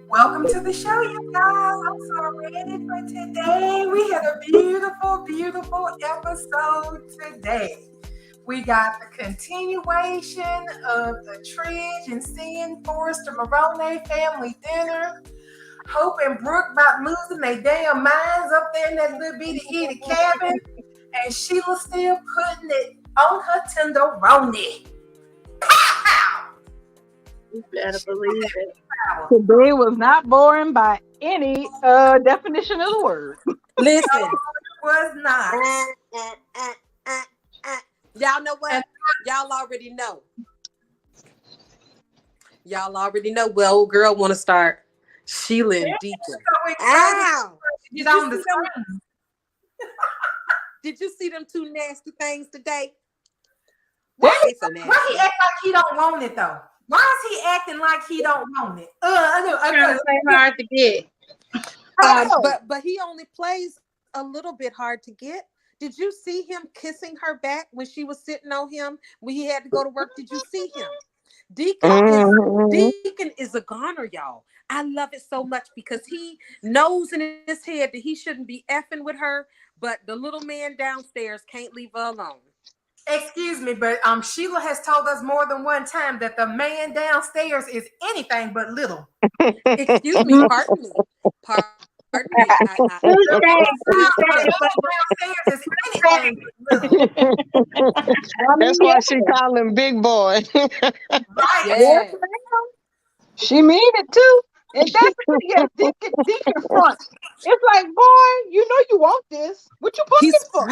Welcome to the show, you guys. I'm so ready for today. We had a beautiful, beautiful episode today. We got the continuation of the Tridge and Seeing Forrester Marone family dinner. Hope and Brooke about losing their damn minds up there in that little bitty cabin. And Sheila still putting it on her tenderoni. You better believe it. Today was not boring by any definition of the word. Listen. No, it was not. Y'all know what? Y'all already know. Y'all already know. Well, old girl want to start Sheila and Deacon. So Ow! Did you see them two nasty things today? Why he act like he don't want it though? Why is he acting like he don't want it? It's hard to get. But he only plays a little bit hard to get. Did you see him kissing her back when she was sitting on him when he had to go to work? Did you see him? Deacon is a goner, y'all. I love it so much because he knows in his head that he shouldn't be effing with her, but the little man downstairs can't leave her alone. Excuse me, but Sheila has told us more than one time that the man downstairs is anything but little. Excuse me, pardon me. Pardon me. Downstairs is anything but little. That's why she call him big boy. Right. Yeah. She mean it too. And that's Deacon front. It's like, boy, you know you want this. What you putting it for?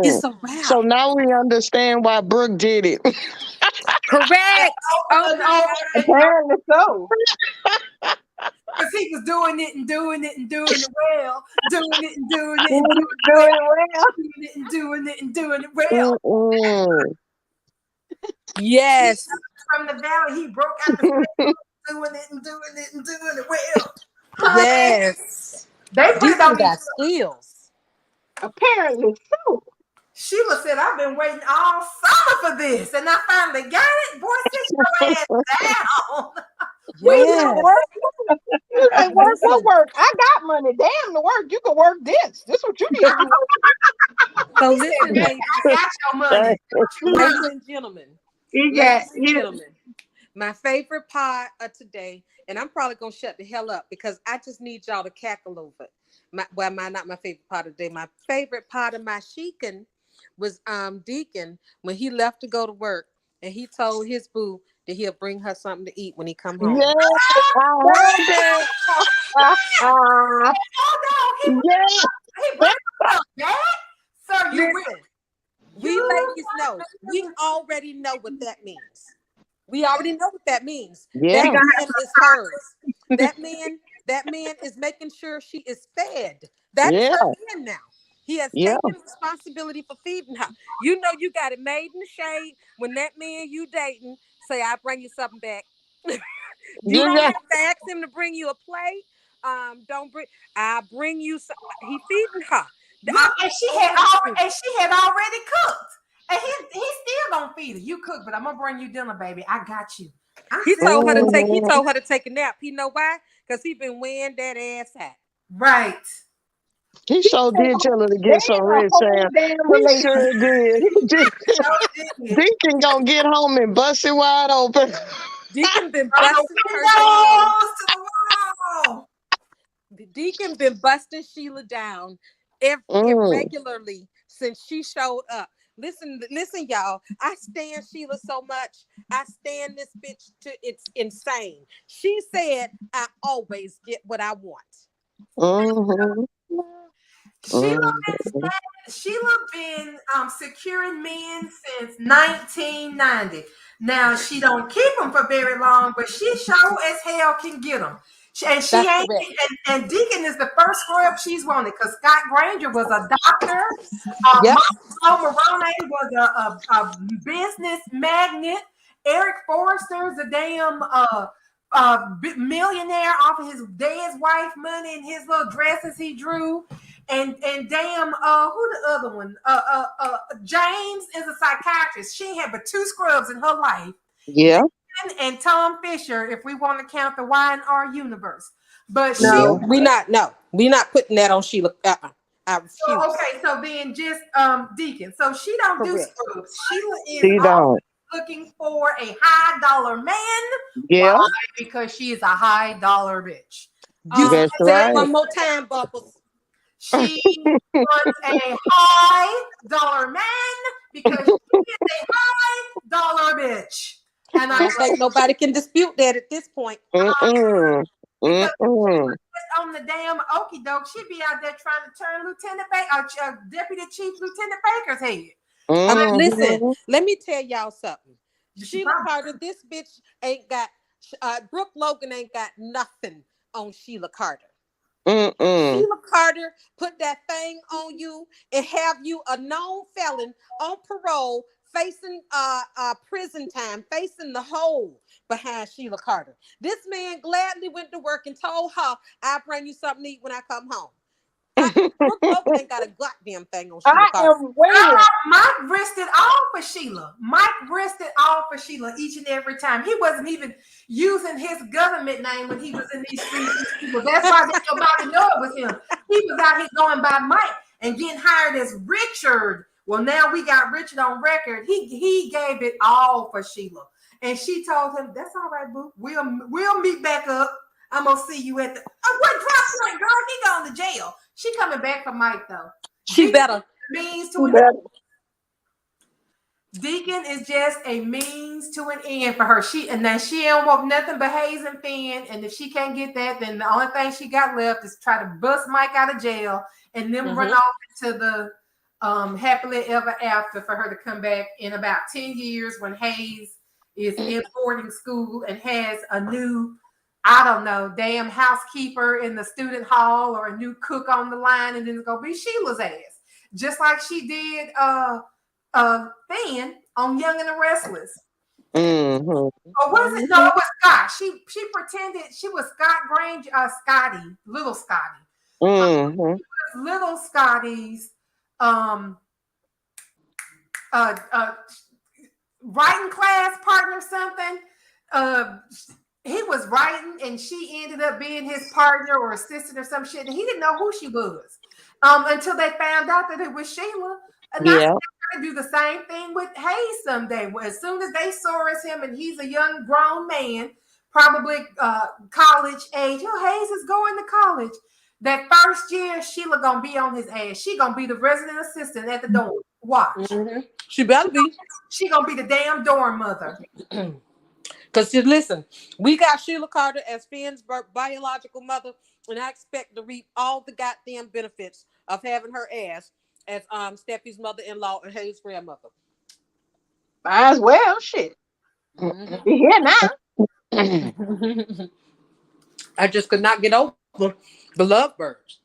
It's a wrap. So now we understand why Brooke did it. Correct. Apparently so. Because he was doing it and doing it and doing it well. Doing it and doing it and doing it and doing it well. Yes. From the valley, he broke out the doing it and doing it and doing it well. Yes. They put it on got skills. Apparently so. Sheila said, I've been waiting all summer for this, and I finally got it. Boy, sit your ass down. Yes. Like, work. I got money. Damn, the work. You can work this. This is what you need to do. So listen, ladies. I got your money. Ladies and gentlemen. My favorite part of today, and I'm probably going to shut the hell up because I just need y'all to cackle over it. Not my favorite part of the day. My favorite part of my sheeking was Deacon when he left to go to work and he told his boo that he'll bring her something to eat when he come home. Yes, I heard that. So you listen, we ladies know. We already know what that means. We already know what that means. Yeah. That man is hers. That man is making sure she is fed. That's her man now. He has taken responsibility for feeding her. You know you got it made in the shade when that man you dating say, I'll bring you something back. You don't have to ask him to bring you a plate. I'll bring you some. He feeding her. And she had already cooked. And he still gonna feed her. You cook, but I'm gonna bring you dinner, baby. I got you. He told her to take a nap. You know why? Because he been wearing that ass out. Right. He sure did tell her to get some rest, Sam. He sure did. Deacon gonna get home and bust it wide open. Deacon been busting her down. Deacon been busting Sheila down regularly since she showed up. Listen, y'all. I stand Sheila so much. I stand this bitch to it's insane. She said, I always get what I want. Mm-hmm. Sheila been securing men since 1990. Now she don't keep them for very long, but she sure as hell can get them. And she ain't. And Deacon is the first scrub she's wanted because Scott Granger was a doctor. Marone was a business magnate. Eric Forrester's a damn millionaire off of his dad's wife money and his little dresses he drew. And damn, who the other one? James is a psychiatrist. She had but 2 scrubs in her life. Yeah. and Tom Fisher, if we want to count the Y and R universe. But No, she we not putting that on Sheila. I refuse. okay, so then just Deacon. So she don't do Correct. scrubs. Sheila is She always don't. looking for a high dollar man. Yeah, Why? Because she is a high dollar bitch. You that's say right. it one more time, Buckles. She wants a high dollar man because she is a high dollar bitch. And I don't think nobody can dispute that at this point. Mm-mm. because Mm-mm. on the damn okie doke, she'd be out there trying to turn Deputy Chief Lieutenant Baker's head. Listen, Mm-hmm. let me tell y'all something. She Sheila Carter, this bitch ain't got. Brooke Logan ain't got nothing on Sheila Carter. Mm-mm. Sheila Carter put that thing on you and have you a known felon on parole facing prison time, facing the hole behind Sheila Carter. This man gladly went to work and told her, I'll bring you something to eat when I come home. Brooke Logan ain't got a goddamn thing on Sheila I Carter. am waiting. Mike risked it all for Sheila. Mike risked it all for Sheila each and every time. He wasn't even using his government name when he was in these streets. That's why nobody know it was him. He was out here going by Mike and getting hired as Richard. Well, now we got Richard on record. He gave it all for Sheila. And she told him, that's all right, boo. We'll meet back up. I'm gonna see you at the what drop point, girl? He going to jail. She coming back for Mike though. She better. Means to an end. Deacon is just a means to an end for her. She don't want nothing but Hayes and Finn. And if she can't get that, then the only thing she got left is try to bust Mike out of jail and then run off into the happily ever after for her to come back in about 10 years when Hayes is in boarding school and has a new, I don't know, damn housekeeper in the student hall or a new cook on the line, and then it's gonna be Sheila's ass. Just like she did Fan on Young and the Restless. Mm-hmm. Or was it? No, it was Scott. She pretended she was Scott Granger, Scotty, little Scotty. Mm-hmm. Little Scotty's writing class partner, something. He was writing and she ended up being his partner or assistant or some shit. And he didn't know who she was until they found out that it was Sheila. And I Yeah. to do the same thing with Hayes someday. As soon as they saw as him and he's a young grown man, probably college age. Oh, Hayes is going to college. That first year, Sheila gonna be on his ass. She gonna be the resident assistant at the dorm. Watch. Mm-hmm. She better be. She gonna be the damn dorm mother. Because listen, we got Sheila Carter as Finn's biological mother, and I expect to reap all the goddamn benefits of having her ass as Steffi's mother-in-law and Hayes' grandmother. Might as well, shit. Mm-hmm. Be here now. I just could not get over the lovebirds.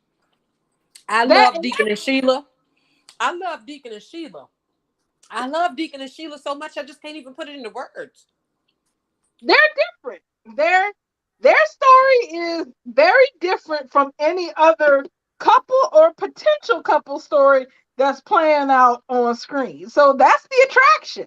I love Deacon and Sheila. I love Deacon and Sheila. I love Deacon and Sheila so much I just can't even put it into words. They're different. Their story is very different from any other couple or potential couple story that's playing out on screen. So that's the attraction.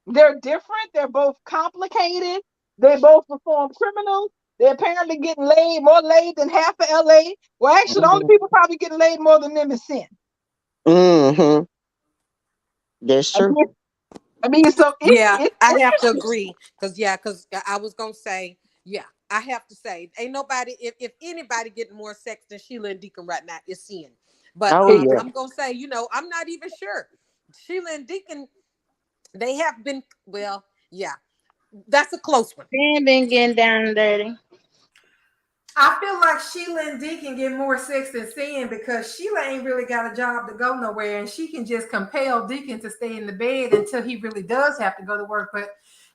They're different. They're both complicated. They both perform criminals. They're apparently getting laid, more laid than half of LA. Well, actually, the only people probably getting laid more than them is Sin. Mm-hmm. That's true. I mean, so I have to agree because I was gonna say, I have to say, ain't nobody, if anybody getting more sex than Sheila and Deacon right now, it's Sin. But I'm gonna say, I'm not even sure. Sheila and Deacon, they have been, well, yeah, that's a close one. They ain't been getting down and dirty. I feel like Sheila and Deacon get more sex than Sin because Sheila ain't really got a job to go nowhere, and she can just compel Deacon to stay in the bed until he really does have to go to work. But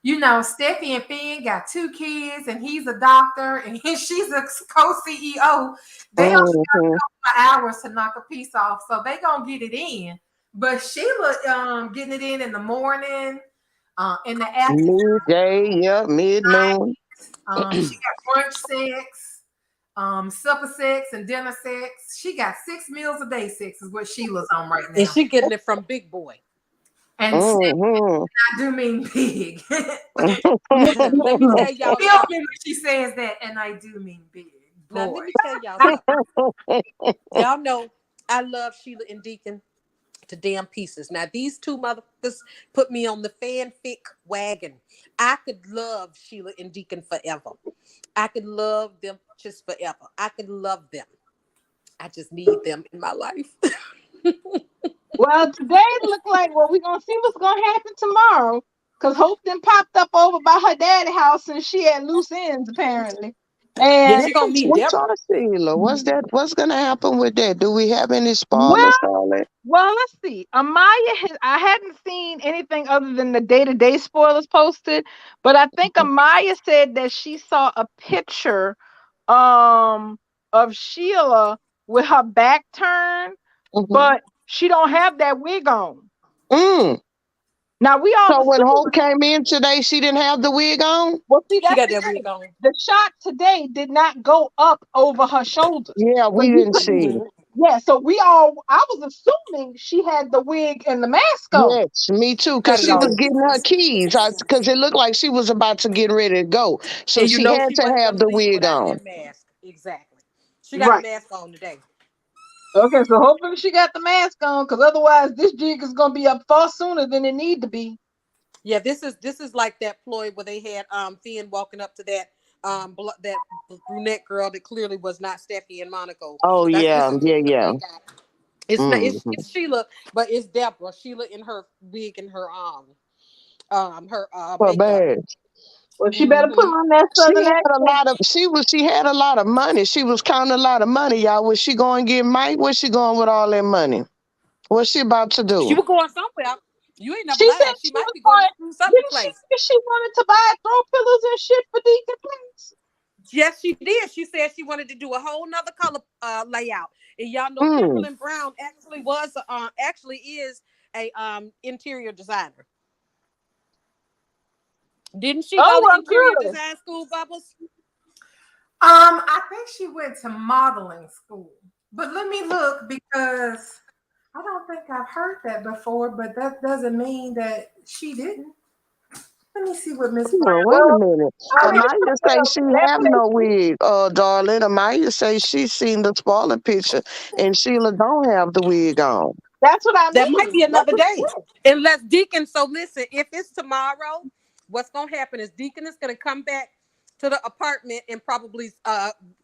Steffi and Finn got 2 kids, and he's a doctor, and she's a co-CEO. They don't have hours to knock a piece off, so they gonna get it in. But Sheila getting it in the morning, in the afternoon, midday, mid-noon. She got brunch sex. Supper sex and dinner sex. She got 6 meals a day sex is what Sheila's on right now. And she getting it from Big Boy. And Mm-hmm. I do mean big. Let me tell y'all Feel me something. when she says that, and I do mean big. Now Boy. let me tell y'all something. Y'all know I love Sheila and Deacon to damn pieces. Now these two motherfuckers put me on the fanfic wagon. I could love Sheila and Deacon forever. I could love them just forever. I could love them. I just need them in my life. Well, today it looked like, well, we're going to see what's going to happen tomorrow. Because Hope then popped up over by her daddy house and she had loose ends, apparently. Yeah, And she gonna meet What's Deborah. our Sheila? What's that? What's gonna happen with that? Do we have any well, spoilers on it? well, let's see. Amaya, I hadn't seen anything other than the day-to-day spoilers posted, but I think Amaya said that she saw a picture of Sheila with her back turned, Mm-hmm. but she don't have that wig on. Mm. Now we all So when assume. Hope came in today, she didn't have the wig on? Well, see, She that's got the that wig thing. on. The shot today did not go up over her shoulders. Yeah, So we you didn't couldn't. see. Mhm. Yeah, so I was assuming she had the wig and the mask on. Yes, me too, Got because it she was on. getting her keys. Because it looked like she was about to get ready to go. So And you she know had she to wasn't have gonna the leave wig without on. that mask. Exactly. She got the Right. mask on today. Okay, so hopefully she got the mask on, because otherwise this jig is gonna be up far sooner than it need to be. Yeah, this is like that ploy where they had Finn walking up to that that brunette girl that clearly was not Steffi and Monaco. Oh, That's this yeah, is yeah, what yeah. they got. It's not Mm-hmm. it's Sheila, but it's Deborah. Sheila in her wig and her But makeup. bad. Well, she better put Hmm on that She southern had a accent. lot of she had a lot of money. She was counting a lot of money, y'all. Was she going to get Mike? Where's she going with all that money? What's she about to She do? was going somewhere. You ain't never She said lied. She she might was be going to going. school Sunday Didn't she place. say she wanted to buy throw pillows and shit for Deacon Place? Yes, she did. She said she wanted to do a whole nother color layout. And y'all know Mm. Kimberly Brown actually is a interior designer. Didn't she Oh go to well, interior good. design school, Bubbles? I think she went to modeling school. But let me look because I don't think I've heard that before, but that doesn't mean that she didn't. Let me see what Miss Well, Brown. wait a Well, minute. I mean, Amaya say she that have place. no wig, darling. Amaya say she seen the spoiler picture and Sheila don't have the wig on. That's what I That might mean. be That's another what day. Unless Deacon, so listen, if it's tomorrow, what's gonna happen is Deacon is gonna come back to the apartment and probably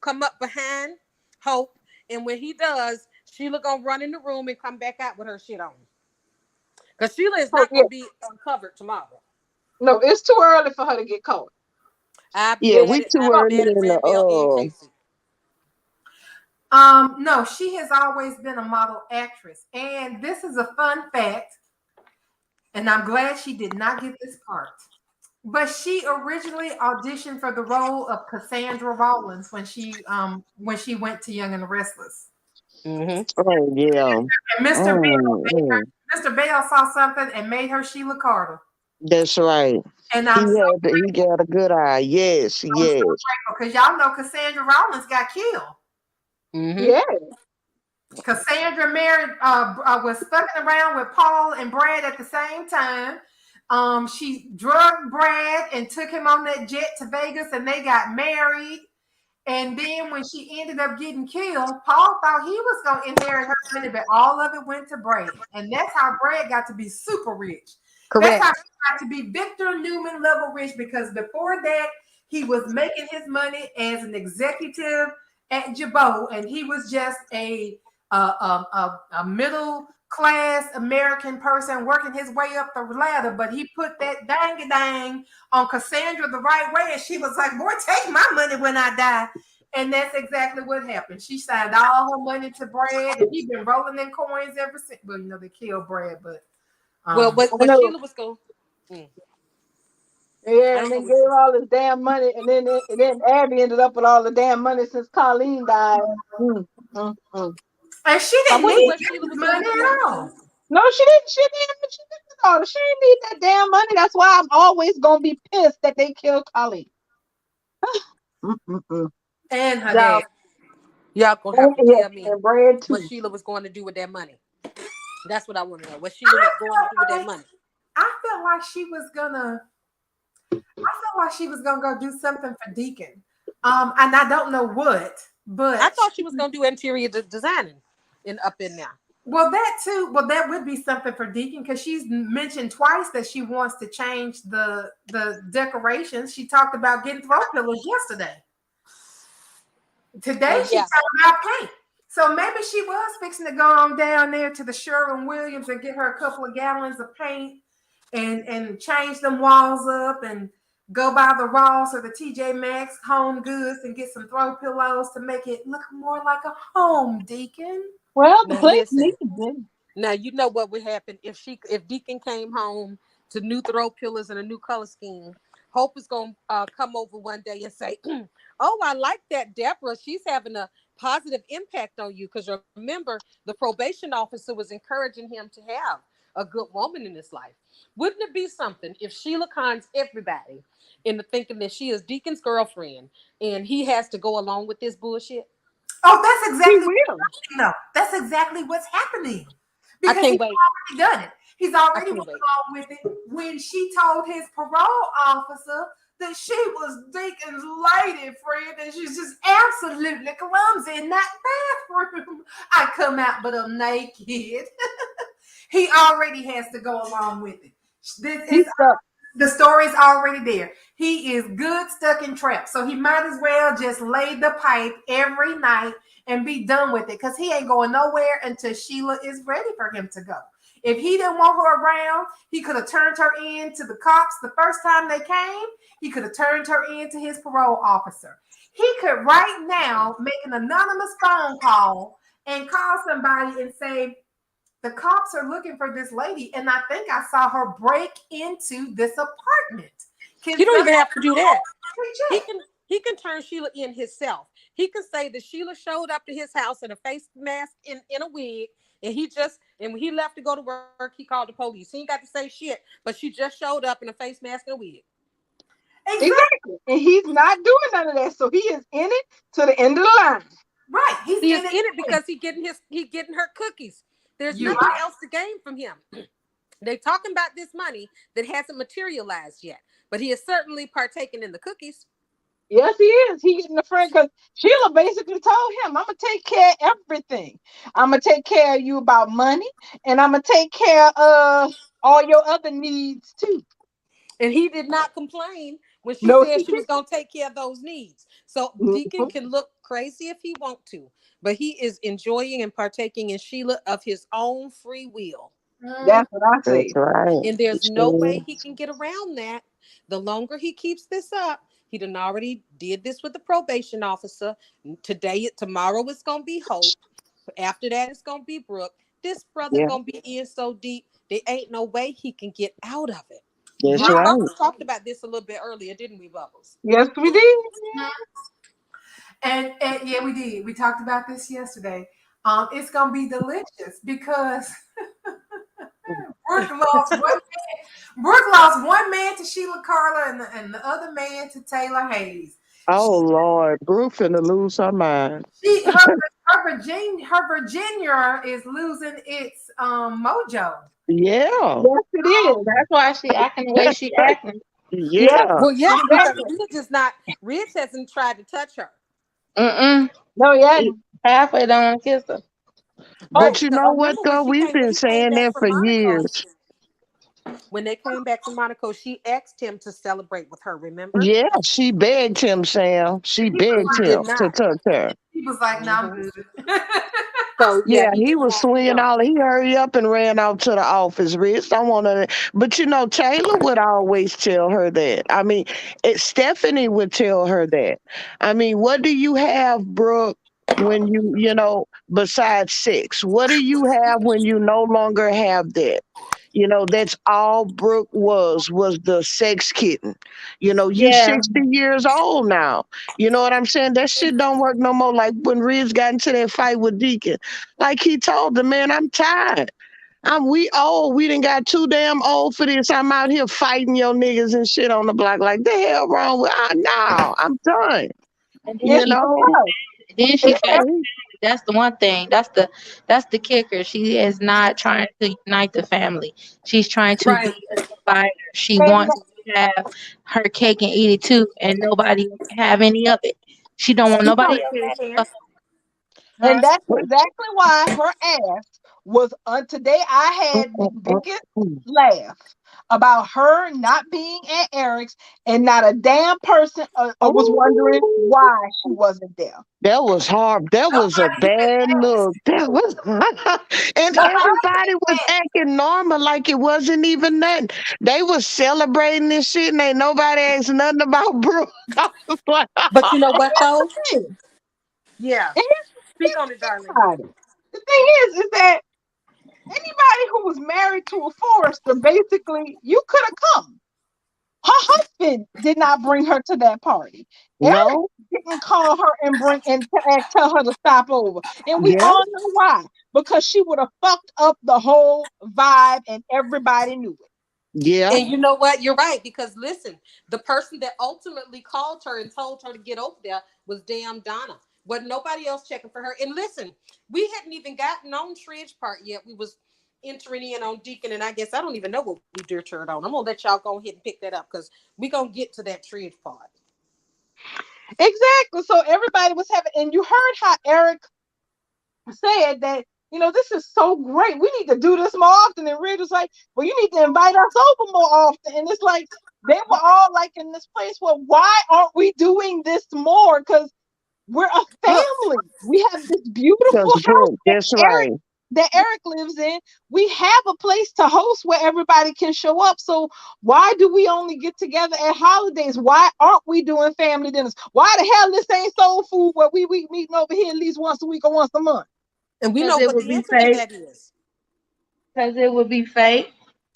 come up behind Hope. And when he does, Sheila gonna run in the room and come back out with her shit on. Because Sheila is oh, not yeah. gonna be uncovered tomorrow. No, it's too early for her to get caught. I'd be Yeah, mad we at too I'd be early mad at in the Randall and Casey. No, she has always been a model actress. And this is a fun fact, and I'm glad she did not get this part. But she originally auditioned for the role of Cassandra Rawlins when she went to Young and the Restless. Mm-hmm. Oh yeah. And Mm. Mr. Bell saw something and made her Sheila Carter. That's right. And I'm so He got a good eye. Yes, yes. grateful because y'all know Cassandra Rawlins got killed. Mm-hmm. Yeah. Cassandra married was fucking around with Paul and Brad at the same time. She drugged Brad and took him on that jet to Vegas, and they got married. And then when she ended up getting killed, Paul thought he was going to inherit her money, but all of it went to Brad. And that's how Brad got to be super rich. That's how Correct. he got to be Victor Newman level rich, because before that, he was making his money as an executive at Jabot, and he was just a middle class American person working his way up the ladder. But he put that dang on Cassandra the right way, and she was like, "Boy, take my money when I die." And that's exactly what happened. She signed all her money to Brad, and he's been rolling in coins ever since. Well, they killed Brad, but Well, um, what I know. Sheila was going. Mm, I Yeah, and don't know then what. gave all his damn money, and then Abby ended up with all the damn money since Colleen died. Mm, mm, mm. and she I didn't wonder need what Sheila his was going money to do with her at money. all. No, she didn't. She didn't. She didn't. Daughter. She didn't need that damn money. That's why I'm always gonna be pissed that they killed Colleen. Mm-mm-mm. And her Now, dad. Y'all gonna have and, to yeah, tell me and Brad what too. Sheila was going to do with that money. That's what I want to know. What Sheila was going to do with that money. I felt like she was gonna. I felt like she was gonna go do something for Deacon. And I don't know what, but I thought she was gonna do interior designing up in there. well, that too. Well, that would be something for Deacon because she's mentioned twice that she wants to change the decorations. She talked about getting throw pillows yesterday. Today she Yeah. talked about paint. So maybe she was fixing to go on down there to the Sherwin-Williams and get her a couple of gallons of paint and change them walls up and go by the Ross or the TJ Maxx Home Goods and get some throw pillows to make it look more like a home, Deacon. Well, the Now place listen. needs it. Now you know what would happen if Deacon came home to new throw pillars and a new color scheme. Hope is gonna come over one day and say, "Oh, I like that, Deborah. She's having a positive impact on you." Because remember, the probation officer was encouraging him to have a good woman in his life. Wouldn't it be something if Sheila cons everybody into thinking that she is Deacon's girlfriend and he has to go along with this bullshit? Oh, that's He exactly will. no, that's exactly what's happening. I Because can't he's wait. already done it. He's I already can't went wait. along with it when she told his parole officer that she was Deacon's lady friend and she's just absolutely clumsy in that bathroom. I come out but I'm naked. He already has to go along with it. This He's is stuck. the story's already there. He is good stuck in traps. So he might as well just lay the pipe every night and be done with it because he ain't going nowhere until Sheila is ready for him to go. If he didn't want her around, he could have turned her in to the cops the first time they came. He could have turned her in to his parole officer. He could right now make an anonymous phone call and call somebody and say, the cops are looking for this lady, and I think I saw her break into this apartment. You don't even have to do that. Check. He can turn Sheila in himself. He can say that Sheila showed up to his house in a face mask in a wig, and when he left to go to work, he called the police. He ain't got to say shit, but she just showed up in a face mask and a wig. Exactly. And he's not doing none of that. So he is in it to the end of the line. Right. He is in it because he getting her cookies. There's nothing else to gain from him. They're talking about this money that hasn't materialized yet, but he is certainly partaking in the cookies. Yes, he is. He getting a friend because Sheila basically told him, I'm going to take care of everything. I'm going to take care of you about money, and I'm going to take care of all your other needs too. And he did not complain when she said she was going to take care of those needs. So Deacon can look crazy if he want to, but he is enjoying and partaking in Sheila of his own free will. That's what I say. That's right. And there's no way he can get around that. The longer he keeps this up, he done already did this with the probation officer. Tomorrow it's going to be Hope. After that, it's going to be Brooke. This brother going to be in so deep, there ain't no way he can get out of it. That's right. Bubbles talked about this a little bit earlier, didn't we, Bubbles? Yes, we did. And yeah, we did. We talked about this yesterday. It's gonna be delicious because Brooke lost one man to Sheila Carla and the other man to Taylor Hayes. Oh Lord, Brooke finna lose her mind. Her Virginia is losing its mojo. Yeah. Yes, it is. That's why she acting the way she acting. Yeah. Well, yeah, because Ridge hasn't tried to touch her. No, yeah. Halfway don't want to kiss her. But you know what though? We've been saying that for years. When they came back from Monaco, she asked him to celebrate with her, remember? Yeah, she begged him, Sam. She begged him to touch her. He was like, no, I'm good. So yeah, he was swinging all. He hurried up and ran out to the office. Rich, I want to. But you know, Taylor would always tell her that. I mean, Stephanie would tell her that. I mean, what do you have, Brooke? When you know, besides sex, what do you have when you no longer have that? You know, that's all Brooke was the sex kitten. You know, you 60 years old now. You know what I'm saying? That shit don't work no more. Like when Riz got into that fight with Deacon. Like he told the man, I'm tired. We old. We done got too damn old for this. I'm out here fighting your niggas and shit on the block. Like the hell wrong with no, I'm done. And you know? Then she found that's the one thing. That's the kicker. She is not trying to unite the family. She's trying to be spite her. She And wants to have her cake and eat it too, and nobody have any of it. She don't want You know nobody else that, to have Karen. And her. that's exactly why her ass was on today. I had the biggest laugh about her not being at Eric's, and not a damn person was wondering Oh, why she wasn't there. that was hard. That was a Nobody even bad asked. look. That was, and Nobody everybody even was asked. acting normal like it wasn't even nothing. They was celebrating this shit, and ain't nobody asked nothing about Brooke. I was like, But you know And what though? here's the thing. Yeah. And Speak here's on the it, thing darling. about it. The thing is that anybody who was married to a Forrester, basically, you could have come. Her husband did not bring her to that party. Eric no, didn't call her and tell her to stop over. And we yeah, all know why. Because she would have fucked up the whole vibe and everybody knew it. yeah, And you know what? You're right. Because listen, the person that ultimately called her and told her to get over there was damn Donna. Wasn't nobody else checking for her. And listen, we hadn't even gotten on Tridge part yet. We was entering in on Deacon, and I guess I don't even know what we deterred on. I'm gonna let y'all go ahead and pick that up because we gonna get to that Tridge part. Exactly. So everybody was having, and you heard how Eric said that, this is so great. We need to do this more often. And Ridge was like, well, you need to invite us over more often. And it's like, they were all like in this place where, why aren't we doing this more? Because we're a Look, family. We have this beautiful because house Brooke, that's right. that Eric lives in. We have a place to host where everybody can show up. So why do we only get together at holidays? Why aren't we doing family dinners? Why the hell this ain't soul food where we meeting over here at least once a week or once a month? and we Because know it what would the be answer to fake. that is. Because it would be fake.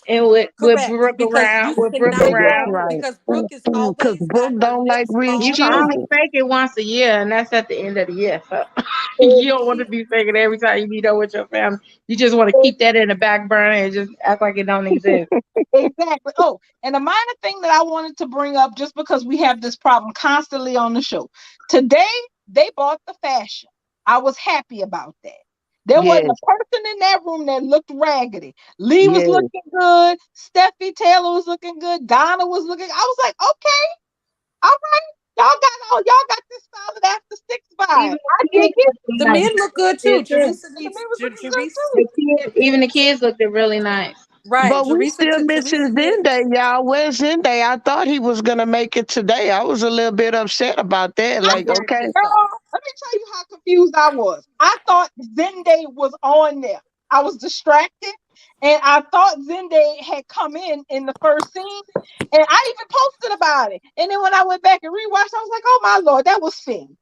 And with Correct. Brooke Because around, you with Brooke cannot, That's around, right. because Brooke is Because always got Brooke her don't like lips rich you all can over. only children. fake it once a year, and that's at the end of the year. So you don't want to be faking every time you meet up with your family. You just want to keep that in the back burner and just act like it don't exist. Exactly. Oh, and a minor thing that I wanted to bring up, just because we have this problem constantly on the show. Today, they bought the fashion. I was happy about that. There wasn't Yes, a person in that room that looked raggedy. Lee was yes. looking good. Steffi Taylor was looking good. Donna was looking. I was like, okay, all right. Y'all got this solid after six vibe. Even I the dig kids it. looked The nice. men look good They too. did. Teresa And the needs man was looking good Teresa. The too. kids, even the kids looked really nice. Right. But we Teresa still to Teresa missing did. Zende, y'all. Where's Zende? I thought he was gonna make it today. I was a little bit upset about that. I I'm Like, very okay, pissed off. Girl, let me tell you how confused I was. I thought Zende was on there. I was distracted, and I thought Zende had come in the first scene, and I even posted about it. And then when I went back and rewatched, I was like, "Oh my lord, that was Finn."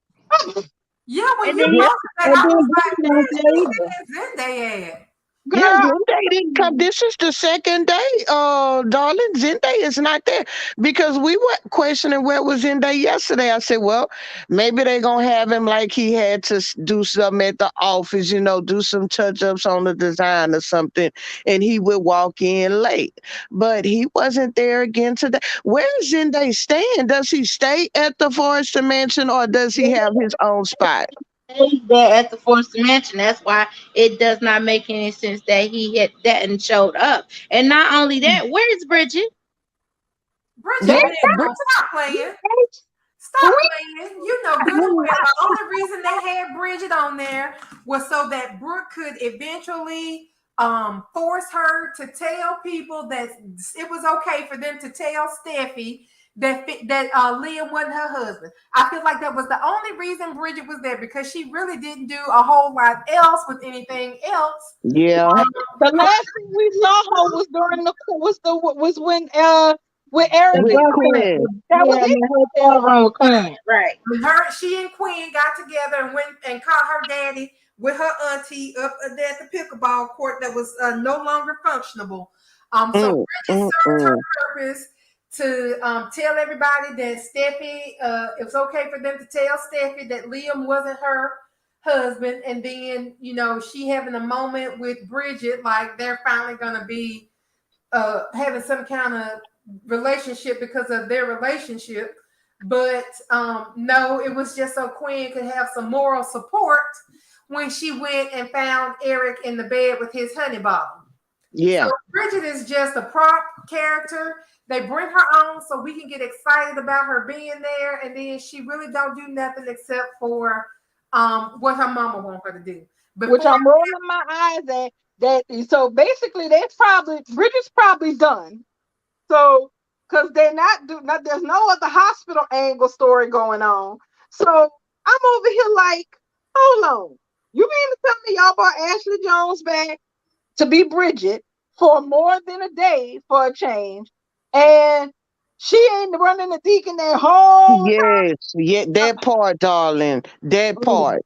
Yeah, when And you then, yeah, posted that, and I was then like, Brooke where not is there she either. and Zende at? yeah. Girl, Zende didn't come. This is the second day, darling. Zende is not there because we were questioning where was Zende yesterday. I said, well, maybe they gonna have him like he had to do something at the office, do some touch ups on the design or something, and he would walk in late. But he wasn't there again today. Where's Zende staying? Does he stay at the Forrester Mansion or does he have his own spot? He's there at the Force Mansion. That's why it does not make any sense that he had that and showed up. And not only that, where's Bridget? Bridget, Yeah, they stop playing. Stop playing. You know good and well. The only reason they had Bridget on there was so that Brooke could eventually force her to tell people that it was okay for them to tell Steffi that Liam wasn't her husband. I feel like that was the only reason Bridget was there because she really didn't do a whole lot else with anything else. yeah. the last thing we saw her was during was when with Eric The With and girlfriend. Quinn. Quinn. That was Yeah, in it. the hotel room with Quinn. Right. She and Queen got together and went and caught her daddy with her auntie up there at the pickleball court that was no longer functionable. So Mm, Bridget mm, served her mm. purpose to tell everybody that Steffi, it was okay for them to tell Steffi that Liam wasn't her husband, and then she having a moment with Bridget, like they're finally gonna be having some kind of relationship because of their relationship. But no, it was just so Quinn could have some moral support when she went and found Eric in the bed with his honey bottle. So Yeah. Bridget is just a prop character. They bring her on so we can get excited about her being there, and then she really don't do nothing except for what her mama want her to do. Which Before I'm rolling my eyes at. That so basically, they probably Bridget's probably done. So, because they're not, there's no other hospital angle story going on. So I'm over here like, hold on. You mean to tell me y'all brought Ashley Jones back to be Bridget for more than a day for a change, and she ain't running the deacon that whole Yes. Yeah, that part, darling. That time? part.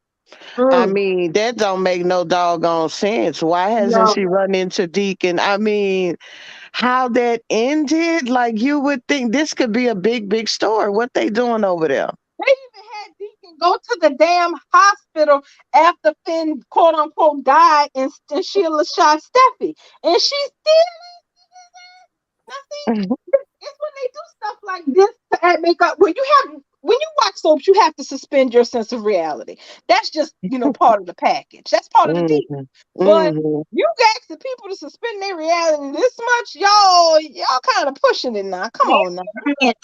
I Mm, mean, that don't make no doggone sense. Why hasn't no, she run into Deacon? I mean, how that ended, like you would think this could be a big, big story. What they doing over there? they even had Deacon go to the damn hospital after Finn quote unquote died, and Sheila shot Steffi, and she still nothing. It's when they do stuff like this to make up. When you watch soaps, you have to suspend your sense of reality. That's just part of the package. That's part of the deal. Hmm. But Hmm. you ask the people to suspend their reality this much, y'all kind of pushing it now. Come on now.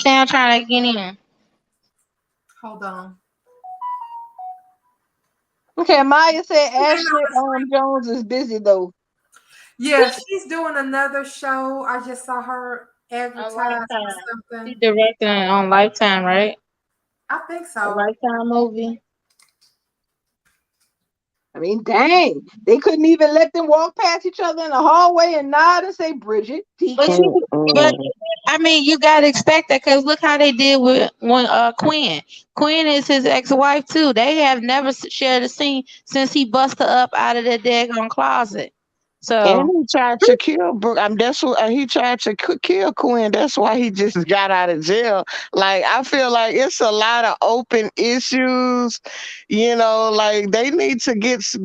Sam trying to get in. hold on. Okay, Maya said She ain't Ashley on the Jones is busy though. Yeah, she's doing another show. I just saw her On advertise for Lifetime. She something. directing it on Lifetime, right? I think A so. Lifetime movie. I mean, dang, they couldn't even let them walk past each other in the hallway and nod and say, Bridget, But Deacon. but Mm-mm. I mean, you gotta expect that because look how they did with when Quinn. Quinn is his ex-wife too. They have never shared a scene since he busted up out of that daggone closet. And So he tried to kill Brooke. That's what he tried to kill Quinn. That's why he just got out of jail. Like I feel like it's a lot of open issues. Like they need to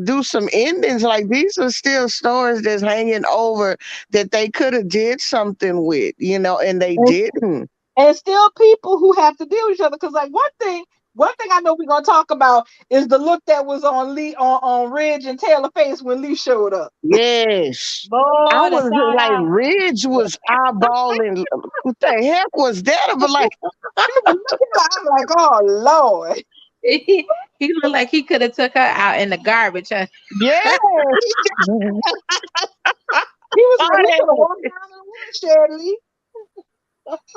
do some endings. Like these are still stories that's hanging over that they could have did something with. And they And, didn't. and still people who have to deal with each other. Because like one thing I know we're gonna talk about is the look that was on Lee on Ridge and Taylor face when Lee showed up. Yes. I boy, the was side like, eye. Ridge was eyeballing. What the heck was that? But like, He was looking at her, I'm like, oh Lord. He looked like he could have took her out in the garbage. Huh? yes. He was like, he could have walked down in a wheelchair, Lee.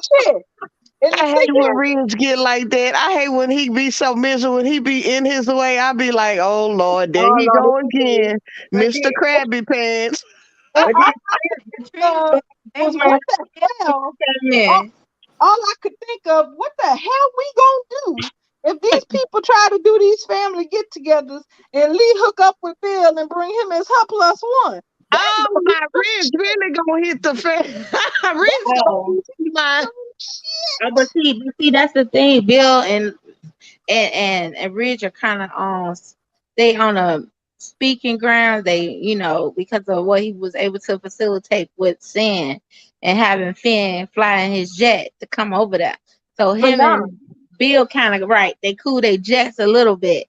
Shit. And I see hate when Reels get like that. I hate when he be so miserable. When he be in his way, I be like, oh Lord, there oh he Lord, go again, But Mr. Krabby Pants. and but all then I could the think tree of ain't was wearing what the hell? All, in. all I could think of, what the hell we gonna do if these people try to do these family get-togethers and Lee hook up with Bill and bring him as her plus one? That's Oh gonna be my, some Rich shit. really gonna hit the fan. Rich That's gonna Oh, be gonna my. some but shit. see, that's the thing. Bill and Ridge are kind of on. They on a speaking ground. They because of what he was able to facilitate with Sin and having Finn flying his jet to come over there. So But him nah, and Bill kind of right. They cool their jets a little bit,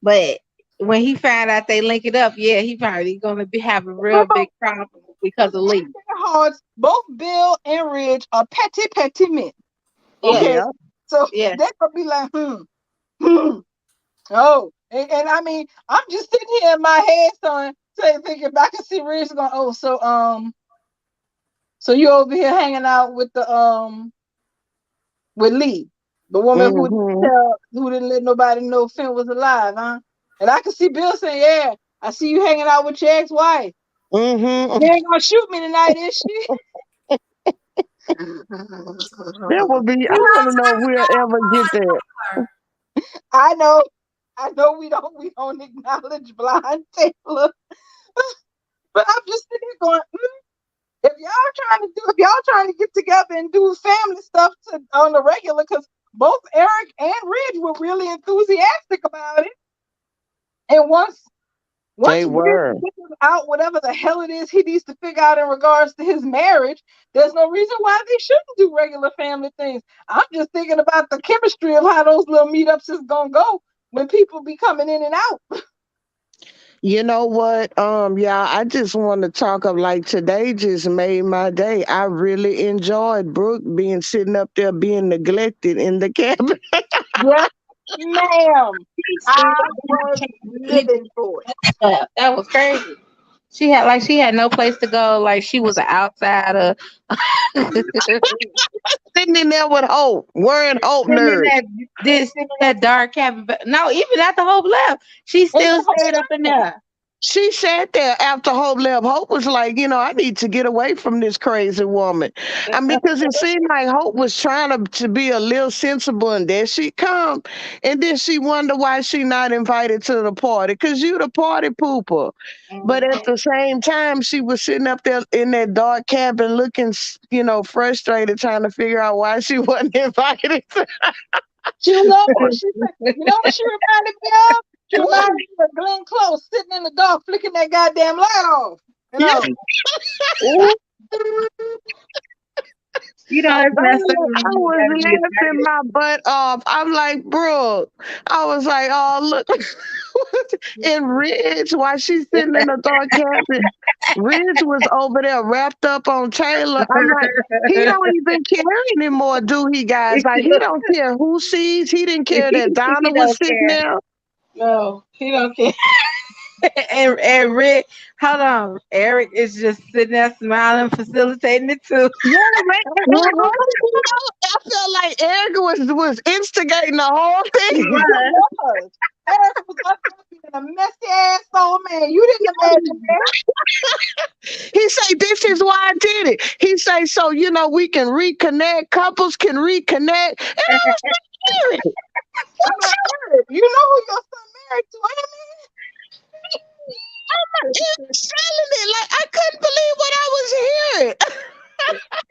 but when he found out they link it up, yeah, he probably gonna be have a real big problem because of Lee. hearts, both Bill and Ridge are petty men. Yes, Okay, Yeah. so yes. they're gonna be like, hmm. Oh, and I mean, I'm just sitting here in my head, son, thinking back and see Ridge going, oh, so you over here hanging out with with Lee, the woman Mm-hmm. who didn't let nobody know Finn was alive, huh? And I can see Bill saying, yeah, I see you hanging out with your ex-wife. Mm-hmm. You ain't gonna shoot me tonight, is she? That would be. I want to know if we'll ever get that. I know, I know we don't acknowledge blind Taylor, but I'm just sitting here going, if y'all trying to get together and do family stuff on the regular, because both Eric and Ridge were really enthusiastic about it. And once They Ridge were. figures out whatever the hell it is he needs to figure out in regards to his marriage, there's no reason why they shouldn't do regular family things. I'm just thinking about the chemistry of how those little meetups is gonna go when people be coming in and out. You know what? Yeah, I just want to talk of like today just made my day. I really enjoyed Brooke being sitting up there being neglected in the cabin. Yes, ma'am. I She was living for it. that was crazy. She had no place to go. Like she was an outsider. Sitting in there with Hope, wearing Hope And then nerds. that dark cabin. No, even after Hope left, she And still the whole stayed up in there. She sat there after Hope left. Hope was like, I need to get away from this crazy woman. And because it seemed like Hope was trying to be a little sensible, and there she come. And then she wonder why she not invited to the party. Because you the party pooper. But at Mhm. the same time, she was sitting up there in that dark cabin looking, frustrated, trying to figure out why she wasn't invited. she was almost, she said, you know what she reminded me of? She reminded me of Glenn Close sitting in the dark flicking that goddamn light off. You Yeah. know. Ooh, it's Man, messed up when I you was gotta be laughing my butt off. I'm like, bro, I was like, oh, look. And Ridge, while she's sitting in the dark cabin, Ridge was over there wrapped up on Taylor. I'm like, he don't even care anymore, do he, guys? Like, he don't care who sees. He didn't care that he Donna was don't sitting care. there. No, he don't care. And Rick, hold on. Eric is just sitting there smiling, facilitating it too. Yeah, man. It wasn't, I felt like Eric was instigating the whole He thing. He was. was. Eric was up there being a messy ass old man. You didn't imagine that. He say, this is why I did it. He say, so, we can reconnect. Couples can reconnect. And I was like, Eric, I'm like, Eric, you know who your son married to, Eric selling it. Like, I couldn't believe what I was hearing.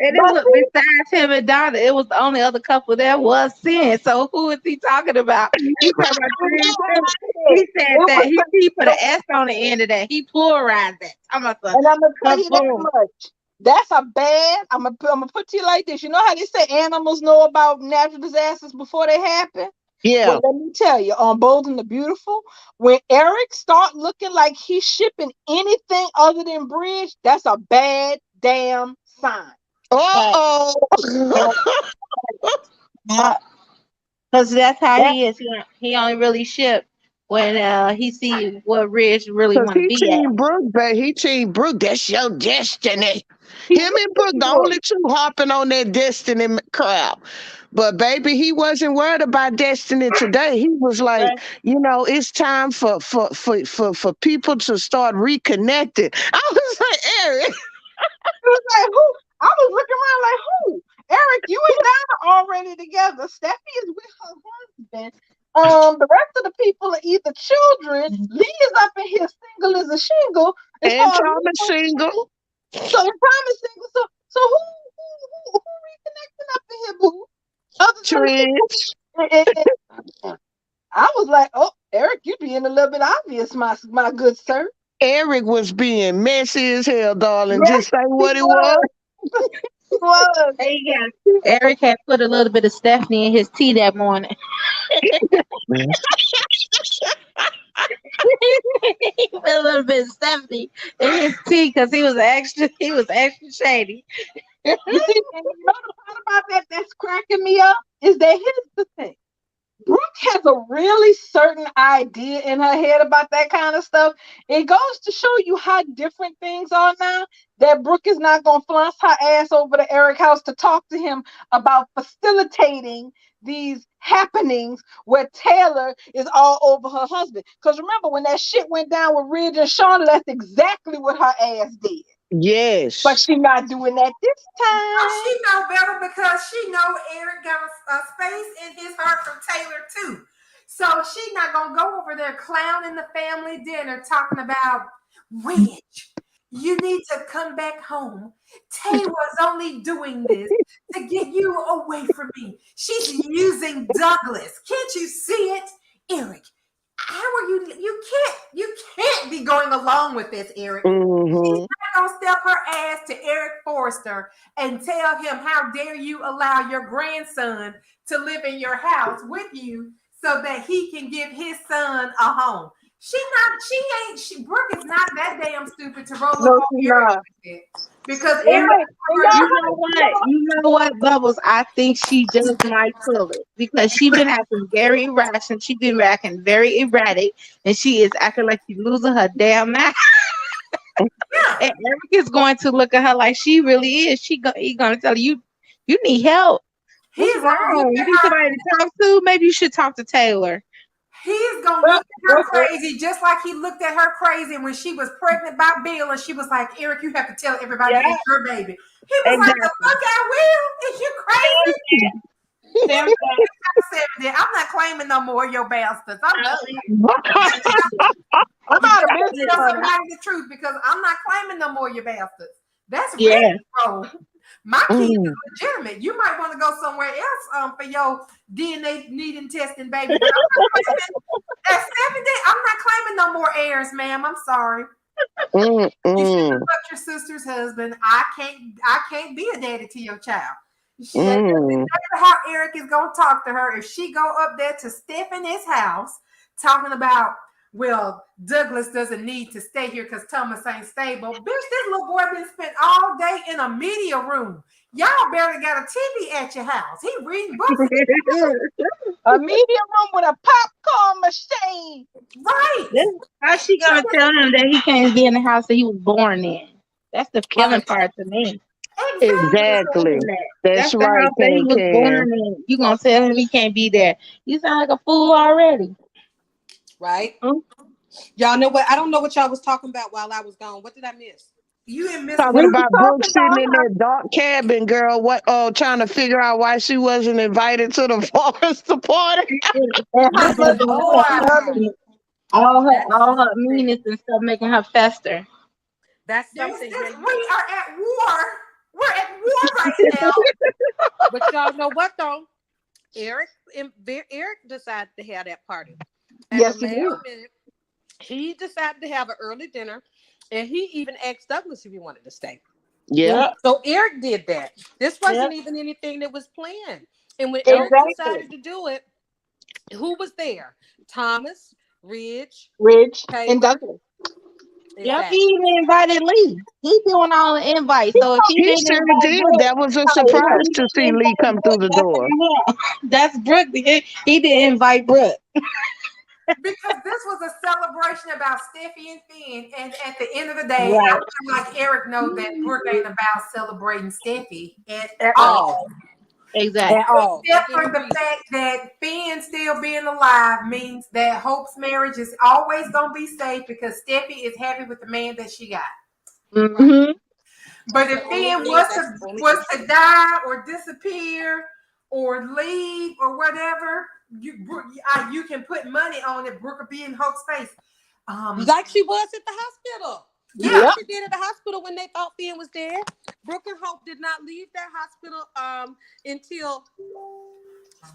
And it but was besides him and Donna, it was the only other couple that was sin. So who is he talking about? He talking about three too. He said it that was he put an S on the end of that. He pluralized that. I'm about to and I'm gonna tell you that couple. much. That's a bad. I'm gonna put to you like this. You know how they say animals know about natural disasters before they happen? Yeah. Well, let me tell you, on Bold and the Beautiful, when Eric start looking like he's shipping anything other than bridge, that's a bad damn sign. But Uh-oh. because that's how That he is. He only really ship when he see what Ridge really Because want to he be at. Team Brooke, but he Team Brooke. That's your destiny. he Him and Brooke, the really only two hopping on that destiny crowd. But baby, he wasn't worried about destiny today. He was like, Right. it's time for people to start reconnecting. I was like, Eric, was like, who? I was looking around like, who? Eric, you and Donna are already together. Steffi is with her husband. The rest of the people are either children. Lee is up in here single as a shingle. As and far as we Thomas know, single, so and Tom is single. So who reconnecting up in here, boo? Other than Trish. I was like, oh, Eric, you being a little bit obvious, my good sir. Eric was being messy as hell, darling. Yes, Just say he what it was. was. He was. There you go. Eric had put a little bit of Stephanie in his tea that morning. He put a little bit of Stephanie in his tea because he was extra shady. You see, and you know the part about that that's cracking me up is that here's the thing. Brooke has a really certain idea in her head about that kind of stuff. It goes to show you how different things are now. That Brooke is not going to flounce her ass over to Eric House to talk to him about facilitating these happenings where Taylor is all over her husband. Because remember, when that shit went down with Ridge and Shauna, that's exactly what her ass did. But Yes. she's not doing that this Oh, time. she know better because she know Eric got a space in his heart for Taylor too. So she not gonna go over there clowning the family dinner talking about Ridge. You need to come back home. Taylor's only doing this to get you away from me. She's using Douglas. Can't you see it, Eric? How are you? You can't be going along with this, Eric. She's Hmm. not gonna step her ass to Eric Forrester and tell him how dare you allow your grandson to live in your house with you so that he can give his son a home. Brooke is not that damn stupid to roll up No, on she's Eric not. like that. Because Yeah. Eric, Right. And y'all You heard, know what? You know what, Bubbles? I think she just might pull it because she been acting very irrational. She been acting very erratic, and she is acting like she's losing her damn mind. yeah, And Eric is going to look at her like she really is. He gonna tell you, you need help. What's he's gonna look wrong? You at need her. somebody to talk to. Maybe you should talk to Taylor. He's gonna look at her crazy, just like he looked at her crazy when she was pregnant by Bill, and she was like, "Eric, you have to tell everybody Yeah, it's your baby." He was like, "The exactly. fuck I will? Is you crazy?" Damn I'm not claiming no more of your bastards. I'm just I'm you out of gotta business, tell honey. somebody the truth because I'm not claiming no more of your bastards. That's really Yeah. bro. My kids Mm. is legitimate. You might want to go somewhere else for your DNA needing testing, baby. But I'm not claiming at 70. I'm not claiming no more heirs, ma'am. I'm sorry. Mm, You should have mm, fucked your sister's husband. I can't be a daddy to your child. That's mm. exactly how Eric is gonna talk to her if she go up there to Stephanie's house talking about, well, Douglas doesn't need to stay here because Thomas ain't stable. Bitch, this little boy been spent all day in a media room. Y'all barely got a TV at your house. He reading books. A media room with a popcorn machine. Right. How's she gonna tell him that he can't be in the house that he was born in? That's the killing Right. part to me. Exactly. You gonna tell him Exactly. that. That's That's the right, house that he Can was born Can. in. You gonna tell him he can't be there? You sound like a fool already. Right. Hmm? Y'all know what? I don't know what y'all was talking about while I was gone. What did I miss? You didn't miss We Talking one. were about Brooke talking sitting about in how that dark cabin, girl. What? Oh, trying to figure out why she wasn't invited to the Forrester party. and how much Listen, Brooke boy, loved it. that's All her something. meanness and stuff making her fester. That's This, something. this, Yeah. we are at war. We're at war right now. But y'all know what though? Eric decided to have that party at the Yes, he did. last minute. He decided to have an early dinner, and he even asked Douglas if he wanted to stay. Yeah. Yep. So Eric did that. This Yep. wasn't even anything that was planned. And when Eric Exactly. decided to do it, who was there? Thomas, Ridge, Rich and Taylor. Douglas. Yep, he Exactly. even invited Lee. He doing all the invites. So if he He didn't sure invite did. Brooke, That was a no, if surprise he to see didn't Lee invite come through Brooke, the that's door. on him. That's Brooke. He didn't invite Brooke. Because this was a celebration about Steffi and Finn. And at the end of the day, I Right. feel like Eric knows that Brooke ain't about celebrating Steffi at At all. all. At Exactly. all. For Except for any the reason. fact that Finn still being alive means that Hope's marriage is always going to be safe because Steffi is happy with the man that she got. Right. Mm-hmm. But That's if the only Finn thing. was That's to the only was issue. to die or disappear or leave or whatever, you can put money on it. Brooke will be in Hope's face. Like she was at the hospital. Just Yeah, like Yep. she did at the hospital when they thought Finn was dead. Brooke and Hope did not leave that hospital until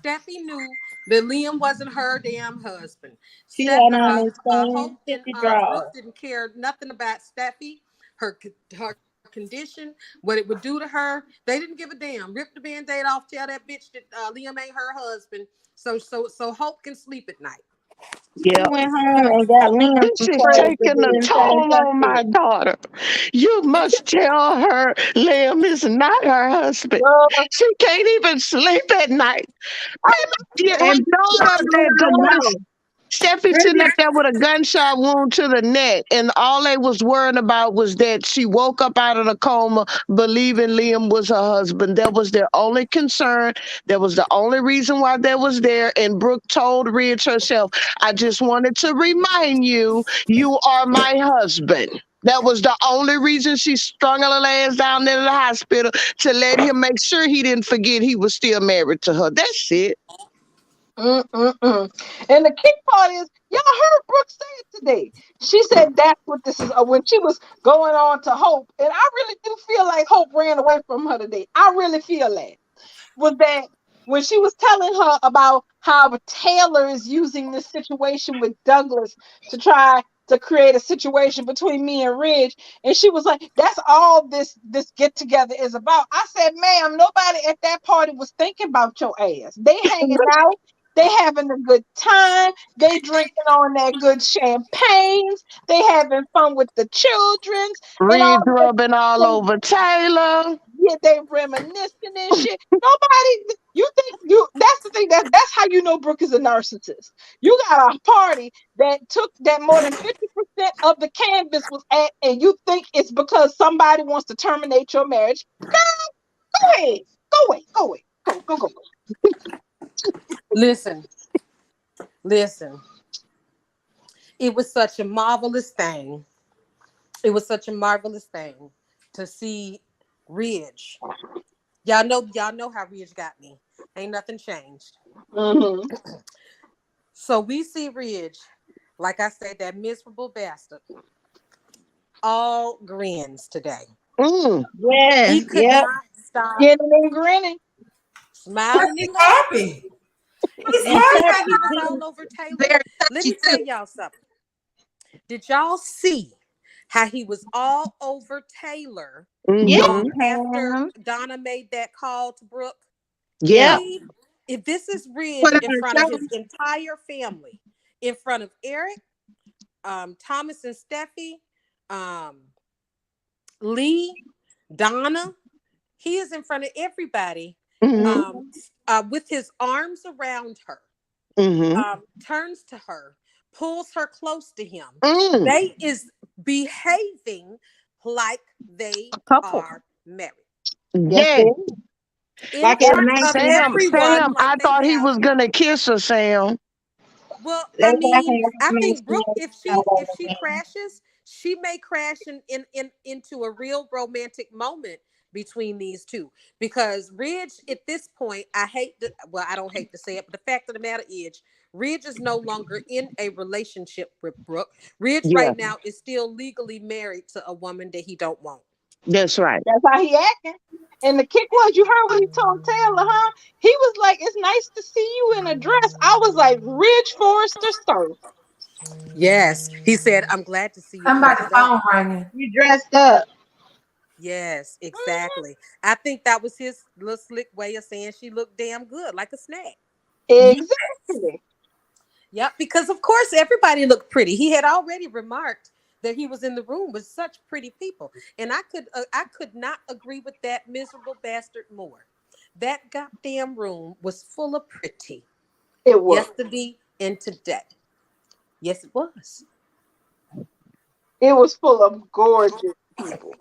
Steffi knew that Liam wasn't her damn husband. She had on this Hope same and hippie Brooke draw. didn't care nothing about Steffi, her condition, what it would do to her. They didn't give a damn. Rip the band-aid off. Tell that bitch that Liam ain't her husband. So Hope can sleep at night. She Yeah. went home and got Liam This some is clothes to taking be a inside toll her on my shit. daughter. You must tell her Liam is not her husband. Well, She can't even sleep at night. Yeah, her And Brooke daughter, don't their know how to daughter know. Steffi sitting up there with a gunshot wound to the neck, and all they was worrying about was that she woke up out of the coma believing Liam was her husband. That was their only concern. That was the only reason why they was there. And Brooke told Ridge herself, "I just wanted to remind you, you are my husband." That was the only reason she strung her ass down there in the hospital to let him make sure he didn't forget he was still married to her. That's it. mm-mm-mm. And the key part is, y'all heard Brooke say it today. She said that's what this is. When she was going on to Hope, and I really do feel like Hope ran away from her today. I really feel that. Was that when she was telling her about how Taylor is using this situation with Douglas to try to create a situation between me and Ridge, and she was like, "That's all this get together is about." I said, "Ma'am, nobody at that party was thinking about your ass. They hanging out." They having a good time. They drinking on that good champagnes. They having fun with the childrens and all Ridge that. rubbing all over Taylor. Yeah, they reminiscing and shit. Nobody, you think you? That's the thing. That's how you know Brooke is a narcissist. You got a party that more than 50% of the canvas was at, and you think it's because somebody wants to terminate your marriage. Go ahead, go away, go. Listen, listen. It was such a marvelous thing. It was such a marvelous thing to see Ridge. Y'all know how Ridge got me. Ain't nothing changed. Mm-hmm. So we see Ridge, like I said, that miserable bastard, all grins today. Mm. Yeah, He could yep. not stop Getting and grinning. smiling He's and laughing. happy. He's And He said happy. he was touchy. all over Taylor. Very Let touchy me tell too. y'all something. Did y'all see how he was all over Taylor Yeah. Mm-hmm. after Donna made that call to Brooke? Yeah. Yep. If this is Put Ridge it in on front of his show. entire family, in front of Eric, Thomas and Steffi, um, Lee, Donna, he is in front of everybody, Mm-hmm. with his arms around her, Mm-hmm. turns to her, pulls her close to him. Mm. They is behaving like they A couple. are married Yes, Yeah. they in like in front the of 1900s. everyone, Sam, like I they thought he have. was gonna kiss her, Sam. Well, They I got mean, half I think Brooke, management if she crashes, she may crash into a real romantic moment between these two. Because Ridge, at this point, I don't hate to say it, but the fact of the matter is, Ridge is no longer in a relationship with Brooke. Ridge Yeah, right now is still legally married to a woman that he don't want. that's right. That's how he acting. And the kick was, you heard what he told Taylor, huh? He was like, "It's nice to see you in a dress." I was like, "Ridge Forrester, sir, Yes, he said, "I'm glad to see you Somebody's dressed up." phone ringing. you dressed up. Yes, exactly. I think that was his little slick way of saying she looked damn good, like a snack. exactly." Yep, because of course everybody looked pretty. He had already remarked that he was in the room with such pretty people, and I could not agree with that miserable bastard more. That goddamn room was full of pretty It was. yesterday and today. Yes, it was. It was full of gorgeous people.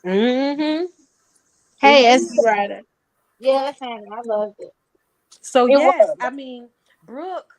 Mm-hmm. Hey, Esty Rider. Yes, honey, I loved it. So It yes, was. I mean Brooke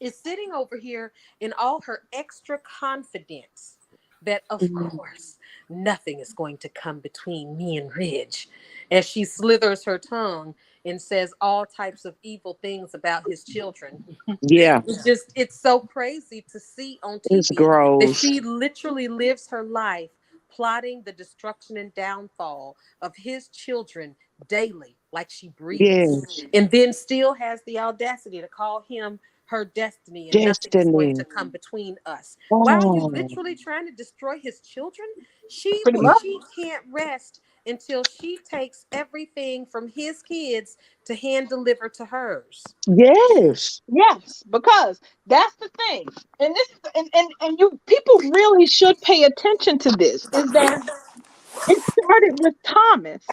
is sitting over here in all her extra confidence that, of Mhm. course, nothing is going to come between me and Ridge. As she slithers her tongue and says all types of evil things about his children. Yeah, It's so crazy to see on it's TV that gross. she literally lives her life plotting the destruction and downfall of his children daily, like she breathes, Yes, and then still has the audacity to call him her destiny and nothing is going to destiny. come between us. Why are you Oh, literally trying to destroy his children? Pretty much. She can't rest until she takes everything from his kids to hand deliver to hers. yes. Yes, because that's the thing. And this and you people really should pay attention to this. Is that it started with Thomas.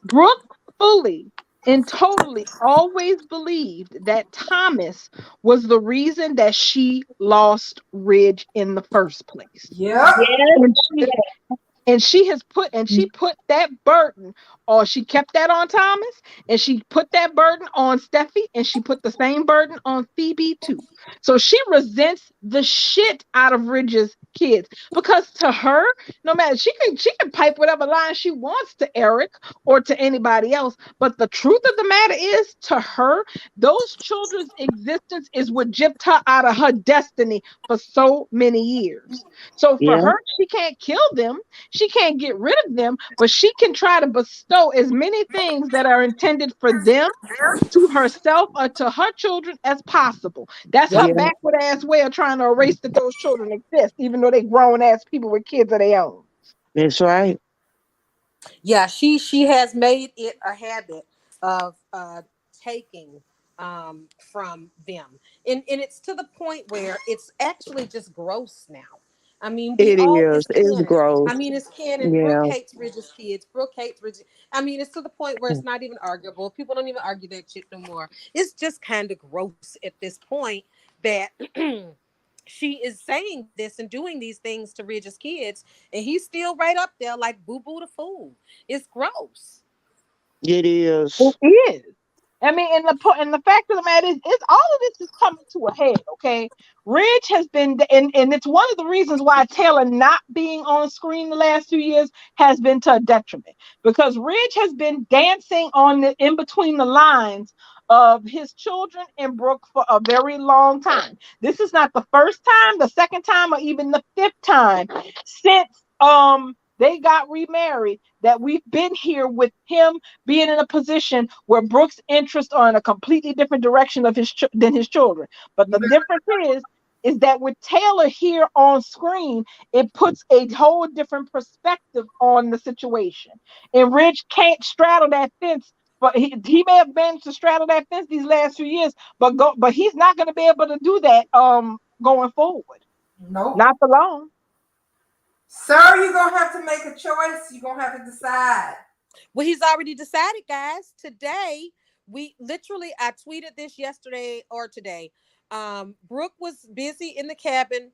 Brooke fully and totally always believed that Thomas was the reason that she lost Ridge in the first place. Yep. Yes, And she yes. and she put that burden, or she kept that on Thomas, and she put that burden on Steffi, and she put the same burden on Phoebe too. So she resents the shit out of Ridge's kids, because to her, no matter, she can pipe whatever line she wants to Eric or to anybody else, but the truth of the matter is, to her, those children's existence is what gypped her out of her destiny for so many years. So for Yeah, her, she can't kill them, she can't get rid of them, but she can try to bestow as many things that are intended for them to herself or to her children as possible. That's her Yep. yeah. backward ass way of trying to erase that those children exist, even though they grown ass people with kids of their own. That's right. Yeah, she has made it a habit of taking from them. And it's to the point where it's actually just gross now. I mean, we It all is. it's It's canon. gross. I mean, it's canon. Brooke Yeah. hates Ridge's kids. Brooke hates Ridge. I mean, it's to the point where it's not even arguable. People don't even argue that shit no more. It's just kind of gross at this point that she is saying this and doing these things to Ridge's kids, and he's still right up there like Boo Boo the fool. It's gross. It It is. is. I mean, and the fact of the matter is all of this is coming to a head. Okay, Ridge has been, and it's one of the reasons why Taylor not being on screen the last 2 years has been to a detriment, because Ridge has been dancing on the in between the lines of his children and Brooke for a very long time. This is not the first time, the second time, or even the fifth time since they got remarried that we've been here with him being in a position where Brooks' interests are in a completely different direction of than his children. But the difference is that with Taylor here on screen, it puts a whole different perspective on the situation. And Ridge can't straddle that fence. But he may have managed to straddle that fence these last few years, but he's not going to be able to do that going forward. Nope. Not for long. Sir, you're gonna have to make a choice. You're gonna have to decide. Well, he's already decided, guys. Today, I tweeted this yesterday or today. Brooke was busy in the cabin,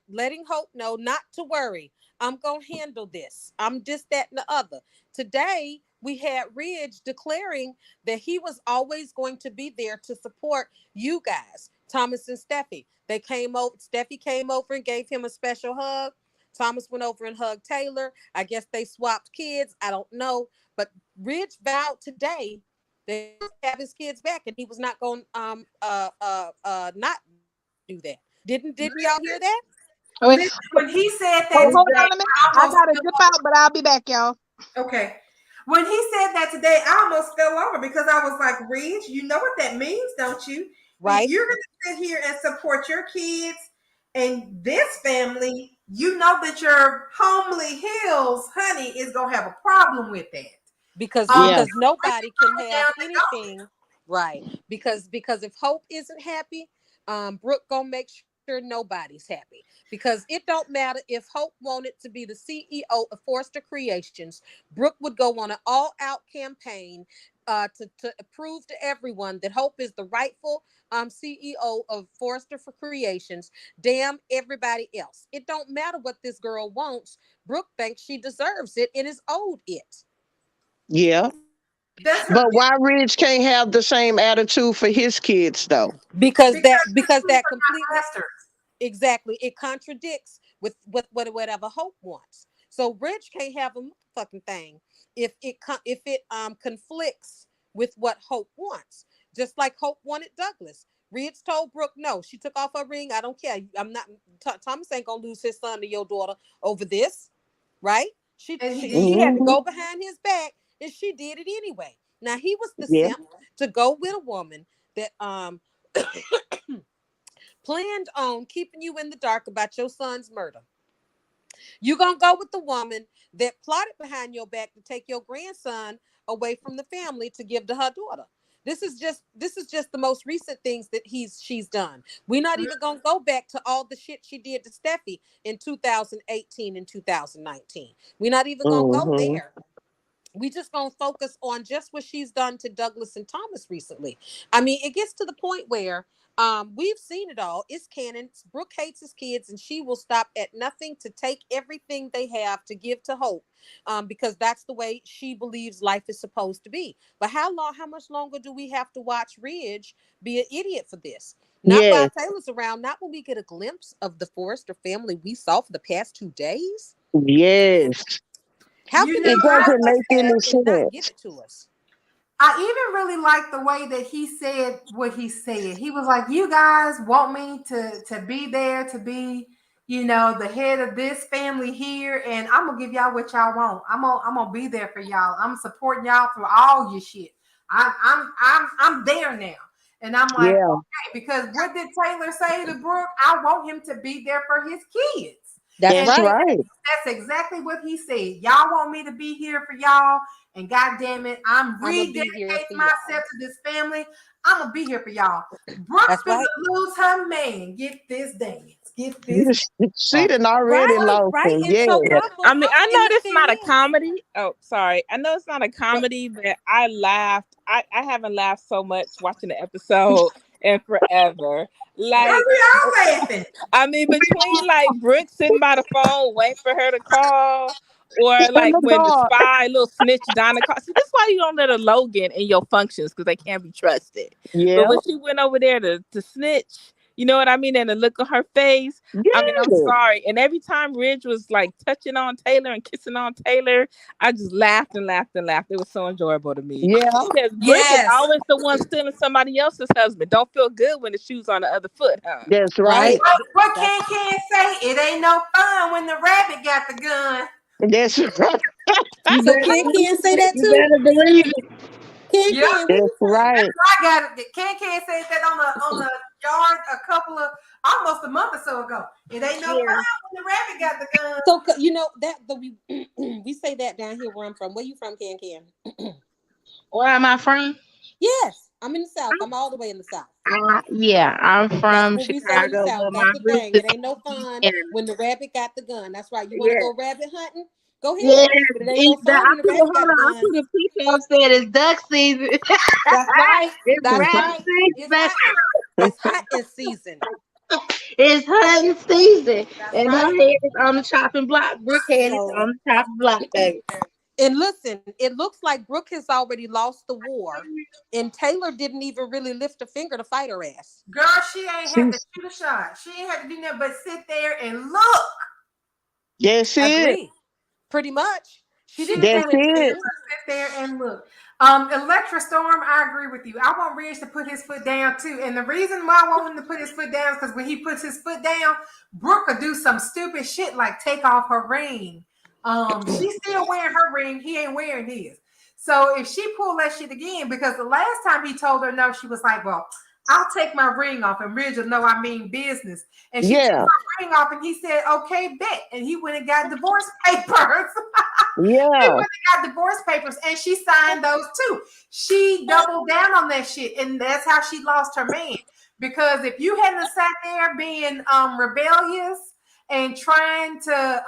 letting Hope know not to worry. I'm gonna handle this. I'm just that and the other. Today, we had Ridge declaring that he was always going to be there to support you guys, Thomas and Steffi. They came over. Steffi came over and gave him a special hug. Thomas went over and hugged Taylor. I guess they swapped kids. I don't know. But Ridge vowed today that he was have his kids back, and he was not going not do that. Didn't y'all hear that? Okay. When he said that Hold today, on a minute. I I almost gotta fell dip out, but I'll be back, y'all. Okay. When he said that today, I almost fell over because I was like, Reed, you know what that means, don't you? If Right. you're going to sit here and support your kids and this family, you know that your homely hills, honey, is going to have a problem with that. Because Yeah. nobody can have Down the anything right. Because if Hope isn't happy, Brooke gonna make sure nobody's happy. Because it don't matter if Hope wanted to be the CEO of Forrester Creations, Brooke would go on an all-out campaign to prove to everyone that Hope is the rightful CEO of Forrester for Creations. Damn everybody else. It don't matter what this girl wants. Brooke thinks she deserves it and is owed it. Yeah. That's her But why Ridge can't have the same attitude for his kids though? because because that the because two that are not completely masters. exactly it contradicts with whatever Hope wants. So Rich can't have a fucking thing if it conflicts with what Hope wants. Just like Hope wanted Douglas. Ridge told Brooke no. She took off her ring. I don't care. I'm not. Thomas ain't gonna lose his son to your daughter over this, right? She And he she did. she had to Hmm. go behind his back, and she did it anyway. Now he was the Yeah. simp to go with a woman that planned on keeping you in the dark about your son's murder. You gonna go with the woman that plotted behind your back to take your grandson away from the family to give to her daughter. This is just the most recent things that she's done. We're not even gonna go back to all the shit she did to Steffi in 2018 and 2019. We're not even gonna go Hmm. there. We just gonna focus on just what she's done to Douglas and Thomas recently. I mean, it gets to the point where we've seen it all. It's canon. Brooke hates his kids, and she will stop at nothing to take everything they have to give to Hope, because that's the way she believes life is supposed to be. But how much longer do we have to watch Ridge be an idiot for this? Not while Yes. Taylor's around. Not when we get a glimpse of the Forrester family we saw for the past 2 days. Yes. How You can know, he It promise doesn't us make that any and not give sense. it to us? I even really like the way that he said what he said. He was like, "You guys want me to be there, to be, the head of this family here, and I'm gonna give y'all what y'all want. I'm gonna be there for y'all. I'm supporting y'all through all your shit. I'm there now." And I'm like, Yeah. okay, because what did Taylor say to Brooke? I want him to be there for his kids. That's And That's right. right. that's exactly what he said. Y'all want me to be here for y'all, And God damn it, I'm I'ma be here rededicating for myself y'all. to this family. I'm gonna be here for y'all. Brooke That's finna right. lose her man. Get this dance. Get this. She done Right, already lost right. him. And Yeah. so Yeah. couple, I mean, I and know the it's thing not a is, comedy. Oh, sorry. I know it's not a comedy, but I laughed. I haven't laughed so much watching the episode in forever. Girl, Like, we all laughing. I mean, between like Brooke sitting by the phone waiting for her to call, or In like the when the dark. spy, little snitch Donna called. See, this is why you don't let a Logan in your functions because they can't be trusted. But Yeah. when she went over there to snitch, you know what I mean? And the look on her face, I mean, I'm Yeah. sorry. And every time Ridge was like touching on Taylor and kissing on Taylor, I just laughed and laughed and laughed. It was so enjoyable to me. Yeah. Because Brooke is yes, always the one stealing somebody else's husband. Don't feel good when the shoe's on the other foot, huh? That's right. right. What That's can say? It ain't no fun when the rabbit got the gun. That's right. You so. better Can believe say it. that You too. better believe it. Yep, Can what That's you say? right. I got it. Can say that on a yard a couple of almost a month or so ago. It ain't no fun Yeah. when the rabbit got the gun. So you know that the we we say that down here where I'm from. Where you from, Can? Where am I from? Yes, I'm in the South. I'm all the way in the South. Yeah, I'm That's from what we say in the Chicago, South. but That's my the roots thing. is It ain't no fun in when the rabbit got the gun. That's right. You want to yeah. go rabbit hunting? Go Yeah, ahead. But it ain't no fun when the rabbit got a I gun. put a picture up said it's duck season. That's right. It's That's rabbit right. season, It's baby. hunting. It's hunting season. It's hunting season. That's And her right. head is on the chopping block. Brooke head is So, on the chopping block, baby. and listen, it looks like Brooke has already lost the war, and Taylor didn't even really lift a finger to fight her ass. Girl, she ain't had to She's shoot a shot. She ain't had to do nothing but sit there and look. that's it. Agree. Pretty much. She She didn't didn't have That's do to do it. anything. nothing but sit there and look. Electra Storm, I agree with you. I want Ridge to put his foot down too. And the reason why I want him to put his foot down is because when he puts his foot down, Brooke will do some stupid shit like take off her ring. She's still wearing her ring. He ain't wearing his. So if she pulled that shit again, because the last time he told her no, she was like, well, I'll take my ring off and Ridge will know I mean business. And she took Yeah. her ring off and he said, okay, bet. And he went and got divorce papers. He Yeah. went and got divorce papers and she signed those too. She doubled down on that shit. And that's how she lost her man. Because if you hadn't sat there being rebellious and trying to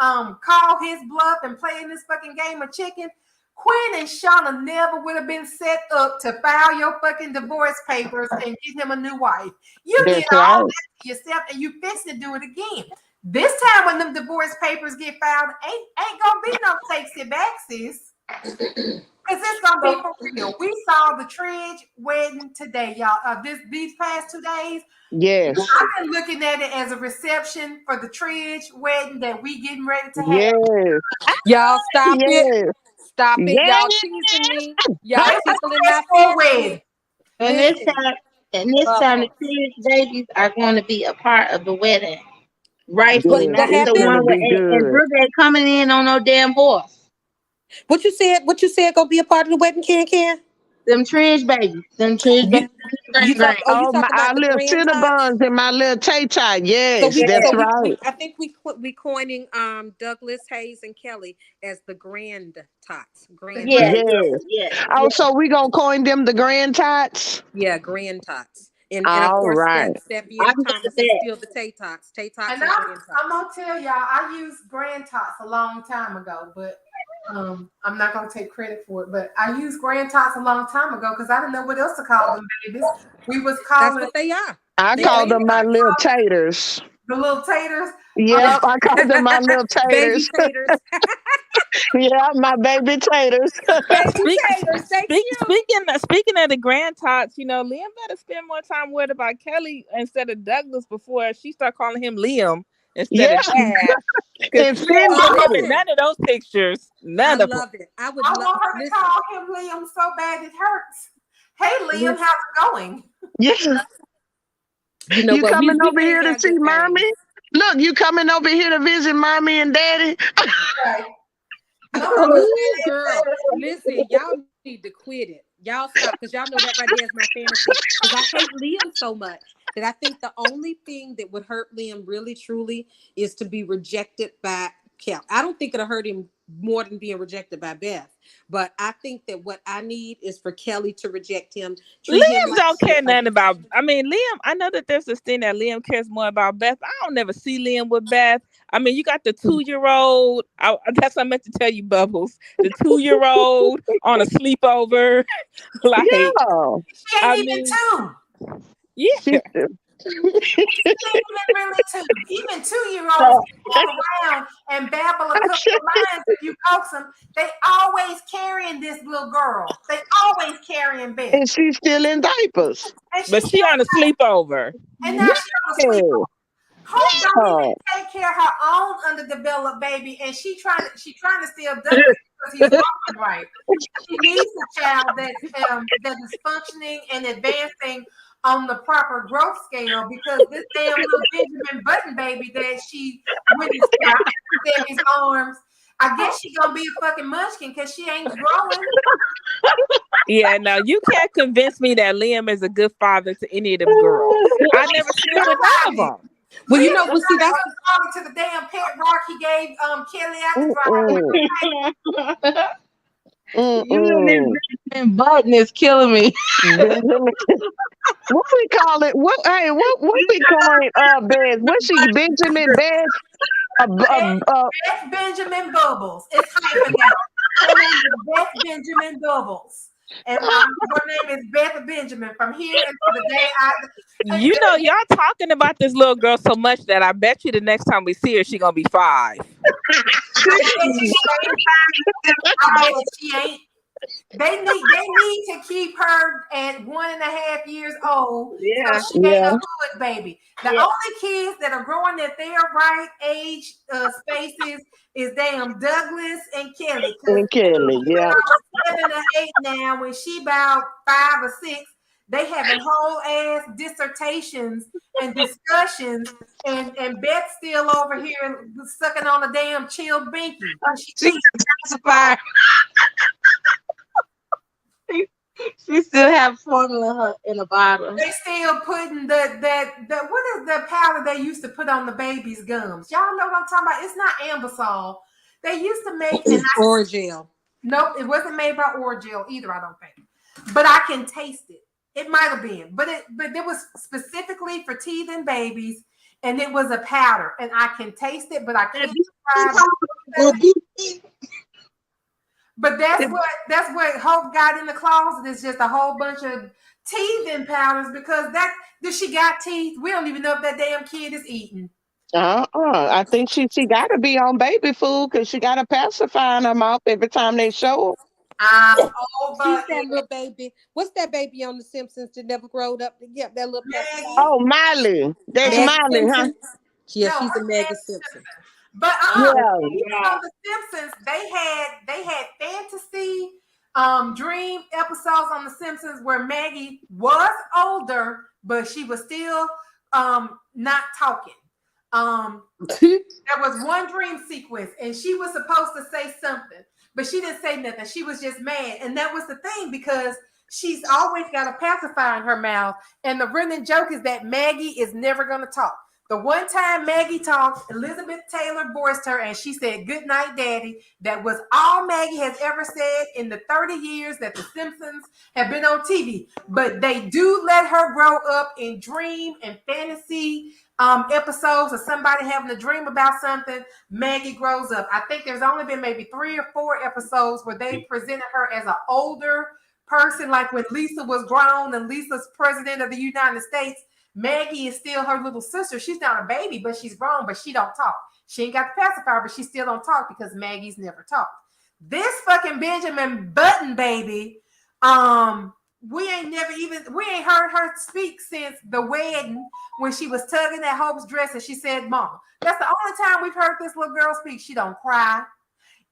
call his bluff and playing this fucking game of chicken, Quinn and Shauna never would have been set up to file your fucking divorce papers and get him a new wife. You did That's all right. that to yourself and you fixed to do it again. This time when them divorce papers get filed, ain't gonna be no takes it back, sis. Cause it's gonna be for real. We saw the Tridge wedding today, y'all. These past 2 days, Yes. I've been looking at it as a reception for the Tridge wedding that we getting ready to have. Yes. Y'all stop it. Yes. Stop it. Yes. Y'all teasing me. Y'all They tickling dress my for a fancy. wedding. And Listen, this time the kids' babies are going to be a part of the wedding. Rightfully, what Yes. not what It's the happened? gonna one with be and good. Brooke ain't coming in on no damn horse. What you said? What you said? Gonna be a part of the wedding? Can? Them Tringe babies. Them Tringe You babies. Grand grand. you Oh, talking our about the little grand tots? Cinnabons and my little Tay Tay. So Yes, we Yeah, that's so right. we I think we coining Douglas Hayes and Kelly as the grand tots. The Grand yeah, grand. tots. yeah, Yes. yeah, yeah. Also, we gonna coin them the Grand Tots. Yeah, grand tots. And of All course right. Steffi I'm and good at Thomas is that. still the Tay tots. Tay tots And and grand I'm tots. gonna tell y'all, I used Grand Tots a long time ago, but I'm not gonna take credit for it. But I used Grand Tots a long time ago because I didn't know what else to call them babies. We was That's calling what they are. I They call grand them my tots. little taters. the little taters. Yeah. Yep, I call them my little Baby taters. taters. Yeah, my baby taters. Baby Speak, taters. Thank you. speaking of the grand tots, you know, Liam better spend more time worried about Kelly instead of Douglas before she start calling him Liam instead Yeah, of Dad. Because and she ain't Cindy. Oh, loving listen. none of those pictures. I None of them. love it. I would I love want her to listen. call him Liam so bad it hurts. Hey Liam, how's Listen. it going? Yeah, You know you what? coming We over can't here to have see good things. mommy? Look, you coming over here to visit mommy and daddy? Right. No, I'm gonna Ooh, say girl. Listen, y'all need to quit it. Y'all stop because y'all know that right there is my fantasy. Because I hate Liam so much that I think the only thing that would hurt Liam really truly is to be rejected by Kel. I don't think it'll hurt him more than being rejected by Beth. But I think that what I need is for Kelly to reject him, treat him Liam like don't care shit. Like nothing about. I mean, Liam. I know that there's this thing that Liam cares more about Beth. I don't never see Liam with Beth. I mean, you got the 2-year-old. That's what I meant to tell you, Bubbles. The 2-year-old on a sleepover. Like, Yeah. She ain't I even mean, two. yeah. She said, She ain't even really two. Even 2-year-olds can walk around and babble a couple of lines if you coax them. They always carrying this little girl. They always carrying Beth. and she's still in diapers. And But she's she still, on a sleepover. and now she on a sleep. Yeah. Hope don't even Yeah. take care of her own underdeveloped baby, and she trying to steal Douglas because he's growing right. She needs a child that is functioning and advancing on the proper growth scale because this damn little Benjamin Button baby that she witnessed in his arms, I guess she gonna be a fucking munchkin because she ain't growing. Yeah, now you can't convince me that Liam is a good father to any of them girls. I never seen him with none of them. Well, Liam well, see, that's was to the damn pet rock he gave Kelly out the Mm-mm. You and this Mm-mm. Benjamin Button is killing me. Benjamin, what we call it? What? Hey, what we calling Beth? What's she? Benjamin Beth? Beth, Beth Benjamin Bubbles. It's hyphenated. Her name is Beth Benjamin Bubbles. And her name is Beth Benjamin from here until the day You know, y'all talking about this little girl so much that I bet you the next time we see her, she gonna be 5. I bet she ain't. They need to keep her at 1.5 years old so Yeah. she ain't a yeah, hood baby. The Yeah. only kids that are growing at their right age spaces is damn Douglas and Kelly. Because and Kelly. Yeah, 7 or 8 now, when she about 5 or 6, they having whole ass dissertations and discussions, and Beth's still over here sucking on a damn chill binky. She's a pacifier. She still have formula in a bottle. They still putting the what is the powder they used to put on the baby's gums? Y'all know what I'm talking about? It's not Ambisol. They used to make Oragel. Nope, it wasn't made by Oragel either. I don't think, but I can taste it. It might have been, but it was specifically for teeth and babies, and it was a powder, and I can taste it, but I can't describe it. But that's what Hope got in the closet is just a whole bunch of teething powders because she got teeth. We don't even know if that damn kid is eating. I think she got to be on baby food because she got a pacifier in her mouth every time they show But She's that little baby. What's that baby on The Simpsons that never growed up? Yeah, that little Maggie. pacifier. Oh, Miley. That's Maggie Miley, huh? Simpson. Yeah, No, she's a her Maggie name Simpson. But Yeah. on The Simpsons, they had fantasy dream episodes on The Simpsons where Maggie was older, but she was still not talking. There was one dream sequence, and she was supposed to say something, but she didn't say nothing. She was just mad, and that was the thing because she's always got a pacifier in her mouth. And the running joke is that Maggie is never going to talk. The one time Maggie talked, Elizabeth Taylor voiced her and she said, "Good night, Daddy." That was all Maggie has ever said in the 30 years that The Simpsons have been on TV. But they do let her grow up in dream and fantasy episodes of somebody having a dream about something. Maggie grows up. I think there's only been maybe 3 or 4 episodes where they presented her as an older person, like when Lisa was grown and Lisa's president of the United States. Maggie is still her little sister. She's not a baby, but she's grown, but she don't talk. She ain't got the pacifier, but she still don't talk because Maggie's never talked. This fucking Benjamin Button baby, we ain't heard her speak since the wedding when she was tugging at Hope's dress and she said, "Mama." That's the only time we've heard this little girl speak. She don't cry.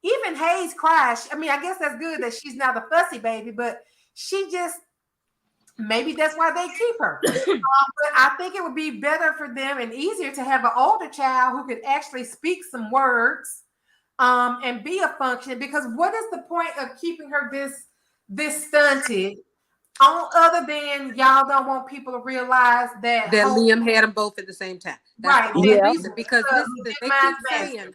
Even Hayes cries. I mean, I guess that's good that she's not the fussy baby, but she just maybe that's why they keep her. But I think it would be better for them and easier to have an older child who could actually speak some words and be a function. Because what is the point of keeping her this stunted? Other than y'all don't want people to realize that Liam had them both at the same time. That's right, the only Yeah. reason. Because listen, they keep saying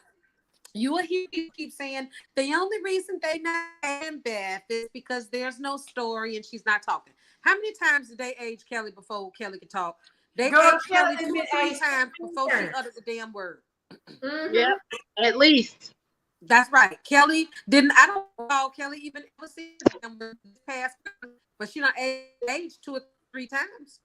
You will hear people keep saying the only reason they not adding Beth is because there's no story and she's not talking. How many times did they age Kelly before Kelly could talk? They Girl, aged Kelly Kelly has two been or three aged times before 10 she years. uttered the damn word. Yep, Mm-hmm. at least. That's right. Kelly didn't. I don't recall Kelly even ever seen the damn word this past Christmas, but she done aged 2 or 3 times.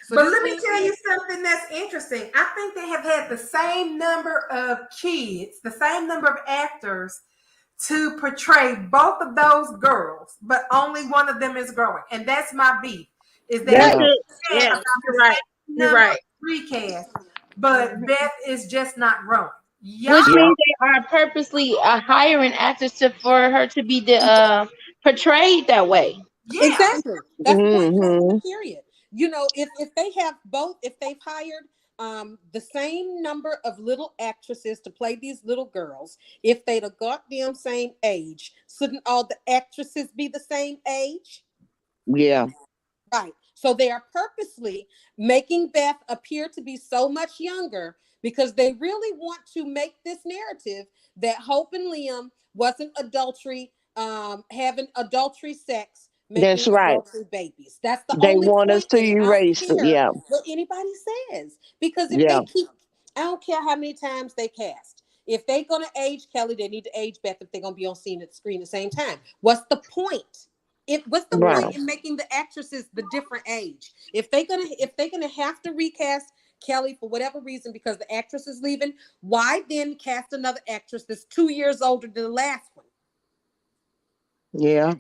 So But this let me man, tell you something that's interesting. I think they have had the same number of kids, the same number of actors to portray both of those girls, but only one of them is growing. And that's my beef. Is that That's Yeah. it. they had Yes, about you're the right. same You're number right. of recasts, but Mhm. Beth is just not growing. Y'all, Which Yeah. means they are purposely hiring actors for her to be portrayed that way. yeah. exactly. That's point blank in the Hmm. period. You know, if they have both, if they've hired the same number of little actresses to play these little girls, if they'd have got them same age, shouldn't all the actresses be the same age? Yeah. Right. So they are purposely making Beth appear to be so much younger because they really want to make this narrative that Hope and Liam wasn't adultery, having adultery sex, making That's right. adultery babies. That's the They only want us point to in it. I don't erase it. care Yeah. what anybody says because if Yeah. they keep, I don't care how many times they cast. If they're gonna age Kelly, they need to age Beth if they're gonna be on scene at the screen at the same time. What's the point? What's the Right. point in making the actresses the different age? If they're gonna have to recast Kelly for whatever reason because the actress is leaving, why then cast another actress that's 2 years older than the last one? Yeah.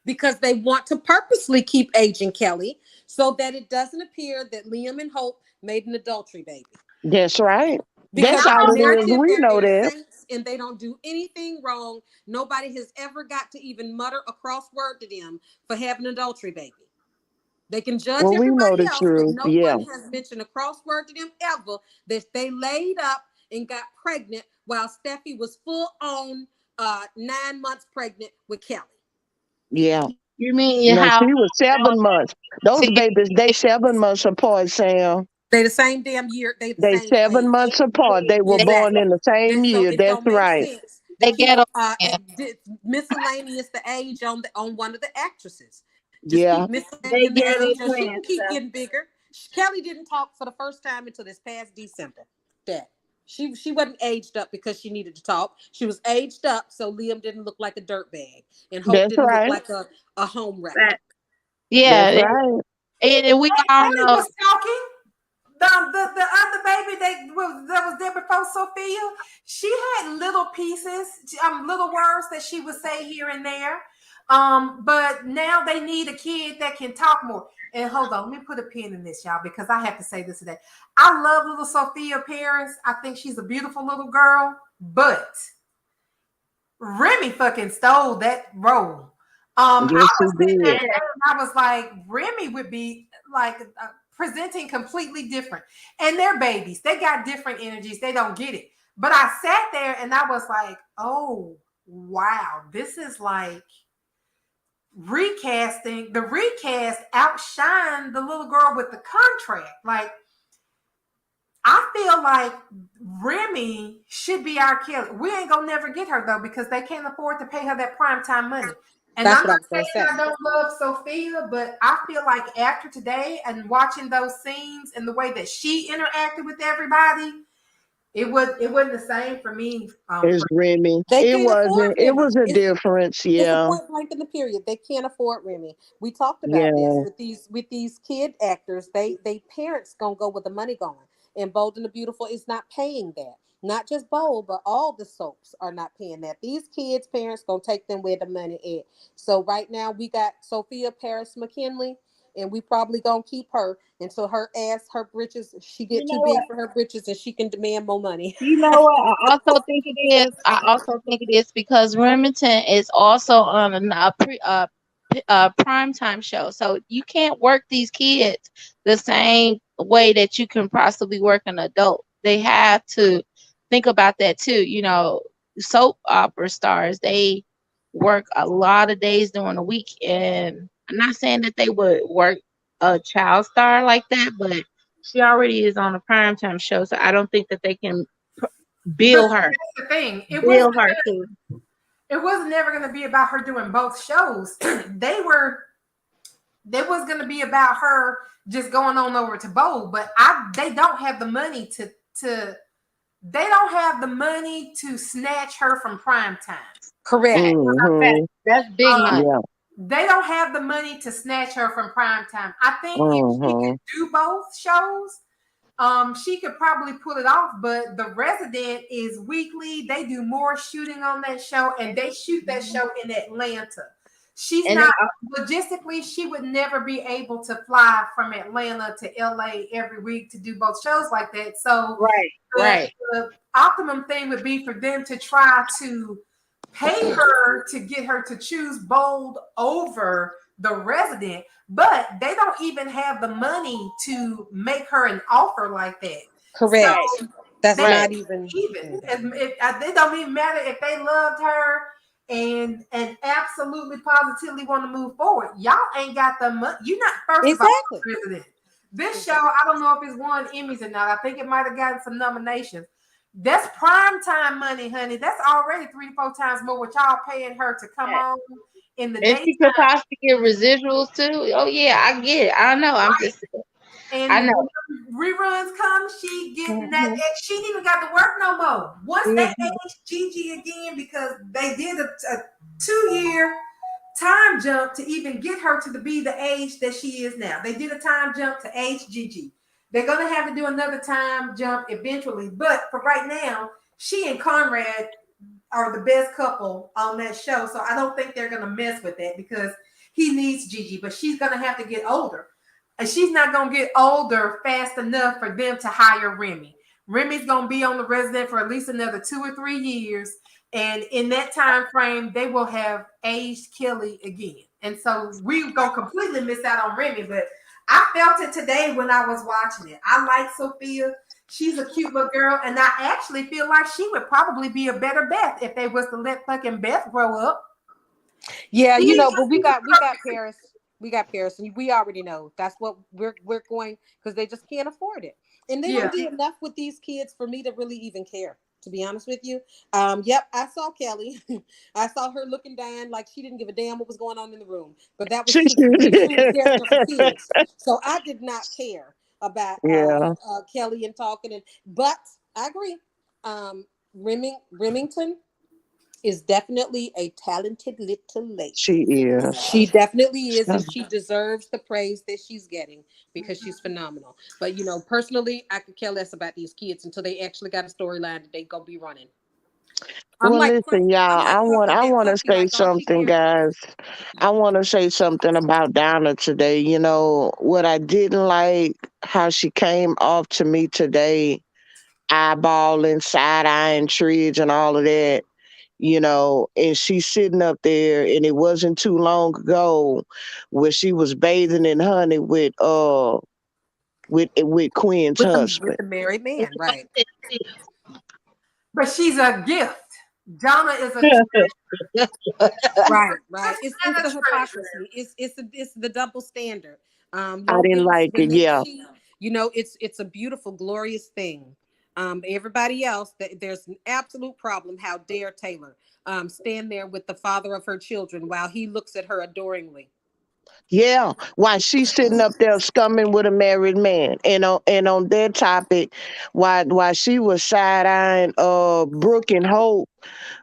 Because they want to purposely keep aging Kelly so that it doesn't appear that Liam and Hope made an adultery baby. That's right. Because That's Not in the all it only is. narrative, We they're know their that. saints and they don't do anything wrong. Nobody has ever got to even mutter a cross word to them for having an adultery baby. They can judge Well, we know everybody the else, but truth. no Yeah. one has mentioned a cross word to them ever that they laid up and got pregnant while Steffi was full on 9 months pregnant with Kelly. Yeah. You mean No, how she was 7 months. Those babies, they 7 months apart, Sam. They the same damn year. They the They same seven age. months apart. They were they born Exactly. in the same So year. it That's don't make right. sense to they keep get on. miscellaneous the age on one of the actresses. Just keep Yeah. miscellaneous They the ghetto age, and she can twins. keep So getting bigger. Kelly didn't talk for the first time until this past December. That she wasn't aged up because she needed to talk. She was aged up so Liam didn't look like a dirtbag and Hope That's didn't look right. like a home wrecker. that, yeah, That's right. and we all Kelly know. was talking. The other baby that was there before Sophia, she had little pieces, little words that she would say here and there. But now they need a kid that can talk more. And hold on, let me put a pin in this, y'all, because I have to say this today. I love little Sophia Paris. I think she's a beautiful little girl, but Remy fucking stole that role. I Yes, she was sitting there did. today and I was like, Remy would be like presenting completely different. And they're babies. They got different energies. They don't get it. But I sat there and I was like, oh, wow. This is like recasting. The recast outshined the little girl with the contract. Like, I feel like Remy should be our Kelly. We ain't gonna never get her though because they can't afford to pay her that prime time money. And That's I'm what I not was gonna saying say. I don't love Sophia, but I feel like after today and watching those scenes and the way that she interacted with everybody, it wasn't the same for me. It's Remy. They It can't afford wasn't. It Remy. was a difference. It's a Yeah. point blank in the period. They can't afford Remy. We talked about this Yeah. with these kid actors. They parents gonna go where the money going. And Bold and the Beautiful is not paying that. Not just Bold, but all the soaps are not paying that. These kids' parents gonna take them where the money is. So right now we got Sophia Paris McKinley, and we probably gonna keep her until her ass, her britches, she You get too know what? big for her britches and she can demand more money. You know what? I also think it is. I also think it is because Remington is also on a prime time show, so you can't work these kids the same way that you can possibly work an adult. They have to think about that too. You know, soap opera stars, they work a lot of days during the week, and I'm not saying that they would work a child star like that, but she already is on a primetime show, so I don't think that they can But Bill see, her. that's the thing. Bill her too. It wasn't never gonna be about her doing both shows. They was gonna be about her just going on over to bowl, but they don't have the money to they don't have the money to snatch her from prime time. Correct. Mm-hmm. That's big money. Yeah. They don't have the money to snatch her from prime time. I think if she Mm-hmm. could do both shows, she could probably pull it off. But the Resident is weekly. They do more shooting on that show, and they shoot that show in Atlanta. She's And they, not logistically, she would never be able to fly from Atlanta to LA every week to do both shows like that. So right. the optimum thing would be for them to try to pay her to get her to choose Bold over the Resident, but they don't even have the money to make her an offer like that. Correct. So That's they not even. it don't even matter if they loved her and absolutely positively want to move forward. Y'all ain't got the money. You're not first of all Resident. This show, I don't know if it's won Emmys or not. I think it might have gotten some nominations. That's prime time money, honey. That's already 3-4 times more what y'all paying her to come on in the And daytime. she could possibly get residuals too. Oh yeah, I get it. I know. I'm just. And I know. when reruns come, she getting that. And she ain't even got to work no more. Once they age Gigi again, because they did a 2-year time jump to even get her to be the age that she is now. They did a time jump to age Gigi. They're gonna have to do another time jump eventually, but for right now, she and Conrad are the best couple on that show. So I don't think they're gonna mess with that because he needs Gigi, but she's gonna have to get older. And she's not gonna get older fast enough for them to hire Remy. Remy's gonna be on the Resident for at least another 2 or 3 years. And in that time frame, they will have aged Kelly again. And so we're gonna completely miss out on Remy, but I felt it today when I was watching it. I like Sophia. She's a cute little girl, and I actually feel like she would probably be a better Beth if they was to let fucking Beth grow up. Yeah, but we got Paris. We got Paris, and we already know that's what we're going because they just can't afford it, and they don't do enough with these kids for me to really even care. To be honest with you, yep, I saw Kelly. I saw her looking down like she didn't give a damn what was going on in the room. But that was true character for kids. So I did not care about Yeah. Kelly and talking. But I agree. Remington is definitely a talented little lady. She is. She definitely is, and she deserves the praise that she's getting because she's phenomenal. But personally, I could care less about these kids until they actually got a storyline that they gonna be running. Well, listen, y'all. I want to say something, guys. I want to say something about Donna today. You know what I didn't like how she came off to me today, eyeballing, side eyeing Tridge and all of that. And she's sitting up there, and it wasn't too long ago where she was bathing in honey with Quinn's husband. With the married man, right? But she's a gift. Donna is a right. It's the hypocrisy. It's the double standard. I didn't like it. Yeah. It's a beautiful, glorious thing. Everybody else, there's an absolute problem. How dare Taylor stand there with the father of her children while he looks at her adoringly? Yeah, while she's sitting up there scumming with a married man, and on that topic, while she was side eyeing Brooke and Hope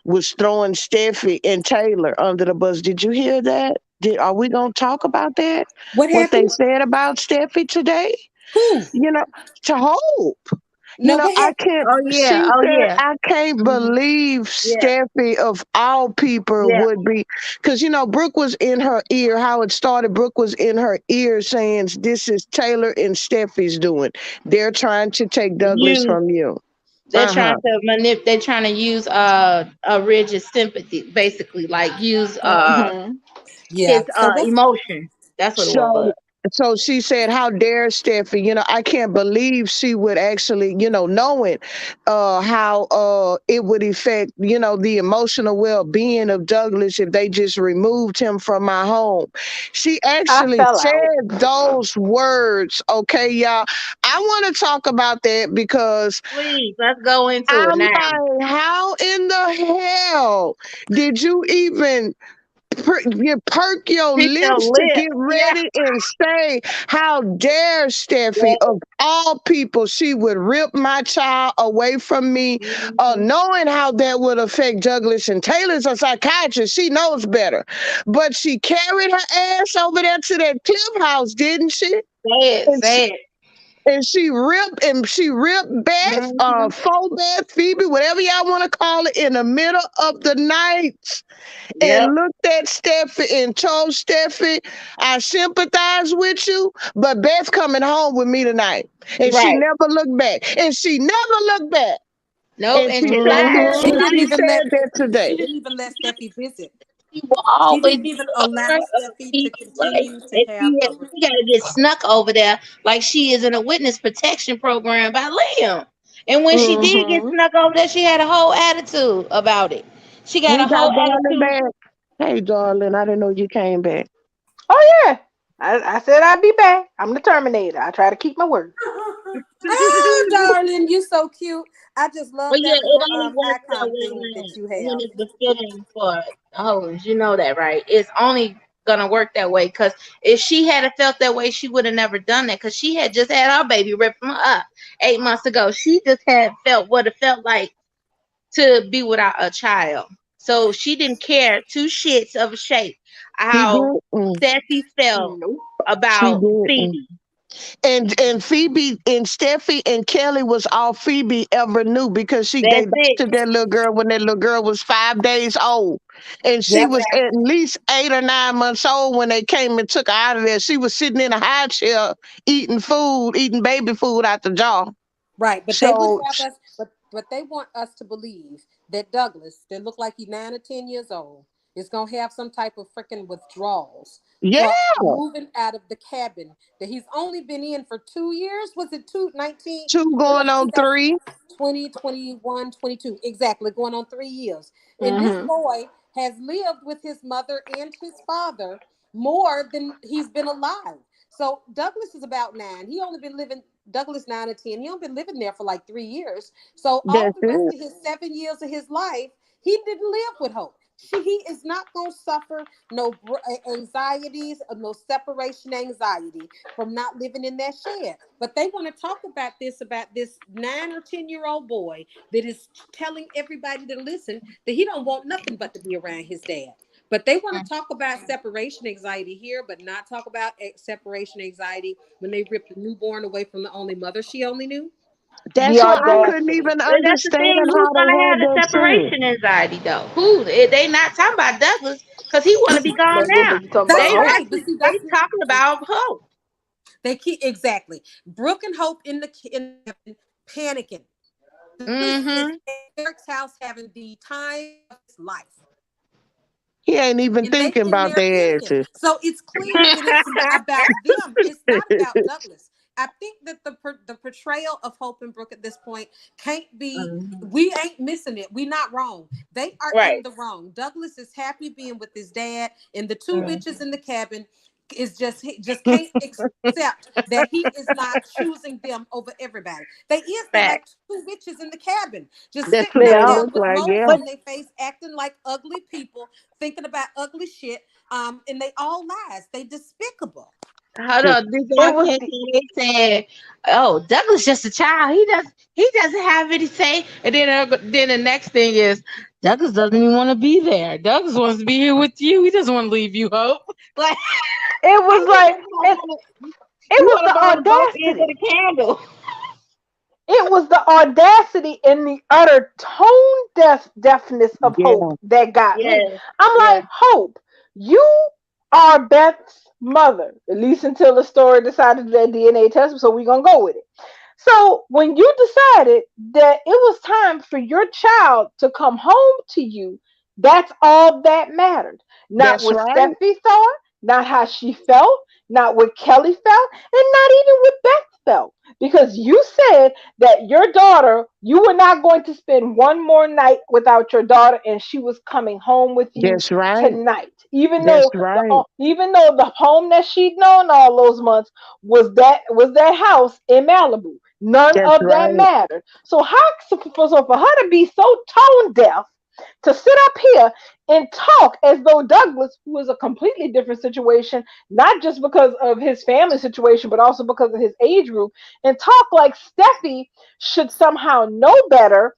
was throwing Steffi and Taylor under the bus. Did you hear that? Are we gonna talk about that? What they happened? said about Steffi today? Who? To Hope. No, I can't. Oh yeah. I can't believe Steffi of all people would be, because Brooke was in her ear. How it started, Brooke was in her ear saying, "This is Taylor and Steffi's doing. They're trying to take Douglas from you." They're trying to manipulate. They're trying to use Ridge's sympathy, basically, like use his emotion. That's what it was. So she said, "How dare Steffi? I can't believe she would actually, knowing how it would affect, the emotional well-being of Douglas if they just removed him from my home." She I actually fell out. said those words. Okay, y'all. I want to talk about that because Please, let's go into it I'm now. like, how in the hell did you even you perk your Hit your lips to lip. get Yeah. ready and say, "How dare Steffi, Yeah. of all people, she would rip my child away from me," Mhm. knowing how that would affect Douglas. And Taylor's a psychiatrist. She knows better. But she carried her ass over there to that Cliff House, didn't she? Say it. And she, Say it. and she ripped Beth, Mhm. faux Beth, Phoebe, whatever y'all want to call it, in the middle of the night Yep. and looked at Steffi and told Steffi, "I sympathize with you, but Beth coming home with me tonight." And she Right. never looked back. And she never looked back. Nope. And And she she sat lied. there Mm-hmm. She She and didn't she lied. even let said that she today. didn't even let Steffi visit. She will She always didn't be even allow aware of Steffi to people's life. continue to And have a she got to get snuck over there like she is in a witness protection program by Liam. And when she did get Mm-hmm. snuck over there, she had a whole attitude about it. She got We a whole got darling attitude. back. Hey, darling, I didn't know you came back. Oh yeah. I said I'd be back. I'm the Terminator. I try to keep my word. oh, darling, you so cute. I just love But yeah, that it little only works that icon way thing that you when have. it's befitting for hoes. You know that, right? It's only gonna work that way because if she had felt that way, she would have never done that because she had just had our baby ripped from her 8 months ago. She just had felt what it felt like to be without a child. So she didn't care two shits of a shape She how didn't. Steffi felt Nope. She about didn't. Phoebe. And Phoebe and Steffi and Kelly was all Phoebe ever knew because she That's gave birth it. to that little girl when that little girl was 5 days old. And she Yep. was Exactly. at least 8 or 9 months old when they came and took her out of there. She was sitting in a high chair eating food, eating baby food out the jar. Right, but they would So have us, but they want us to believe that Douglas, that look like he's 9 or 10 years old, is gonna have some type of freaking withdrawals yeah, from moving out of the cabin that he's only been in for 2 years. Was it 19? two What going was it? on three. 20, 21, 22. Exactly, going on 3 years. And this Mm-hmm. boy has lived with his mother and his father more than he's been alive. So Douglas is about 9. He only been living Douglas 9 or 10. He only been living there for like 3 years. So all That's the rest it. of his 7 years of his life, he didn't live with hope. He is not going to suffer no anxieties or no separation anxiety from not living in that shed. But they want to talk about this 9 or 10 year old boy that is telling everybody to listen that he don't want nothing but to be around his dad. But they want to talk about separation anxiety here, but not talk about separation anxiety when they ripped the newborn away from the only mother she only knew. The That's what I couldn't audacity. even But that's the understand thing. Who's how they gonna had have the that said. separation anxiety though? Who? They not talking about Douglas because he want to be gone But now. you talking about That's They hope. right. But actually see, they that's talking about Hope. they keep exactly. Brooke and Hope in panicking. Douglas is Mm-hmm. at Eric's house having the time of his life. He ain't even And they thinking in about there their panicking. asses. So it's clear that it's about them. It's not about Douglas. I think that the portrayal of Hope and Brooke at this point can't be. Mhm. We ain't missing it. We not wrong. They are in Right. the wrong. Douglas is happy being with his dad, and the two Mhm. bitches in the cabin is just he just can't accept that he is not choosing them over everybody. They like Fact. two bitches in the cabin, just That's sitting what They up they there are. look with like, moles yeah. But on their face, acting like ugly people, thinking about ugly shit. And they all lies. They despicable. hold on, this It one was case the they said, "Oh, Douglas just a child. He doesn't have any say." And then the next thing is Douglas doesn't even want to be there. Douglas wants to be here with you. He doesn't want to leave you, Hope. Like it was like it you was want to the burn both ends of audacity. the candle. It was the audacity and the utter tone deafness of Hope Yeah. that got me. Yes, I'm like, yes. Hope, you are Beth's mother, at least until the story decided to do that DNA test, so we're going to go with it. So when you decided that it was time for your child to come home to you, that's all that mattered. Not That's what right. Steffi thought, not how she felt, not what Kelly felt, and not even what Beth felt. Because you said that your daughter, you were not going to spend one more night without your daughter, and she was coming home with you That's right. tonight. Even That's though right. the home that she'd known all those months was that house in Malibu. None That's of that right. mattered. So so for her to be so tone deaf to sit up here and talk as though Douglas, who is a completely different situation, not just because of his family situation, but also because of his age group, and talk like Steffi should somehow know better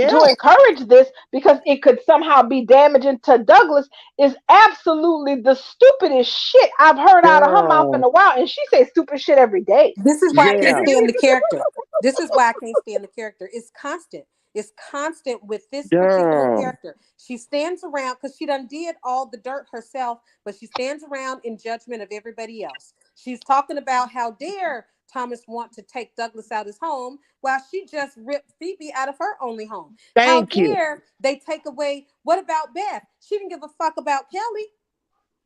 to Yeah, encourage this because it could somehow be damaging to Douglas is absolutely the stupidest shit I've heard out of her mouth in girl. a while. And she says stupid shit every day. This is why I can't Yeah, stand the character. This is why I can't stand the character. It's constant. It's constant with this particular girl. character. She stands around because she done did all the dirt herself, but she stands around in judgment of everybody else. She's talking about how dare Thomas want to take Douglas out his home while she just ripped Phoebe out of her only home. How Thank you. dare they take away, what about Beth? She didn't give a fuck about Kelly.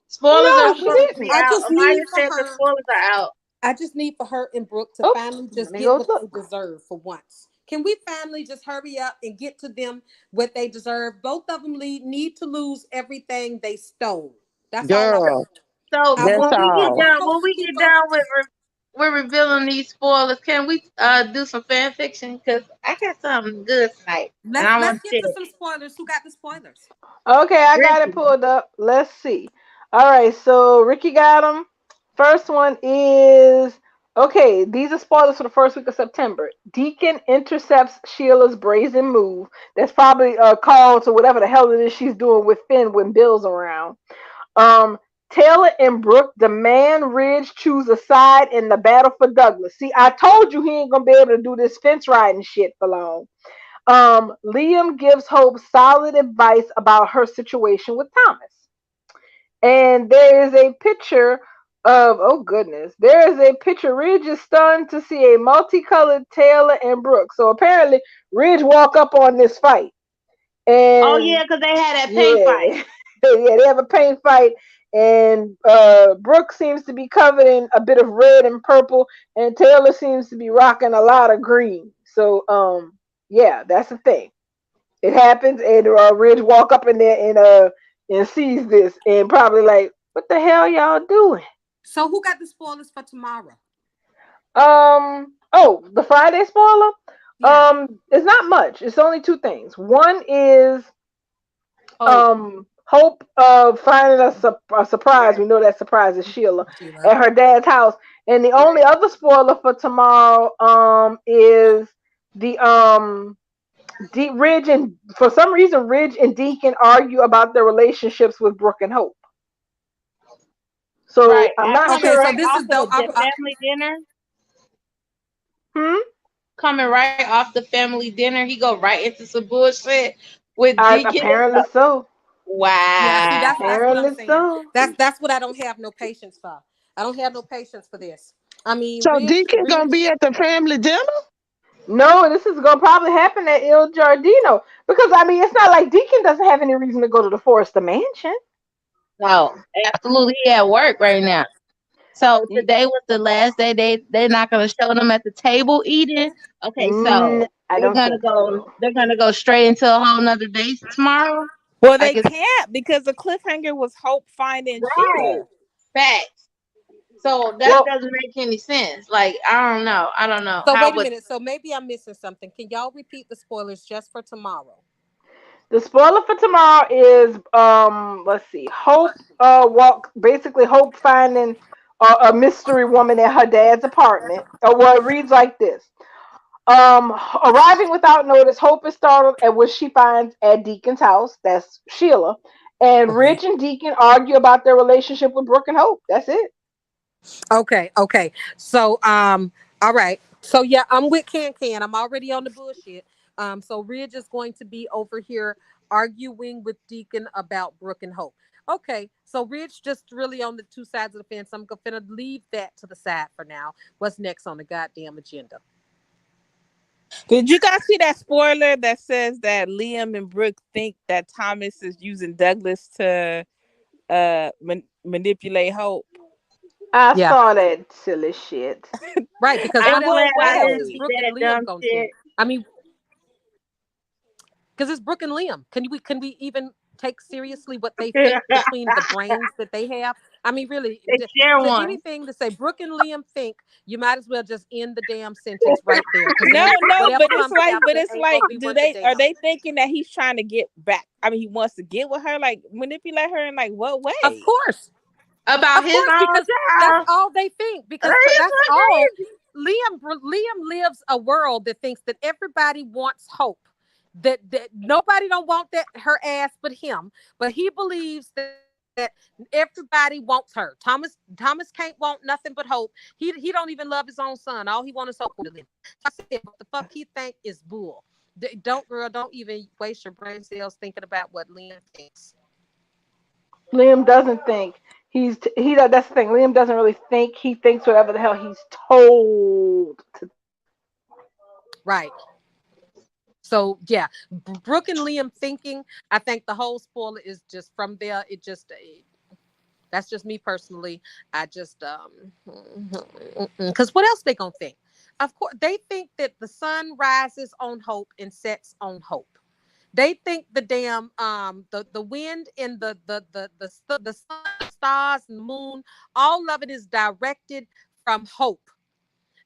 Spoilers No, are she supposed to be didn't. I out. just Amaya need for said the her spoilers are out. I just need for her and Brooke to Oh, finally let just me get go what they look. deserve for once. Can we finally just hurry up and get to them what they deserve? Both of them need to lose everything they stole. That's all I Girl, want. So I that's when want we get all. Brooke done, to when we keep get up. done with we're revealing these spoilers, can we do some fan fiction? Cause I got something good tonight, and I Let's want to get share to it. some spoilers. Who got the spoilers? Okay, I got it Ricky. pulled up. Let's see. All right, so Ricky got them. First one is okay. These are spoilers for the first week of September. Deacon intercepts Sheila's brazen move. That's probably a call to whatever the hell it is she's doing with Finn when Bill's around. Um, Taylor and Brooke demand Ridge choose a side in the battle for Douglas. See, I told you he ain't gonna be able to do this fence riding shit for long. Liam gives Hope solid advice about her situation with Thomas. And there is a picture of, oh goodness, there is a picture. Ridge is stunned to see a multicolored Taylor and Brooke. So apparently, Ridge walk up on this fight. Oh And yeah, cause they had that paint fight. yeah, yeah, they have a paint fight. And Brooke seems to be covered in a bit of red and purple, and Taylor seems to be rocking a lot of green. So, yeah, that's the thing. It happens, and Ridge walk up in there and sees this, and probably like, what the hell y'all doing? So who got the spoilers for tomorrow? Oh, the Friday spoiler. Yeah. It's not much. It's only two things. One is Oh, Hope finding a surprise. right. We know that surprise is Sheila Sheila. at her dad's house. And the only Right. other spoiler for tomorrow is the Ridge and for some reason Ridge and Deacon argue about their relationships with Brooke and Hope. So Right. I'm I not Okay, coming sure. so right this off is the the family dinner. Hmm. Coming right off the family dinner, he go right into some bullshit with Deacon. Apparently so. yeah, see Wow. that's what I'm Apparently saying. so. That's what I don't have no patience for. I don't have no patience for this. I mean, So Deacon gonna be Ridge. at the family dinner? No, this is gonna probably happen at Il Giardino because I mean it's not like Deacon doesn't have any reason to go to the Forrester Mansion. No, absolutely. He at work right now. So today was the last day. They're not gonna show them at the table eating. Okay, so I they're don't gonna think go. so. They're gonna go straight into a whole nother day tomorrow. Well, Like they it's can't because the cliffhanger was Hope finding right. Sheila. Facts. So that Well, doesn't make any sense. Like I don't know. I don't know So how wait a would. minute. So maybe I'm missing something. Can y'all repeat the spoilers just for tomorrow? the spoiler for tomorrow is let's see, Hope Hope finding a mystery woman at her dad's apartment. Well, it reads like this. Arriving without notice, Hope is startled at what she finds at Deacon's house. That's Sheila. And Okay. Ridge and Deacon argue about their relationship with Brooke and Hope. That's it. Okay. So all right. So yeah, I'm with Can. I'm already on the bullshit. So Ridge is going to be over here arguing with Deacon about Brooke and Hope. Okay, so Ridge just really on the two sides of the fence. I'm gonna leave that to the side for now. What's next on the goddamn agenda? Did you guys see that spoiler that says that Liam and Brooke think that Thomas is using Douglas to manipulate Hope. I Yeah, saw that silly shit. right. Because I'm what else? glad What What I else didn't is way? see Brooke and that Liam dumb gonna shit. think? I mean, because it's Brooke and Liam. Can we even take seriously what they think between the brains that they have? I mean, really, They share to one. anything to say Brooke and Liam think, you might as well just end the damn sentence right there. Because No, then no, whatever but comes after it's ain't gonna like, be worth a are damn. they thinking that he's trying to get back? I mean, he wants to get with her, like manipulate her in like what Of way? course. About Of his course, own because that's child. all they think. That Because is that's what all crazy. Liam lives a world that thinks that everybody wants Hope. That nobody don't want that her ass but him. But he believes that everybody wants her. Thomas can't want nothing but Hope. He don't even love his own son. All he wants is Hope to live. I said, what the fuck he think is bull. Don't, girl, don't even waste your brain cells thinking about what Liam thinks. Liam doesn't think he. That's the thing. Liam doesn't really think. He thinks whatever the hell he's told to. Right. So yeah, Brooke and Liam thinking. I think the whole spoiler is just from there. It just that's just me personally. I just because what else they gonna think? Of course, they think that the sun rises on hope and sets on hope. They think the damn the wind and the sun, the stars and the moon, all of it is directed from hope.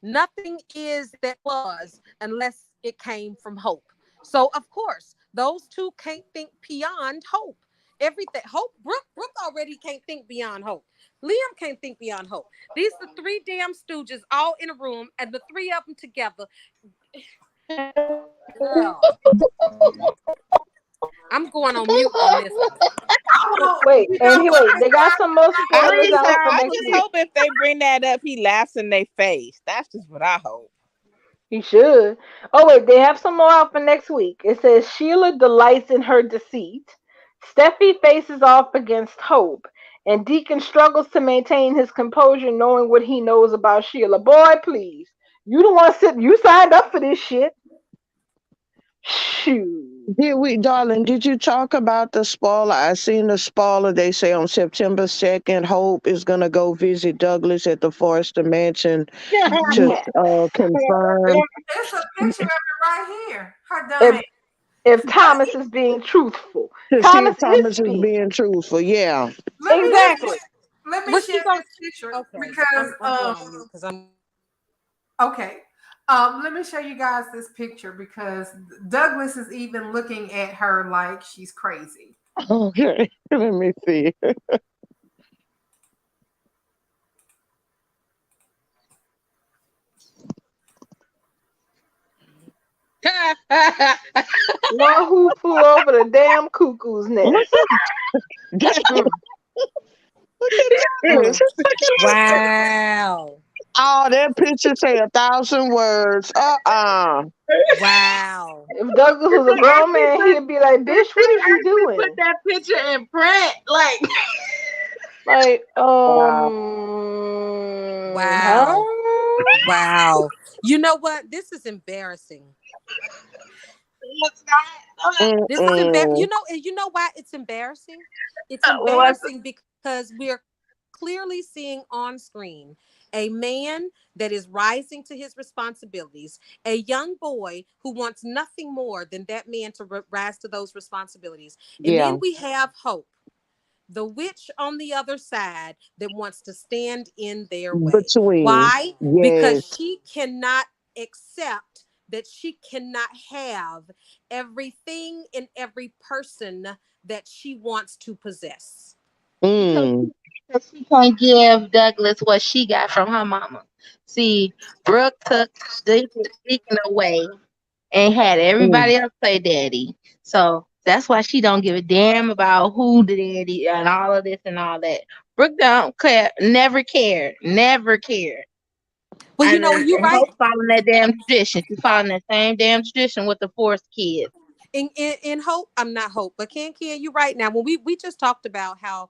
Nothing is that was unless it came from hope. So of course, those two can't think beyond hope. Everything hope, Brooke already can't think beyond hope. Liam can't think beyond hope. These are the three damn stooges all in a room, and the three of them together. Girl, I'm going on mute on this one. Oh, Wait, you know and he what? wait. They got some more spoilers Please, out for I God, next just week. please. hope if they bring that up, he laughs in their face. That's just what I hope. He should. Oh wait, they have some more out for next week. It says Sheila delights in her deceit. Steffi faces off against Hope, and Deacon struggles to maintain his composure, knowing what he knows about Sheila. Boy, please, you the one sitting. You signed up for this shit. Shoot. Did we, darling, did you talk about the spoiler? I seen the spoiler. They say on September 2nd, Hope is going to go visit Douglas at the Forrester Mansion to Yeah. confirm. There's a picture of it right here. Her dumb If ass. if Thomas is being truthful, To see if Thomas is Thomas is being being truthful. Yeah. Let me exactly. let me What's share she going? this picture Okay, because I'm going on mute because I'm. okay. Let me show you guys this picture because Douglas is even looking at her like she's crazy. Okay. Let me see. One who flew over the damn cuckoo's Look nest. at Mm, look at this. Mm. Look at this. Wow. Oh, that picture say 1,000 words. Wow. if Douglas was a They grown actually man, put he'd be like, they "Bitch, what is you actually put doing?" that picture in print. Like Like, Wow. huh? Wow. Wow. You know what? This is embarrassing. it's not This is embarrassing. Mm-mm. You know why it's embarrassing? It's what's embarrassing because we're clearly seeing on screen a man that is rising to his responsibilities, a young boy who wants nothing more than that man to rise to those responsibilities. And Yeah. then we have Hope, the witch on the other side that wants to stand in their way. Between. Why? Because Yes. she cannot accept that she cannot have everything and every person that she wants to possess. because Mm. she can't give Douglas what she got from her mama. See, Brooke took Deacon away and had Mm. everybody else play daddy. So that's why she don't give a damn about who the daddy and all of this and all that. Brooke don't care, never cared, never cared. Well, you And, know, you're and right. Hope following that damn tradition. She following that same damn tradition with the Force kids. In Hope, I'm not Hope, but Ken, you're right. Now, when we just talked about how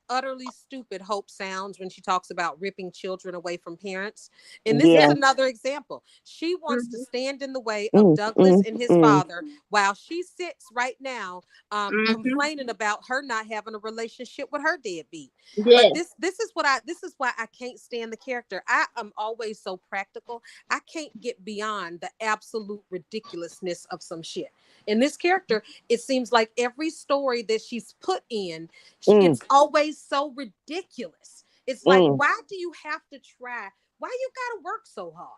utterly stupid Hope sounds when she talks about ripping children away from parents. And this is Yeah. Yeah. another example. She wants to Mhm. stand in the way of Mm, Douglas mm, and his mm. father while she sits right now Mhm. complaining about her not having a relationship with her deadbeat. But Yes. this is why I can't stand the character. I am always so practical. I can't get beyond the absolute ridiculousness of some shit. In this character, it seems like every story that she's put in, Mm, it's always so ridiculous. It's like, mm. why do you have to try? Why you gotta work so hard?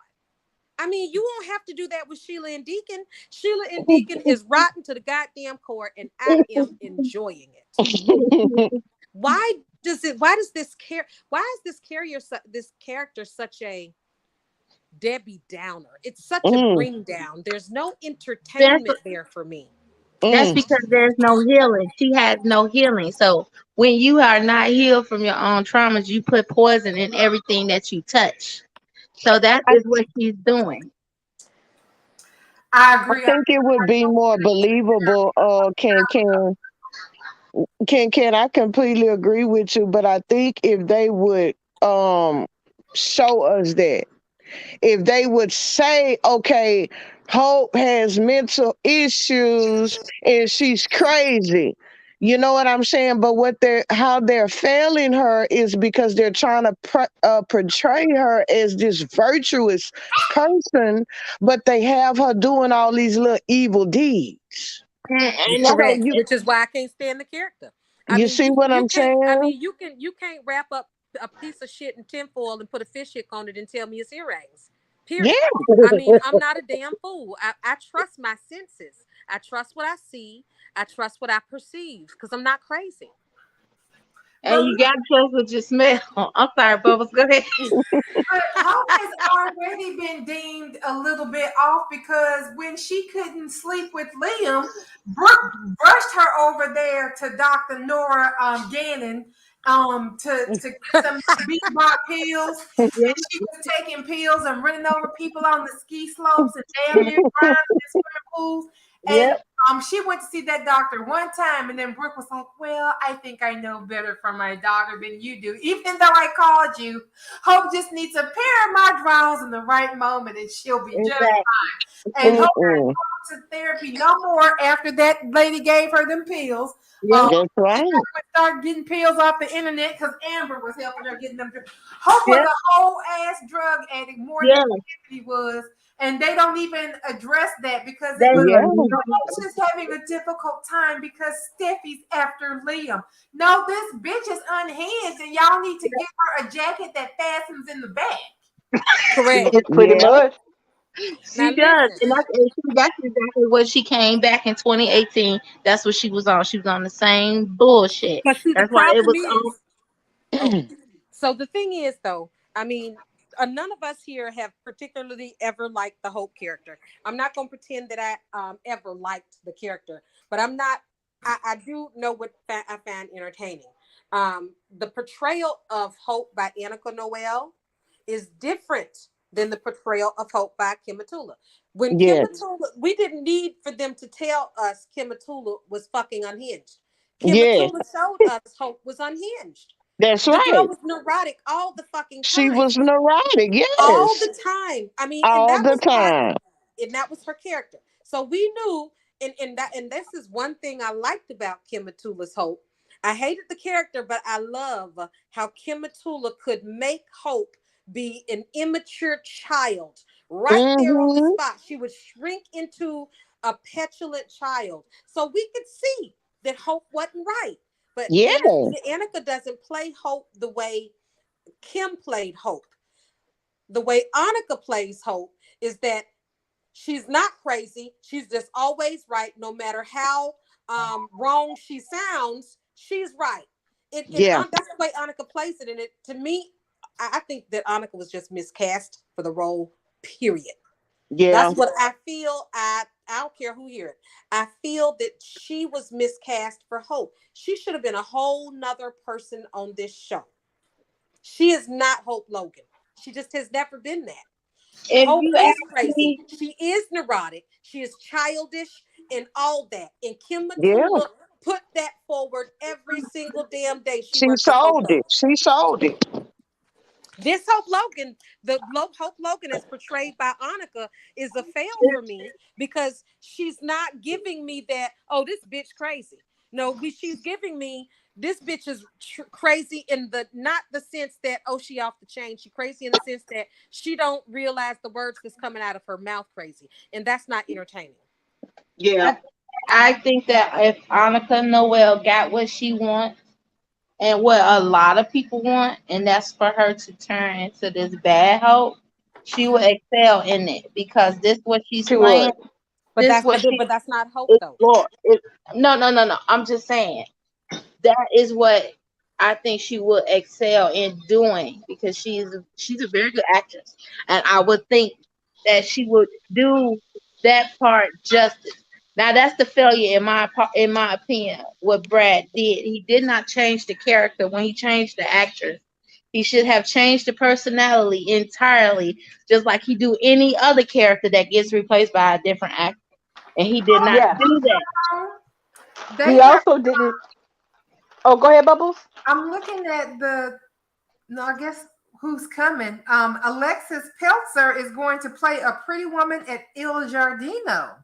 I mean, you won't have to do that with Sheila and Deacon. Sheila and Deacon is rotten to the goddamn core, and I am enjoying it. Why does this care? Why is this character such a Debbie Downer? It's such a Mm, bring down. There's no That's entertainment there for me. that's mm. because there's no healing. She has no healing. So when you are not healed from your own traumas, you put poison in everything that you touch. So that I, is what she's doing. I I agree. think it would be more believable. Can I completely agree with you, but I think if they would show us that, if they would say, okay, Hope has mental issues and she's crazy. You know what I'm saying? But how they're failing her is because they're trying to portray her as this virtuous person, but they have her doing all these little evil deeds. And that's So Correct. Which is why I can't stand the character. I you mean, see what you I'm can't. I saying? mean, you can't wrap up a piece of shit in tinfoil and put a fish hook on it and tell me it's earrings. Period. Yeah. I mean, I'm not a damn fool. I trust my senses. I trust what I see. I trust what I perceive because I'm not crazy. and you got to trust what you smell. I'm sorry, Bubbles. Go ahead. But Hope has already been deemed a little bit off because when she couldn't sleep with Liam, Brooke brushed her over there to Dr. Nora Gannon to get some B-Bot pills. Yeah. And she was taking pills and running over people on the ski slopes and damn near drowning in swimming pools. And Yep. she went to see that doctor one time, and then Brooke was like, "Well, I think I know better for my daughter than you do, even though I called you. Hope just needs a pair of my drawers in the right moment, and she'll be just Exactly. and Hope Mm-mm. to therapy no more after that lady gave her them pills. Yep. That's She right. started getting pills off the internet because Amber was helping her getting them. Hope was Yep. a whole ass drug addict more than Yeah. Tiffany was, and they don't even address that because it They was Yeah. Hope's just having a difficult time because Steffi's after Liam. No, this bitch is unhinged, and y'all need to give her a jacket that fastens in the back. Correct. Pretty Yeah. much. Now She does, listen. and that's exactly what she came back in 2018. That's what she was on. She was on the same bullshit. But see, the That's why it problem was on. is, oh, so the thing is, though, I mean, none of us here have particularly ever liked the Hope character. I'm not going to pretend that I ever liked the character, but I'm not. I do know what I find entertaining. The portrayal of Hope by Annika Noel is different than the portrayal of Hope by Kim Matula. When Kim Yes. Matula, we didn't need for them to tell us Kim Matula was fucking unhinged. Kim Yes. Matula showed us Hope was unhinged. That's The girl right. was neurotic all the fucking She time. was neurotic. All Yes. the time. I mean, and All that the was part time. and that was her character. So we knew, and this is one thing I liked about Kim Matula's Hope. I hated the character, but I love how Kim Matula could make Hope be an immature child right there on the Mm-hmm. spot. She would shrink into a petulant child. So we could see that Hope wasn't right. But Yeah. Annika doesn't play Hope the way Kim played Hope. The way Annika plays Hope is that she's not crazy. She's just always right, no matter how wrong she sounds. She's right. Yeah. That's the way Annika plays it. And it to me, I think that Annika was just miscast for the role. Period. Yeah. That's what I feel. I don't care who hear it. I feel that she was miscast for Hope. She should have been a whole nother person on this show. She is not Hope Logan. She just has never been that. If Hope you is ask crazy. me, She is neurotic. She is childish and all that. And Kim Yeah. Matula put that forward every single damn day she She works at Hope sold Logan. it. She sold it. This Hope Logan, Hope Logan as portrayed by Annika, is a fail for me because she's not giving me that, oh, this bitch crazy. No, she's giving me this bitch is crazy in the not the sense that, oh, she off the chain. She crazy in the sense that she don't realize the words that's coming out of her mouth crazy. And that's not entertaining. Yeah. I think that if Annika Noel got what she wants and what a lot of people want, and that's for her to turn into this bad hope, she will excel in it because this what she's She playing. would. But This that's what she but that's not Hope is. though. Lord, no, no, no, no. I'm just saying that is what I think she will excel in doing because she's a very good actress, and I would think that she would do that part justice. Now that's the failure in my opinion. What Brad did, he did not change the character when he changed the actress. He should have changed the personality entirely, just like he do any other character that gets replaced by a different actor. And he did not Yes. do that. They He have. also didn't. Oh, go ahead, Bubbles. I'm looking at the. No, I guess who's coming. Alexis Peltzer is going to play a pretty woman at Il Giardino.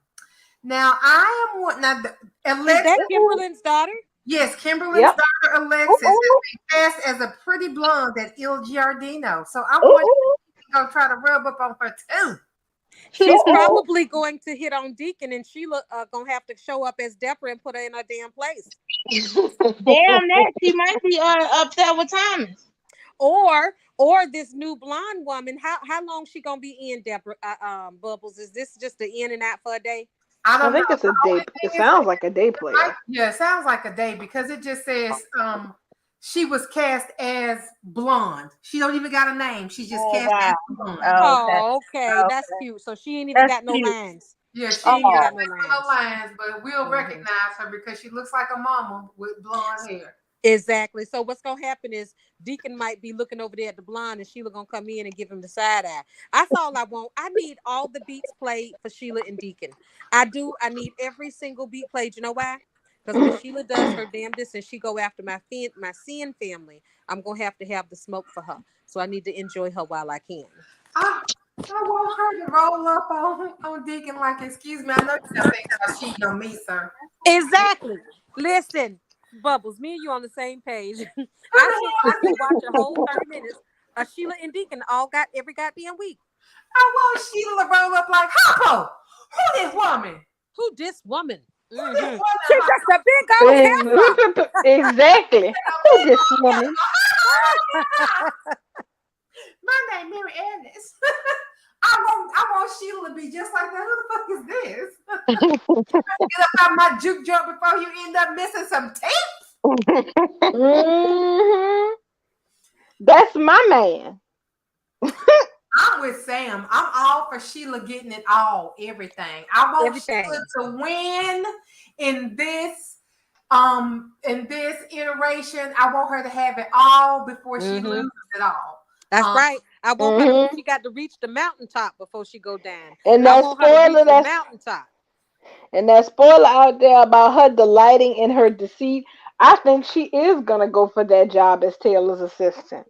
Now I am what now. Is Alexis, that Kimberly's daughter? yes, Kimberly's Yep. daughter Alexis has Ooh, been cast as a pretty blonde at Il Giardino. So I'm ooh, wondering ooh, if she's gonna try to rub up on her too. She's ooh, ooh. probably going to hit on Deacon, and Sheila gonna have to show up as Deborah and put her in her damn place. Damn that. She might be upset with Thomas. Or this new blonde woman. How long she gonna be in, Deborah? Bubbles. Is this just the in and out for a day? I I don't know. think it's a The only day. It thing is, sounds like a day player. yeah, it sounds like a day because it just says she was cast as blonde. She don't even got a name. She's just Oh cast as wow. blonde. Okay. Oh, okay, that's Okay. cute. So she ain't even That's got no cute. lines. Yeah, she She ain't ain't Oh. got got no no lines. lines, but we'll Mhm. recognize her because she looks like a mama with blonde hair. Exactly. So what's gonna happen is Deacon might be looking over there at the blonde, and Sheila gonna come in and give him the side eye. That's all I want. I need all the beats played for Sheila and Deacon. I do. I need every single beat played. You know why? Because when Sheila does her damnedest and she go after my sin family, I'm gonna have the smoke for her. So I need to enjoy her while I can. I want her to roll up on Deacon like, excuse me, I know you're not thinking about cheating on me, sir. Exactly. Listen, Bubbles, me and you on the same page. I should watch a whole 30 minutes. Sheila and Deacon all got every goddamn week. I want Sheila to roll up like, Hoppo, who this woman? Who this woman? Who this Mm-hmm. woman? She's just a big old heifer. Exactly. Who this woman? My name Mary Agnes. I want Sheila to be just like that. Who the fuck is this? Get up out my juke joint before you end up missing some teeth. Hmm. That's my man. I'm with Sam. I'm all for Sheila getting it all, everything. I want Everything. Sheila to win in this iteration. I want her to have it all before she Mm-hmm. loses it all. That's right. I want her to. She got to reach the mountaintop before she go down. And I that want her to reach spoiler, the mountaintop. and that spoiler out there about her delighting in her deceit. I think she is gonna go for that job as Taylor's assistant.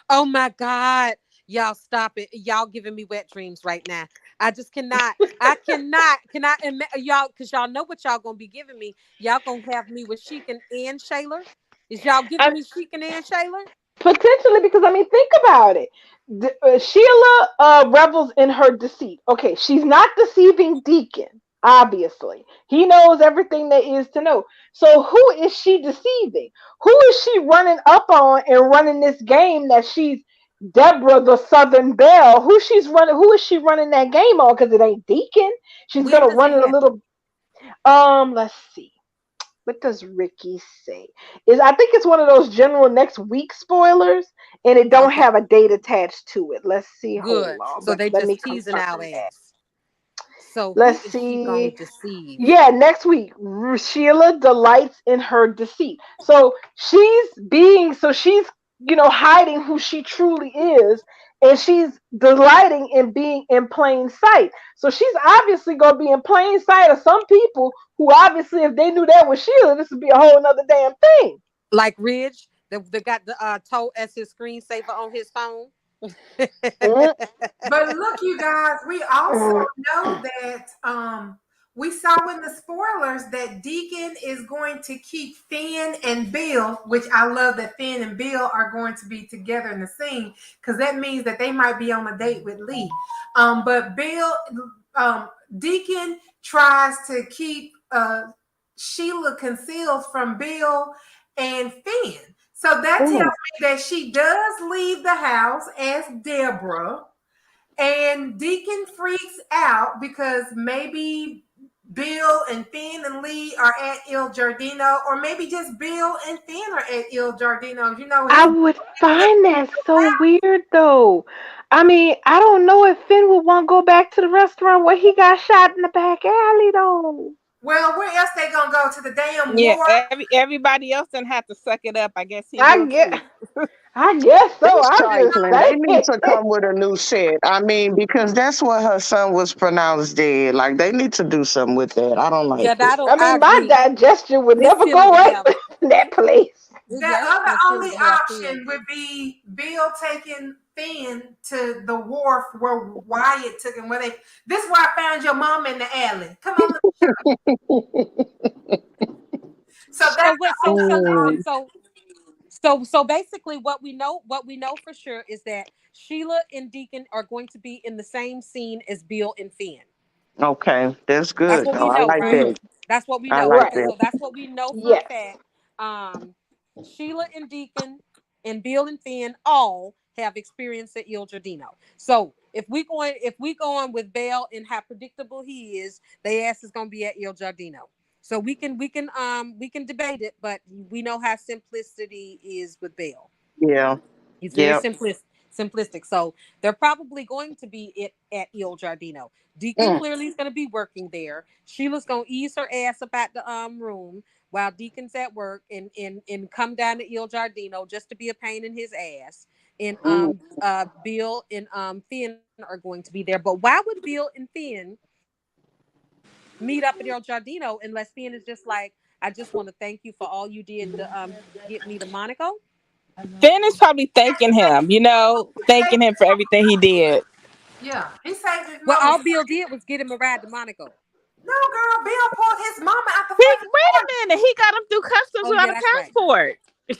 Oh my God. Y'all stop it. Y'all giving me wet dreams right now. I just cannot. I cannot. Y'all, because y'all know what y'all gonna be giving me. Y'all gonna have me with Sheik and Shayla. Is y'all giving I, me Sheik and Shayla? Potentially, because I mean, think about it. Sheila revels in her deceit. Okay, she's not deceiving Deacon. Obviously, he knows everything there is to know. So, who is she deceiving? Who is she running up on and running this game that she's Deborah the Southern Belle? Who she's running? Who is she running that game on? Because it ain't Deacon. She's When gonna does run it it a happen? little. Let's see. What does Ricky say? Is I think it's one of those general next week spoilers, and it don't Okay, have a date attached to it. Let's see. Hold good. on. So they Let me just teasing confirm our that. ass. So who Let's is she gonna see. deceive? Yeah, next week, Sheila delights in her deceit. So she's hiding who she truly is, and she's delighting in being in plain sight. So she's obviously gonna be in plain sight of some people who obviously, if they knew that was Sheila, this would be a whole nother damn thing. Like Ridge, that got the toe as his screensaver on his phone. Mm, But look, you guys, we also mm. know that we saw in the spoilers that Deacon is going to keep Finn and Bill, which I love that Finn and Bill are going to be together in the scene because that means that they might be on a date with Lee. But Deacon tries to keep Sheila concealed from Bill and Finn. So that tells Mm. me that she does leave the house as Deborah, and Deacon freaks out because maybe Bill and Finn and Lee are at Il Giardino, or maybe just Bill and Finn are at Il Giardino. You know, I his would find that so weird though. I mean, I don't know if Finn would want to go back to the restaurant where he got shot in the back alley though. well, where else they gonna go to the damn Yeah, war? everybody else didn't have to suck it up. I guess he I will get too. I guess so. It's I'm just trifling. They need saying. to come with a new set. I mean, because that's what her son was pronounced dead. Like they need to do something with that. I don't Yeah, like it. that I I mean, my agree. digestion would This never shouldn't go even right have. in that place. The Yeah, it other shouldn't only even have Finn. option would be Bill taking Finn to the wharf where Wyatt took him. Where they, this is where I found your mom in the alley. Come on, let me show you. So that's So what? the So only listen. Mm, So basically, what we know for sure is that Sheila and Deacon are going to be in the same scene as Bill and Finn. okay, that's That's good what though. we I know, like right? Hmm. that. That's what we I know. like Right. Okay, that. so that's what we know for a Yes. fact. Um, Sheila and Deacon and Bill and Finn all have experience at Il Giardino. So if we going with Bell and how predictable he is, they ass is gonna be at Il Giardino. So we can debate it, but we know how simplicity is with Bell. Yeah. He's very Yep. simplistic. So they're probably going to be at Il Giardino. Deacon Mm, clearly is going to be working there. Sheila's going to ease her ass up at the room while Deacon's at work and come down to Il Giardino just to be a pain in his ass. And mm. Bill and Finn are going to be there. But why would Bill and Finn meet up at Il Giardino unless Finn is just like, I just want to thank you for all you did to get me to Monaco? Finn is probably thanking him, thanking him for everything he did. yeah, he saved his Well, mama. all Bill did was get him a ride to Monaco. No, girl, Bill pulled his mama out the Wait fucking car. a minute, he got him through customs Oh yeah, without a that's right. passport.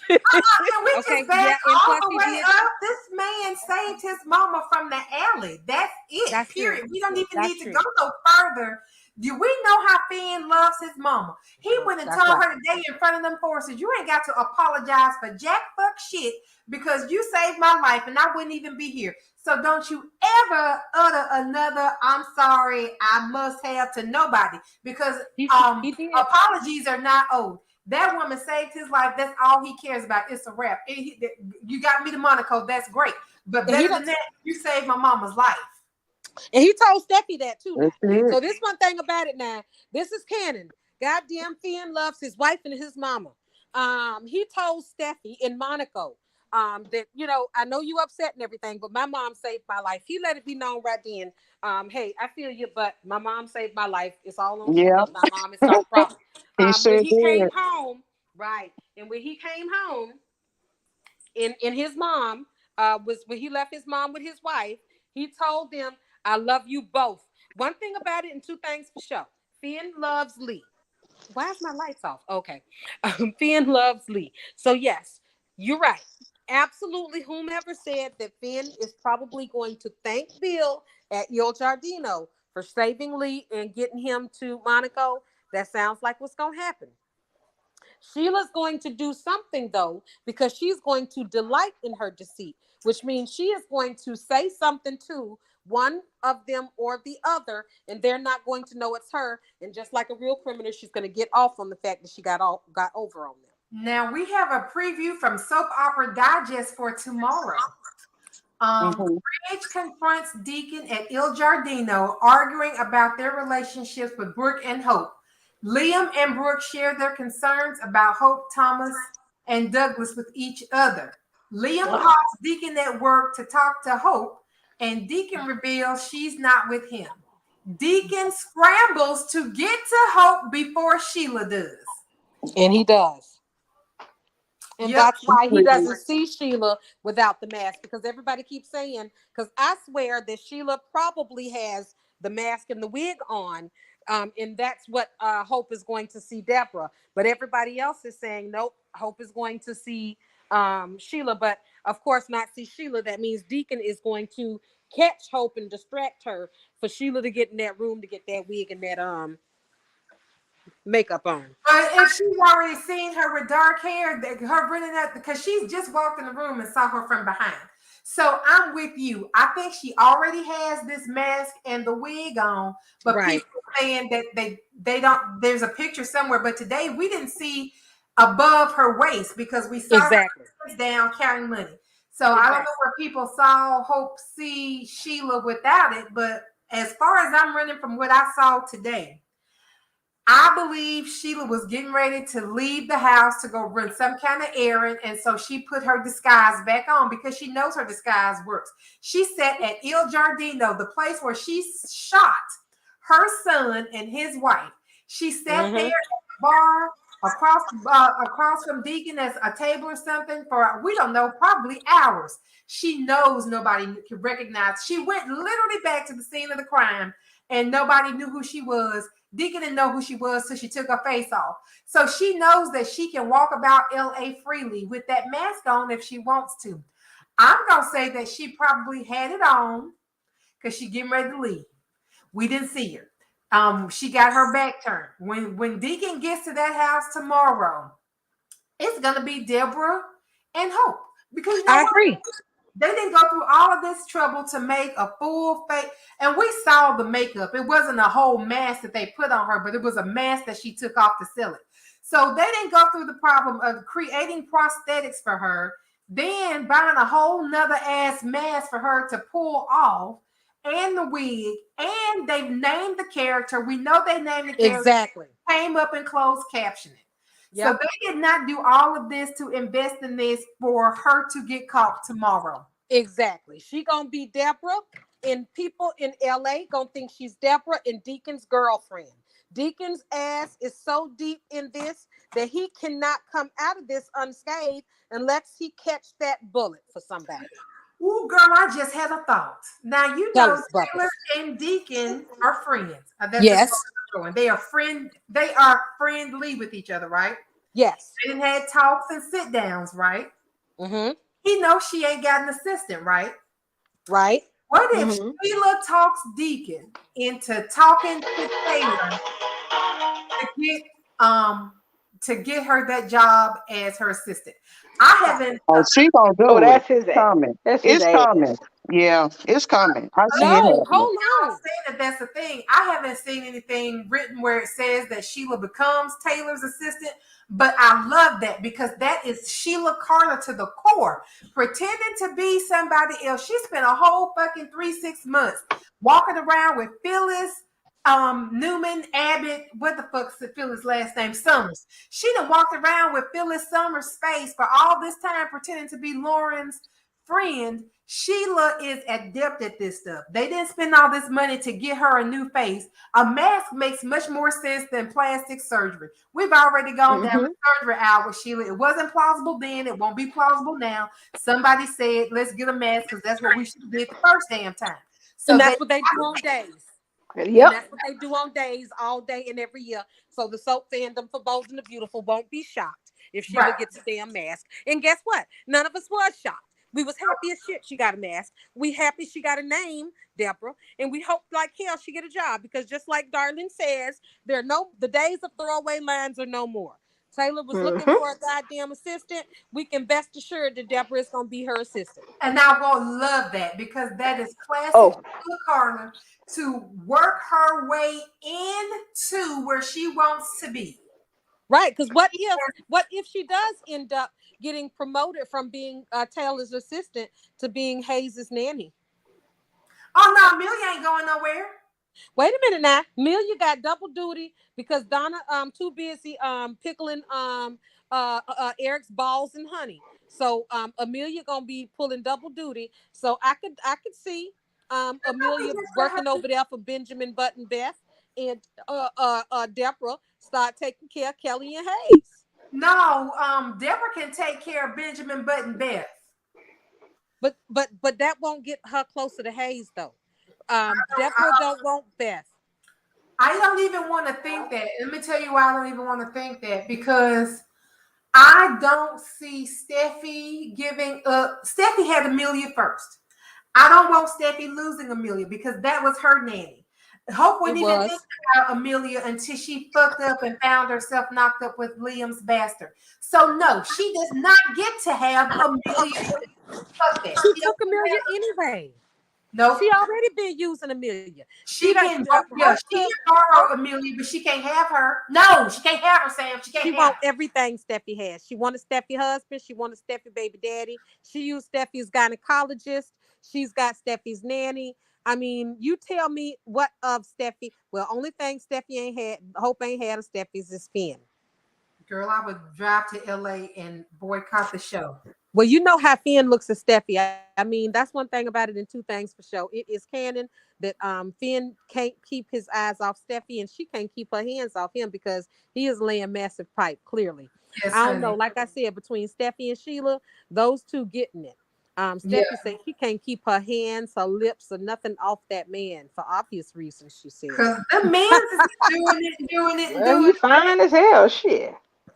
Can we just Okay, back yeah, and all plus the he way did. up? This man saved his mama from the alley. That's it, That's true. period. We don't even That's need to go true. no further. Do we know how Finn loves his mama? He went and That's told right. her today in front of them forces, you ain't got to apologize for jack fuck shit because you saved my life and I wouldn't even be here. So don't you ever utter another I'm sorry, I must have to nobody because He did. apologies are not owed. That woman saved his life. That's all he cares about. It's a wrap. You got me to Monaco. That's great. But And he better don't, than that, you saved my mama's life. and he told Steffi that too now. That's it. So this one thing about it now, this is canon. Goddamn Finn loves his wife and his mama. He told Steffi in Monaco that, I know you upset and everything, but my mom saved my life. He let it be known right then. Hey, I feel you, but my mom saved my life. It's all on Yeah. Sheila. My mom is not a problem. He When sure he came did. home, right, and when he came home, in his mom was when he left his mom with his wife, he told them, I love you both. One thing about it, and two things for sure. Finn loves Lee. Why is my lights off? Okay. Finn loves Lee. So yes, you're right. Absolutely. Whomever said that Finn is probably going to thank Bill at Il Giardino for saving Lee and getting him to Monaco, that sounds like what's going to happen. Sheila's going to do something though, because she's going to delight in her deceit, which means she is going to say something to one of them or the other, and they're not going to know it's her. And just like a real criminal, she's going to get off on the fact that she got over on them. Now we have a preview from Soap Opera Digest for tomorrow. Hmm. Ridge confronts Deacon at Il Giardino, arguing about their relationships with Brooke and Hope. Liam and Brooke share their concerns about Hope, Thomas, and Douglas with each other. Liam calls Deacon at work to talk to Hope, and Deacon reveals she's not with him. Deacon scrambles to get to Hope before Sheila does. And he does. And Yep. that's why he doesn't see Sheila without the mask, because everybody keeps saying, because I swear that Sheila probably has the mask and the wig on. And that's what Hope is going to see Deborah. But everybody else is saying, nope, Hope is going to see Sheila. But of course, not see Sheila. That means Deacon is going to catch Hope and distract her for Sheila to get in that room to get that wig and that makeup on. But if she's already seen her with dark hair, her running up because she's just walked in the room and saw her from behind. So I'm with you. I think she already has this mask and the wig on, but Right. people saying that they don't. There's a picture somewhere, but today we didn't see above her waist because we saw Exactly. her down counting money. So I don't know where people saw Hope see Sheila without it, but as far as I'm running from what I saw today, I believe Sheila was getting ready to leave the house to go run some kind of errand. And so she put her disguise back on because she knows her disguise works. She sat at Il Giardino, the place where she shot her son and his wife. She sat there at the bar across from Deacon as a table or something for, we don't know, probably hours. She knows nobody can recognize. She went literally back to the scene of the crime and nobody knew who she was. Deacon didn't know who she was, so she took her face off. So she knows that she can walk about LA freely with that mask on if she wants to. I'm going to say that she probably had it on because she's getting ready to leave. We didn't see her. She got her back turned. When Deacon gets to that house tomorrow, it's going to be Deborah and Hope. Because you know I agree. They didn't go through all of this trouble to make a full face. And we saw the makeup. It wasn't a whole mask that they put on her, but it was a mask that she took off to sell it. So they didn't go through the problem of creating prosthetics for her, then buying a whole nother ass mask for her to pull off, and the wig, and they've named the character. We know they named the character. Exactly. Came up in closed captioning. Yep. So they did not do all of this to invest in this for her to get caught tomorrow. Exactly. She gonna be Deborah, and people in LA gonna think she's Deborah and Deacon's girlfriend. Deacon's ass is so deep in this that he cannot come out of this unscathed unless he catch that bullet for somebody. Ooh, girl, I just had a thought. Now you know Taylor and Deacon are friends. Yes. They are friendly with each other, right? Yes. They didn't have talks and sit downs, right? Mm-hmm. He knows she ain't got an assistant, right? Right. What if Sheila talks Deacon into talking to Taylor to get her that job as her assistant? I haven't. Oh, she gonna do it. That's his coming. It's coming. Yeah, it's coming. I see it happening. Hold on. I'm saying that's the thing. I haven't seen anything written where it says that Sheila becomes Taylor's assistant, but I love that because that is Sheila Carter to the core, pretending to be somebody else. She spent a whole fucking 6 months walking around with Phyllis, Newman, Abbott, what the fuck's Phyllis' last name? Summers. She done walked around with Phyllis Summers' face for all this time, pretending to be Lauren's friend. Sheila is adept at this stuff. They didn't spend all this money to get her a new face. A mask makes much more sense than plastic surgery. We've already gone down the surgery aisle with Sheila. It wasn't plausible then. It won't be plausible now. Somebody said, let's get a mask because that's what we should have did the first damn time. So and that's what they do on days. Yep. And that's what they do on days, all day and every year. So the soap fandom for Bold and the Beautiful won't be shocked if Sheila gets a damn mask. And guess what? None of us was shocked. We was happy as shit she got a mask. We happy she got a name, Deborah. And we hope like hell she get a job. Because just like Darlene says, the days of throwaway lines are no more. Taylor was looking for a goddamn assistant. We can best assured that Deborah is going to be her assistant. And I will love that because that is classic Sheila Carter to work her way into where she wants to be. Right, because what if she does end up getting promoted from being Taylor's assistant to being Hayes' nanny? Oh no, Amelia ain't going nowhere. Wait a minute now. Amelia got double duty because Donna too busy pickling Eric's balls and honey. So Amelia gonna be pulling double duty. So I could see Amelia working over there for Benjamin Button Beth and Deborah start taking care of Kelly and Hayes. No, Deborah can take care of Benjamin Button Beth. But that won't get her closer to Hayes though. Deborah don't want Beth. I don't even want to think that. Let me tell you why I don't even want to think that, because I don't see Steffi giving up. Steffi had Amelia first. I don't want Steffi losing Amelia because that was her nanny. Hope It wouldn't even think was. about Amelia until she fucked up and found herself knocked up with Liam's bastard. So no, she does not get to have Amelia. Fuck that. She She took don't get to Amelia have. anyway. Nope. She already been using Amelia. She She done can, yeah, her, she can borrow Amelia, but she can't have her. No, she can't have her, Sam. She can't she have want her. everything Steffi has. She wanted Steffi husband. She wanted Steffi baby daddy. She used Steffi's gynecologist. She's got Steffi's nanny. I mean, you tell me what of Steffi. Well, only thing Steffi ain't had, Hope ain't had of Steffi's is Finn. Girl, I would drive to LA and boycott the show. Well, you know how Finn looks at Steffi. I mean, that's one thing about it, and two things for sure. It is canon that Finn can't keep his eyes off Steffi, and she can't keep her hands off him because he is laying massive pipe. Clearly, Yes, I don't know. honey. Like I said, between Steffi and Sheila, those two getting it. Yeah, Steffi said she can't keep her hands, her lips, or nothing off that man for obvious reasons. She because says. the man's is doing it and doing it and Well, doing he it. fine as hell. Shit.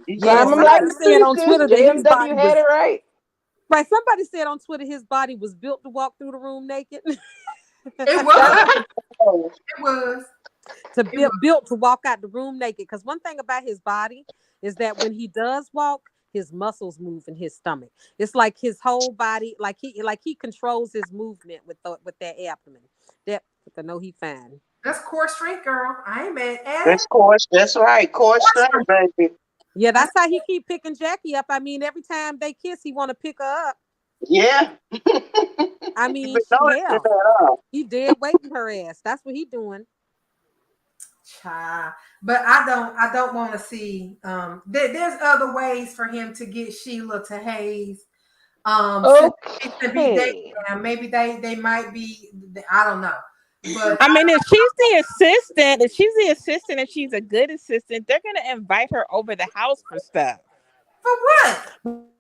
Yeah, Climb him Yeah. like somebody the said on priestess. Twitter that his JMW body had was it right. right. Somebody said on Twitter his body was built to walk through the room naked. It was. It was. To It was. built to walk out the room naked. Because one thing about his body is that when he does walk, his muscles move in his stomach. It's like his whole body, like he controls his movement with that abdomen. That I know he fine. That's core strength, girl. I ain't mad at it. That's course. That's right. Course Core strength, strength. baby. Yeah, That's that's how he keep picking Jackie up. I mean, every time they kiss, he want to pick her up. Yeah. I You mean, been noticing hell, that, huh? he dead waiting her ass. That's what he doing. child. But I don't want to see there's other ways for him to get Sheila to Hayes. Since they to be dating Okay. now, maybe they might be, I don't know. But I mean, if she's the assistant and she's a good assistant, they're gonna invite her over the house for stuff. for what?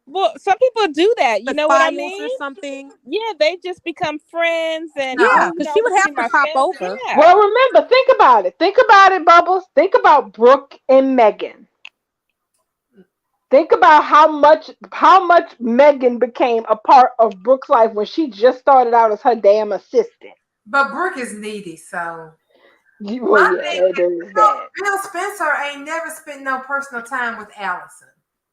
Well, some people do that. You With know what I files or mean? something. Yeah, they just become friends, and No. Yeah, oh, because she would this have is to my pop family. over. Yeah. Well, remember, think about it. Think about it, Bubbles. Think about Brooke and Megan. Think about how much Megan became a part of Brooke's life when she just started out as her damn assistant. But Brooke is needy, so Well, my yeah, thing there is, is that. Bill Spencer ain't never spent no personal time with Allison.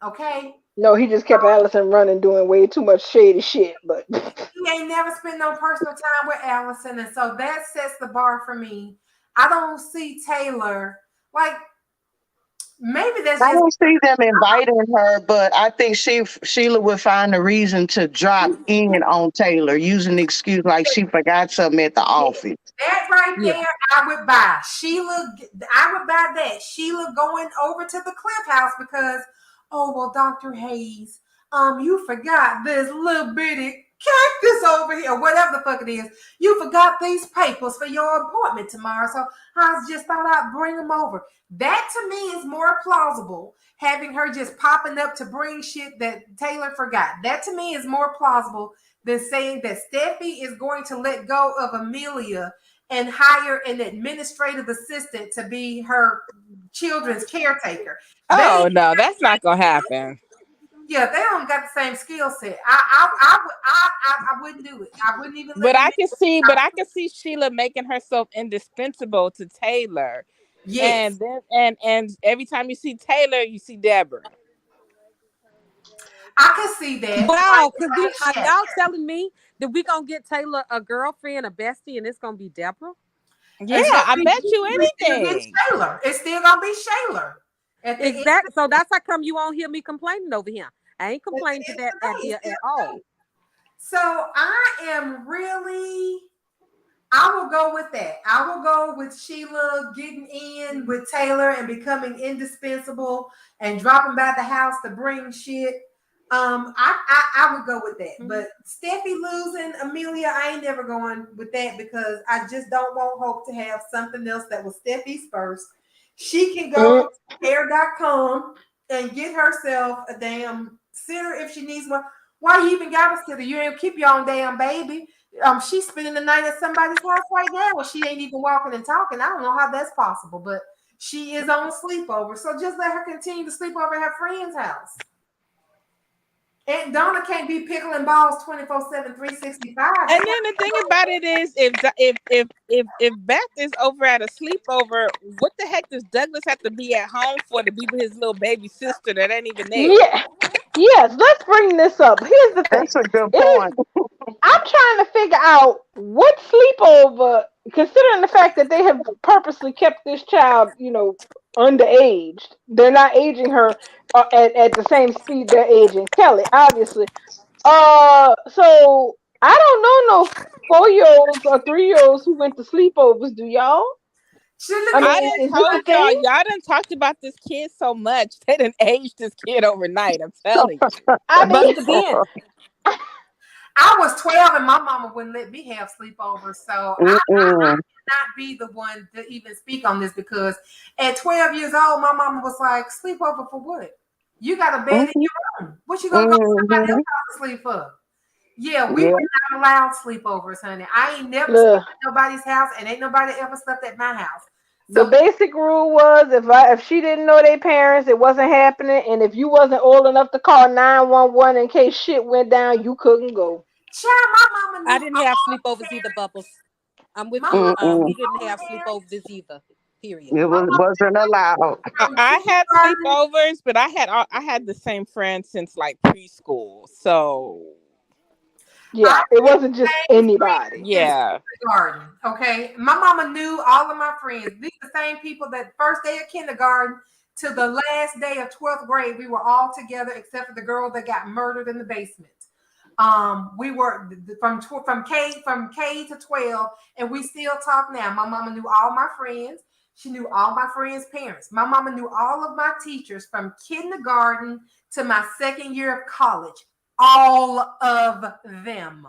Okay? No, he just kept Allison running, doing way too much shady shit. But He ain't never spent no personal time with Allison, and so that sets the bar for me. I don't see Taylor like, maybe that's I just don't see them inviting her, but I think Sheila would find a reason to drop in on Taylor using the excuse like she forgot something at the office. that right Yeah. there. I would buy Sheila. I would buy that Sheila going over to the Cliff House because, oh well, Dr. Hayes, you forgot this little bitty cactus over here, whatever the fuck it is. You forgot these papers for your appointment tomorrow, so I just thought I'd bring them over. That to me is more plausible. Having her just popping up to bring shit that Taylor forgot. That to me is more plausible than saying that Steffi is going to let go of Amelia and hire an administrative assistant to be her children's caretaker. They, Oh no, that's not gonna happen. yeah, they don't got the same skill set. I wouldn't do it. I wouldn't even let But him I in. can see, but I can see Sheila making herself indispensable to Taylor, Yes, and then and every time you see Taylor, you see Deborah. I could see that. Wow, because we Like are Shaq. y'all telling me that we gonna get Taylor a girlfriend, a bestie, and it's gonna be Deborah. Yeah, It's gonna I be, bet you it's still gonna be anything. Shayla. It's still gonna be Shayla at the end. Exactly. So that's how come you won't hear me complaining over here. I ain't At complaining the to end that of the day, it's idea still at all. so I am really, I will go with that. I will go with Sheila getting in with Taylor and becoming indispensable and dropping by the house to bring shit. I would go with that. Mhm. But Steffi losing Amelia, I ain't never going with that because I just don't want Hope to have something else that was Steffi's first. She can go to hair.com and get herself a damn sitter if she needs one. Why you even got a sitter? You ain't keep your own damn baby. She's spending the night at somebody's house right now where she ain't even walking and talking. I don't know how that's possible, but she is on sleepover. So just let her continue to sleep over at her friend's house. And Donna can't be pickling balls 24/7, 365. And then the thing about it is, if Beth is over at a sleepover, what the heck does Douglas have to be at home for to be with his little baby sister that ain't even there? Yeah. Yes, let's bring this up. Here's the thing. That's a good It is point. I'm trying to figure out what sleepover, considering the fact that they have purposely kept this child, underaged. They're not aging her at the same speed they're aging Kelly, obviously. So I don't know no 4-year-olds or 3-year-olds who went to sleepovers. Do y'all? I I mean, done is this a told y'all, thing? y'all done talked about this kid so much. They done aged this kid overnight. I'm telling you. I But mean, again, I was 12 and my mama wouldn't let me have sleepovers. So I Mm-mm. not be the one to even speak on this because at 12 years old, my mama was like, sleepover for what? You got a bed in Mhm. your room. What you gonna go to somebody Mhm. else's house to sleep for? Yeah, we were Yeah. not allowed sleepovers, honey. I ain't never slept look. at nobody's house and ain't nobody ever slept at my house. The So basic rule was if she didn't know their parents, it wasn't happening, and if you wasn't old enough to call 911 in case shit went down, you couldn't go. child, my mama I knew didn't have all the sleepovers either, parents. Bubbles. I'm with My you. mama Mm-mm. knew We didn't all have the parents sleepovers either. Period. It wasn't allowed. from I had kindergarten. sleepovers, but I had the same friends since like preschool. So I Yeah, it did wasn't the just same anybody. thing since yeah. kindergarten. Okay. My mama knew all of my friends. These are the same people that first day of kindergarten to the last day of 12th grade, we were all together except for the girl that got murdered in the basement. We were from K to 12, and we still talk now. My mama knew all my friends. She knew all my friends' parents. My mama knew all of my teachers from kindergarten to my second year of college. All of them.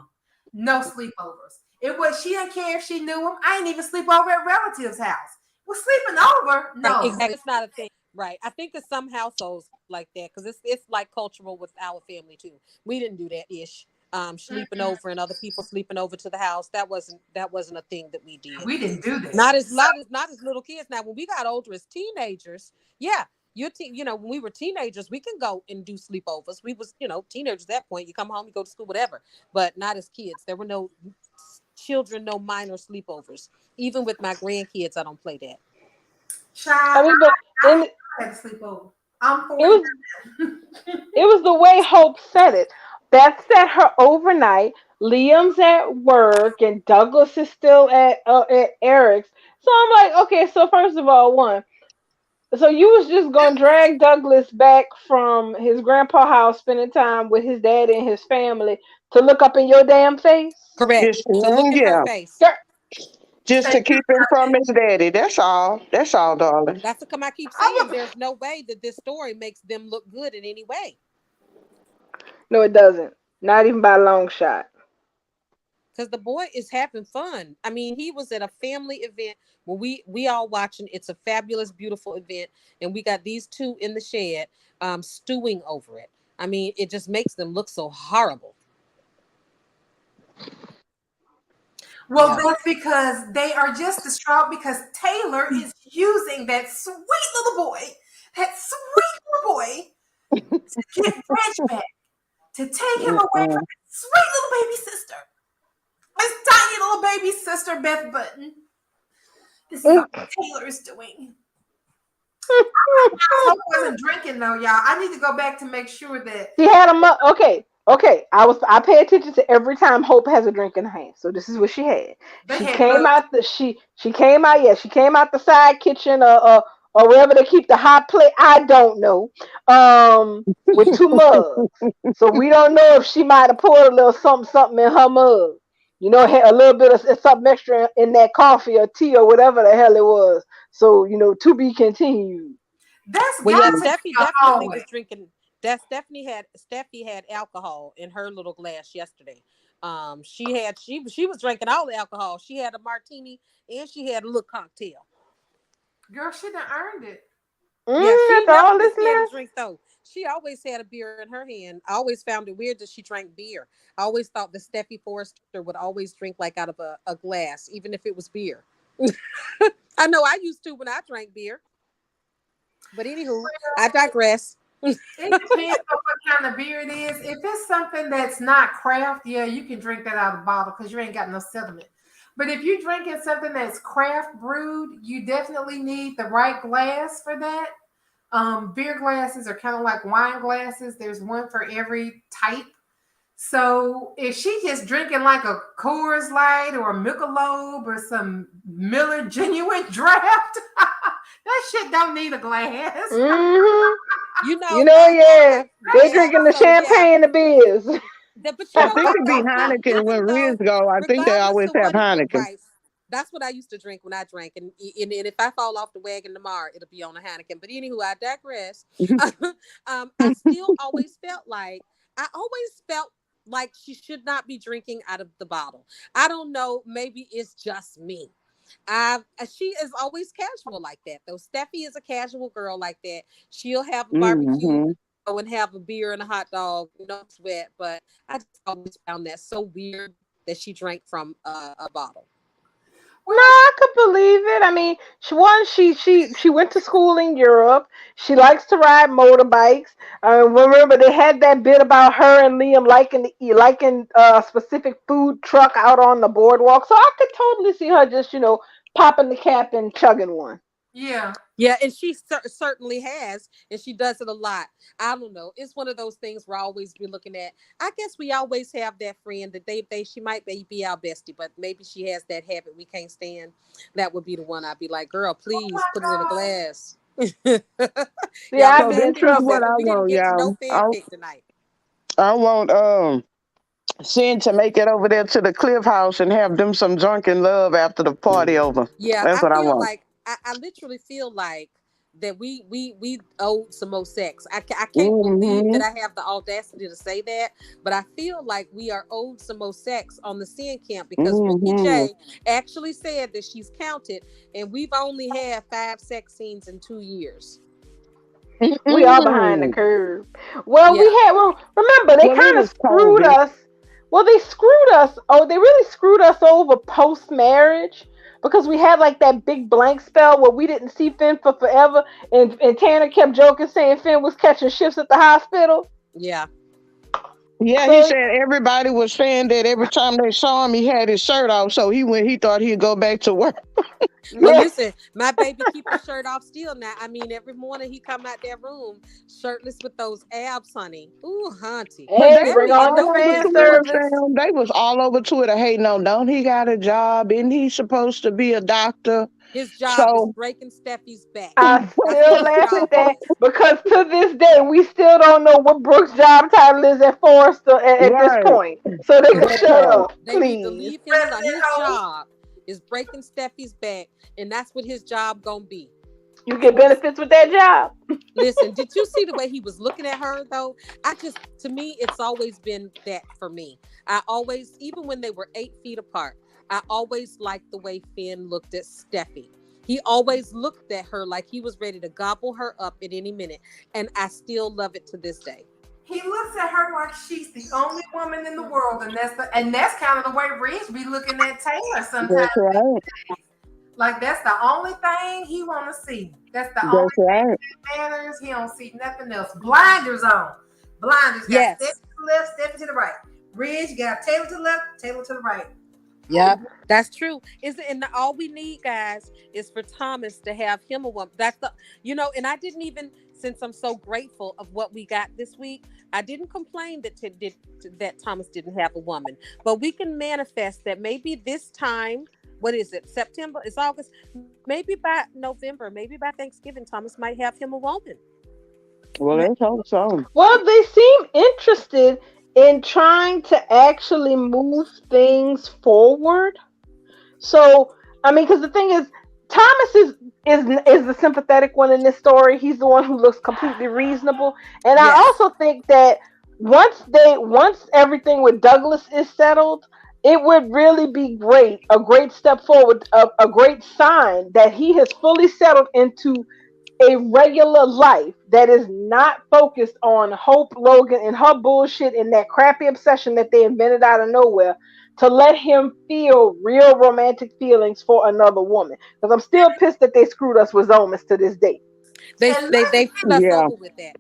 No sleepovers. It was she didn't care if she knew them. I didn't even sleep over at relatives' house. We're sleeping over. Right, No. exactly. It's not a thing. Right. I think there's some households like that because it's like cultural with our family too. We didn't do that ish. Sleeping Mm-mm. over and other people sleeping over to the house. That wasn't a thing that we did. We didn't do that. Not as little kids. Now when we got older as teenagers, yeah, when we were teenagers, we can go and do sleepovers. We was, teenagers at that point. You come home, you go to school, whatever. But not as kids. There were no children, no minor sleepovers. Even with my grandkids, I don't play that. I Child, mean, but in I had to sleep over. I'm it 40. was it was the way Hope said it. Beth set her overnight. Liam's at work, and Douglas is still at Eric's. So I'm like, okay. So first of all, one. So you was just gonna drag Douglas back from his grandpa house, spending time with his dad and his family, to look up in your damn face? Correct. Just To look in her yeah. face. Girl, Just to keep him from his daddy. That's all. That's all, darling. That's what come I keep I saying. was, There's no way that this story makes them look good in any way. no, it doesn't. Not even by a long shot. Because the boy is having fun. I mean, he was at a family event where we all watching. It's a fabulous, beautiful event, and we got these two in the shed, stewing over it. I mean, it just makes them look so horrible. Well, Yeah. that's because they are just distraught because Taylor is using that sweet little boy, to get Rich back, to take him away from Mm-mm. his sweet little baby sister, his tiny little baby sister, Beth Button. This is all Taylor is doing. I hope I wasn't drinking though, y'all. I need to go back to make sure that She had a okay, okay. I pay attention to every time Hope has a drink in her hand. So this is what she had. they She had came mugs. out the she came out, yeah, she came out the side kitchen, or wherever they keep the hot plate. I don't know. With two mugs. So we don't know if she might have poured a little something in her mug. Had a little bit of something extra in that coffee or tea or whatever the hell it was. So to be continued. That's Well, got yeah, to be Steffi a definitely hallway. was drinking. That Steffi had alcohol in her little glass yesterday. She was drinking all the alcohol. She had a martini and she had a little cocktail. Girl, she done earned it. Yeah, she After never all been this scared to mess. drink though. She always had a beer in her hand. I always found it weird that she drank beer. I always thought that Steffi Forrester would always drink like out of a glass, even if it was beer. I know I used to when I drank beer. But anywho, I digress. It depends on what kind of beer it is. If it's something that's not craft, yeah, you can drink that out of the bottle because you ain't got no sediment. But if you're drinking something that's craft brewed, you definitely need the right glass for that. Beer glasses are kind of like wine glasses. There's one for every type. So if she just drinking like a Coors Light or a Michelob or some Miller Genuine Draft, that shit don't need a glass. Mm-hmm. You know, You know, yeah, they yeah. drinking the So yeah, champagne, the beers. but you I know think what it'd be though? Heineken when Even Riz though, go. I think they regardless always of have what it was, Heineken. right? That's what I used to drink when I drank, and if I fall off the wagon tomorrow, it'll be on a Heineken. But anywho, I digress. I still always felt like she should not be drinking out of the bottle. I don't know. Maybe it's just me. She is always casual like that though. Steffi is a casual girl like that. She'll have a barbecue Hmm. and have a beer and a hot dog, no sweat. But I just always found that so weird that she drank from a bottle. No, Well, I could believe it. I mean, she went to school in Europe. She likes to ride motorbikes. Remember they had that bit about her and Liam liking a specific food truck out on the boardwalk. So I could totally see her just popping the cap and chugging one. yeah. Yeah, and she certainly has, and she does it a lot. I don't know. It's one of those things where I always be looking at. I guess we always have that friend that they she might be our bestie, but maybe she has that habit we can't stand. That would be the one I'd be like, girl, please put it in a glass. See, Y'all, we I'd So be didn't in this get is no what trouble. I we didn't want, get to no y'all. fanfic tonight. I want Sin to make it over there to the Cliff House and have them some drunken love after the party over. Yeah, That's I what I feel want. like I literally feel like that we owed some more sex. I can't believe Hmm. that I have the audacity to say that, but I feel like we are owed some more sex on the sin camp because Ricky Hmm. J actually said that she's counted, and we've only had 5 sex scenes in 2 years. We are behind the Mm-mm. curve. Well, Yeah, remember they Well, it kind of was screwed COVID. us. Well, they screwed us. Oh, they really screwed us over post marriage because we had like that big blank spell where we didn't see Finn for forever, and Tanner kept joking saying Finn was catching shifts at the hospital. yeah. Yeah, he So said everybody was saying that every time they saw him, he had his shirt off. So he thought he'd go back to work. But yeah, listen, my baby keep his shirt off still now. I mean, every morning he come out that room shirtless with those abs, honey. Ooh, hunty. But hey, they That bring was man on the know all over he fan is Twitter, service. gorgeous. fam. They was all over Twitter. Hey, no, don't he got a job? Isn't he supposed to be a doctor? His job is So breaking Steffi's back. I That's what still his laugh at job that is. because to this day we still don't know what Brooke's job title is at Forrester at this right, point. So they can that shut part. up, They need to please. leave him alone. President His Ho. job is breaking Steffi's back, and that's what his job gonna be. You get benefits with that job. Listen, did you see the way he was looking at her though? To me, it's always been that for me. I always, even when they were 8 feet apart, I always liked the way Finn looked at Steffi. He always looked at her like he was ready to gobble her up at any minute. And I still love it to this day. He looks at her like she's the only woman in the world, and that's kind of the way Rich be looking at Taylor sometimes. That's right. Like that's the only thing he want to see. That's the only That's right. matters. He don't see nothing else. Blinders on. Blinders got step Yes. to the left, step to the right. Ridge got Taylor to the left, Taylor to the right. Yep, that's true. Is it and all we need, guys, is for Thomas to have him a woman. That's and I didn't even since I'm so grateful of what we got this week, I didn't complain that Thomas didn't have a woman. But we can manifest that maybe this time, what is it? September, it's August, maybe by November, maybe by Thanksgiving, Thomas might have him a woman. Well, let's hope so. Well, they seem interested in trying to actually move things forward. So, I mean, because the thing is, Thomas is the sympathetic one in this story. He's the one who looks completely reasonable, and I Yes. also think that once everything with Douglas is settled, it would really be a great step forward, a great sign that he has fully settled into a regular life that is not focused on Hope Logan and her bullshit and that crappy obsession that they invented out of nowhere, to let him feel real romantic feelings for another woman. Because I'm still pissed that they screwed us with Zomas to this day. And let's They fucked us Yeah, over with that.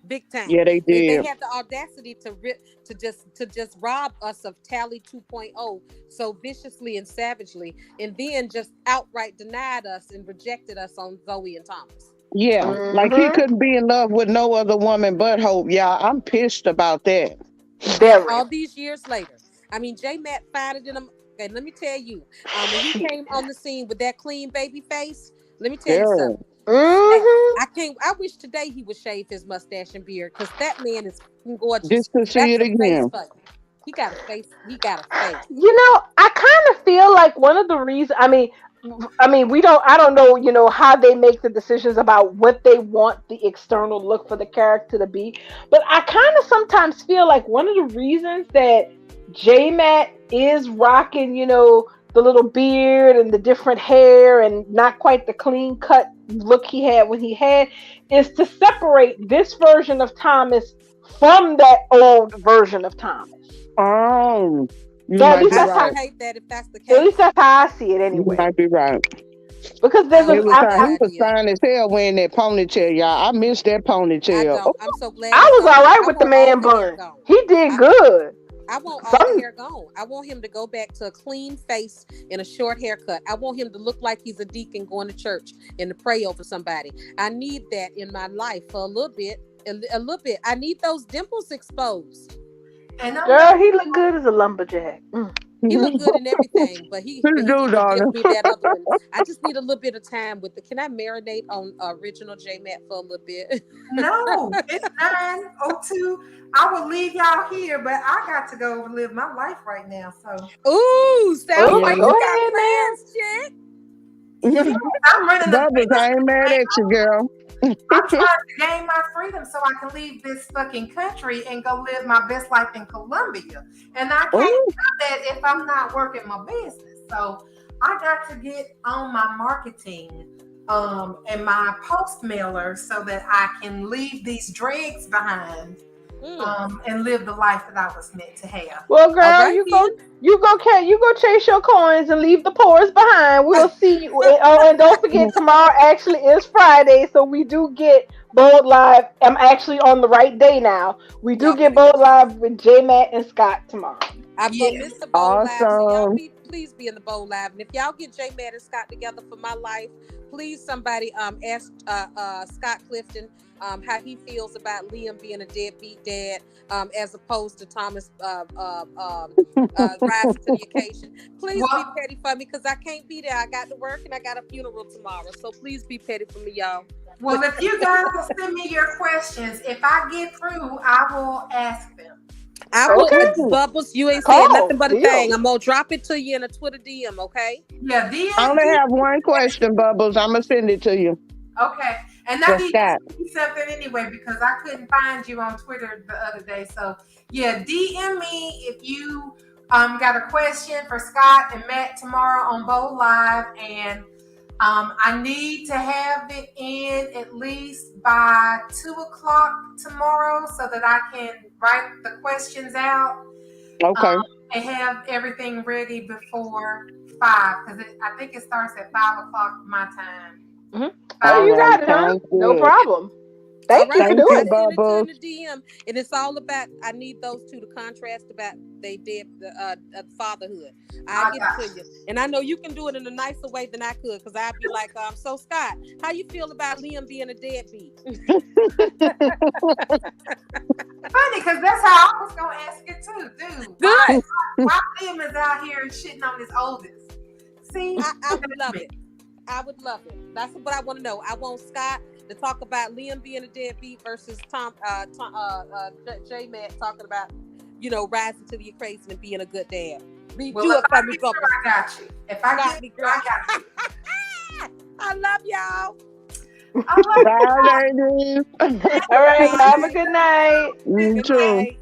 Big time. yeah, they They did. had the audacity to just rob us of Tally 2.0 so viciously and savagely, and then just outright denied us and rejected us on Zoe and Thomas. Yeah, like he Mm-hmm. couldn't be in love with no other woman but Hope. Yeah, I'm pissed about that. And Very. all these years later, I mean, J Matt found it in him. And let me tell you, when he came on the scene with that clean baby face, let me tell you Girl, something. Mm-hmm. I can't. I wish today he would shave his mustache and beard because that man is fucking gorgeous. just to see That's it a face again. for you. He got a face. He got a face. I kind of feel like one of the reasons. I mean, I don't know. How they make the decisions about what they want the external look for the character to be. But I kind of sometimes feel like one of the reasons that J Matt is rocking, the little beard and the different hair and not quite the clean cut look he had when he had, is to separate this version of Thomas from that old version of Thomas. Oh, you At might least be I that's how sure right. hate that if that's the At least case. that's how I see it You anyway. might be right. Because I there's don't a, He was like I, that fine. He was idea. fine as hell wearing that ponytail, y'all. I miss that I ponytail. Oh, don't. I'm so glad I it's was all gone. right I with the want all man the hair bun. gone. He did I good. I want all the Some hair gone. I want him to go back to a clean face and a short haircut. I want him to look like he's a deacon going to church and to pray over somebody. I need that in my life for a little bit. A little bit. I need those dimples exposed. and I'm girl, not he looked good as a lumberjack. He looked good in everything, but he do, need to Donna. give me that other one. I just need a little bit of time with the. Can I marinate on original J Matt for a little bit? no, it's 9:02. I will leave y'all here, but I got to go live my life right now. So Ooh, sounds Oh, Yeah. like go you got ahead, man. plans, chick. yeah, I'm running a Bubbles, business. I ain't mad at you, girl. I'm trying to gain my freedom so I can leave this fucking country and go live my best life in Colombia. And I can't Oh, do that if I'm not working my business. So I got to get on my marketing and my post mailer so that I can leave these dregs behind Mm. and live the life that I was meant to have. Well, All girl, right, you then. go, you go chase your coins and leave the pores behind. We'll see you. Oh, and don't forget, tomorrow actually is Friday, so we do get Bold Live. I'm actually on the right day now. We do Y'all get better Bold get Live with J Matt and Scott tomorrow. I'm gonna Yeah. miss the bowl live, so y'all awesome. please be in the bowl live. And if y'all get J Matt and Scott together for my life, please somebody ask Scott Clifton how he feels about Liam being a deadbeat dad as opposed to Thomas rising to the occasion. Please be Well, petty for me because I can't be there. I got to work and I got a funeral tomorrow. So please be petty for me, y'all. well, if you guys will send me your questions, if I get through, I will ask them. I will, Okay, Bubbles, you ain't saying call nothing but a deal. thing. I'm going to drop it to you in a Twitter DM, okay? Yeah, I only D. have one question, Bubbles. I'm gonna send it to you Okay, and I for need to Scott. see something anyway because I couldn't find you on Twitter the other day. So yeah, DM me if you got a question for Scott and Matt tomorrow on Bold Live, and I need to have it in at least by 2 o'clock tomorrow so that I can write the questions out Okay. and have everything ready before 5 because I think it starts at 5 o'clock my time. Mhm. Oh, All you 5 right. got it, honey. Sounds No good. problem. All Thank you right, for Thank doing I you, it. sent it to in Bubbles. the DM, and it's all about. I need those two to contrast about they did the fatherhood. I I get it got to you, and I know you can do it in a nicer way than I could, because I'd be like, so Scott, how you feel about Liam being a deadbeat? funny because that's how I was gonna ask it too, dude. Good. Why Liam is out here shitting on his oldest? See, I would love it. I would love it. That's what I want to know. I want Scott to talk about Liam being a deadbeat versus J Matt talking about, rising to the occasion and being a good dad. Well, Do if it I for me, get through, Bubbles. I got you. If I Got get me, through, girl. I got you. I love y'all. I love Bye, ladies. All right. Bye. Have a good night. You Good too. night.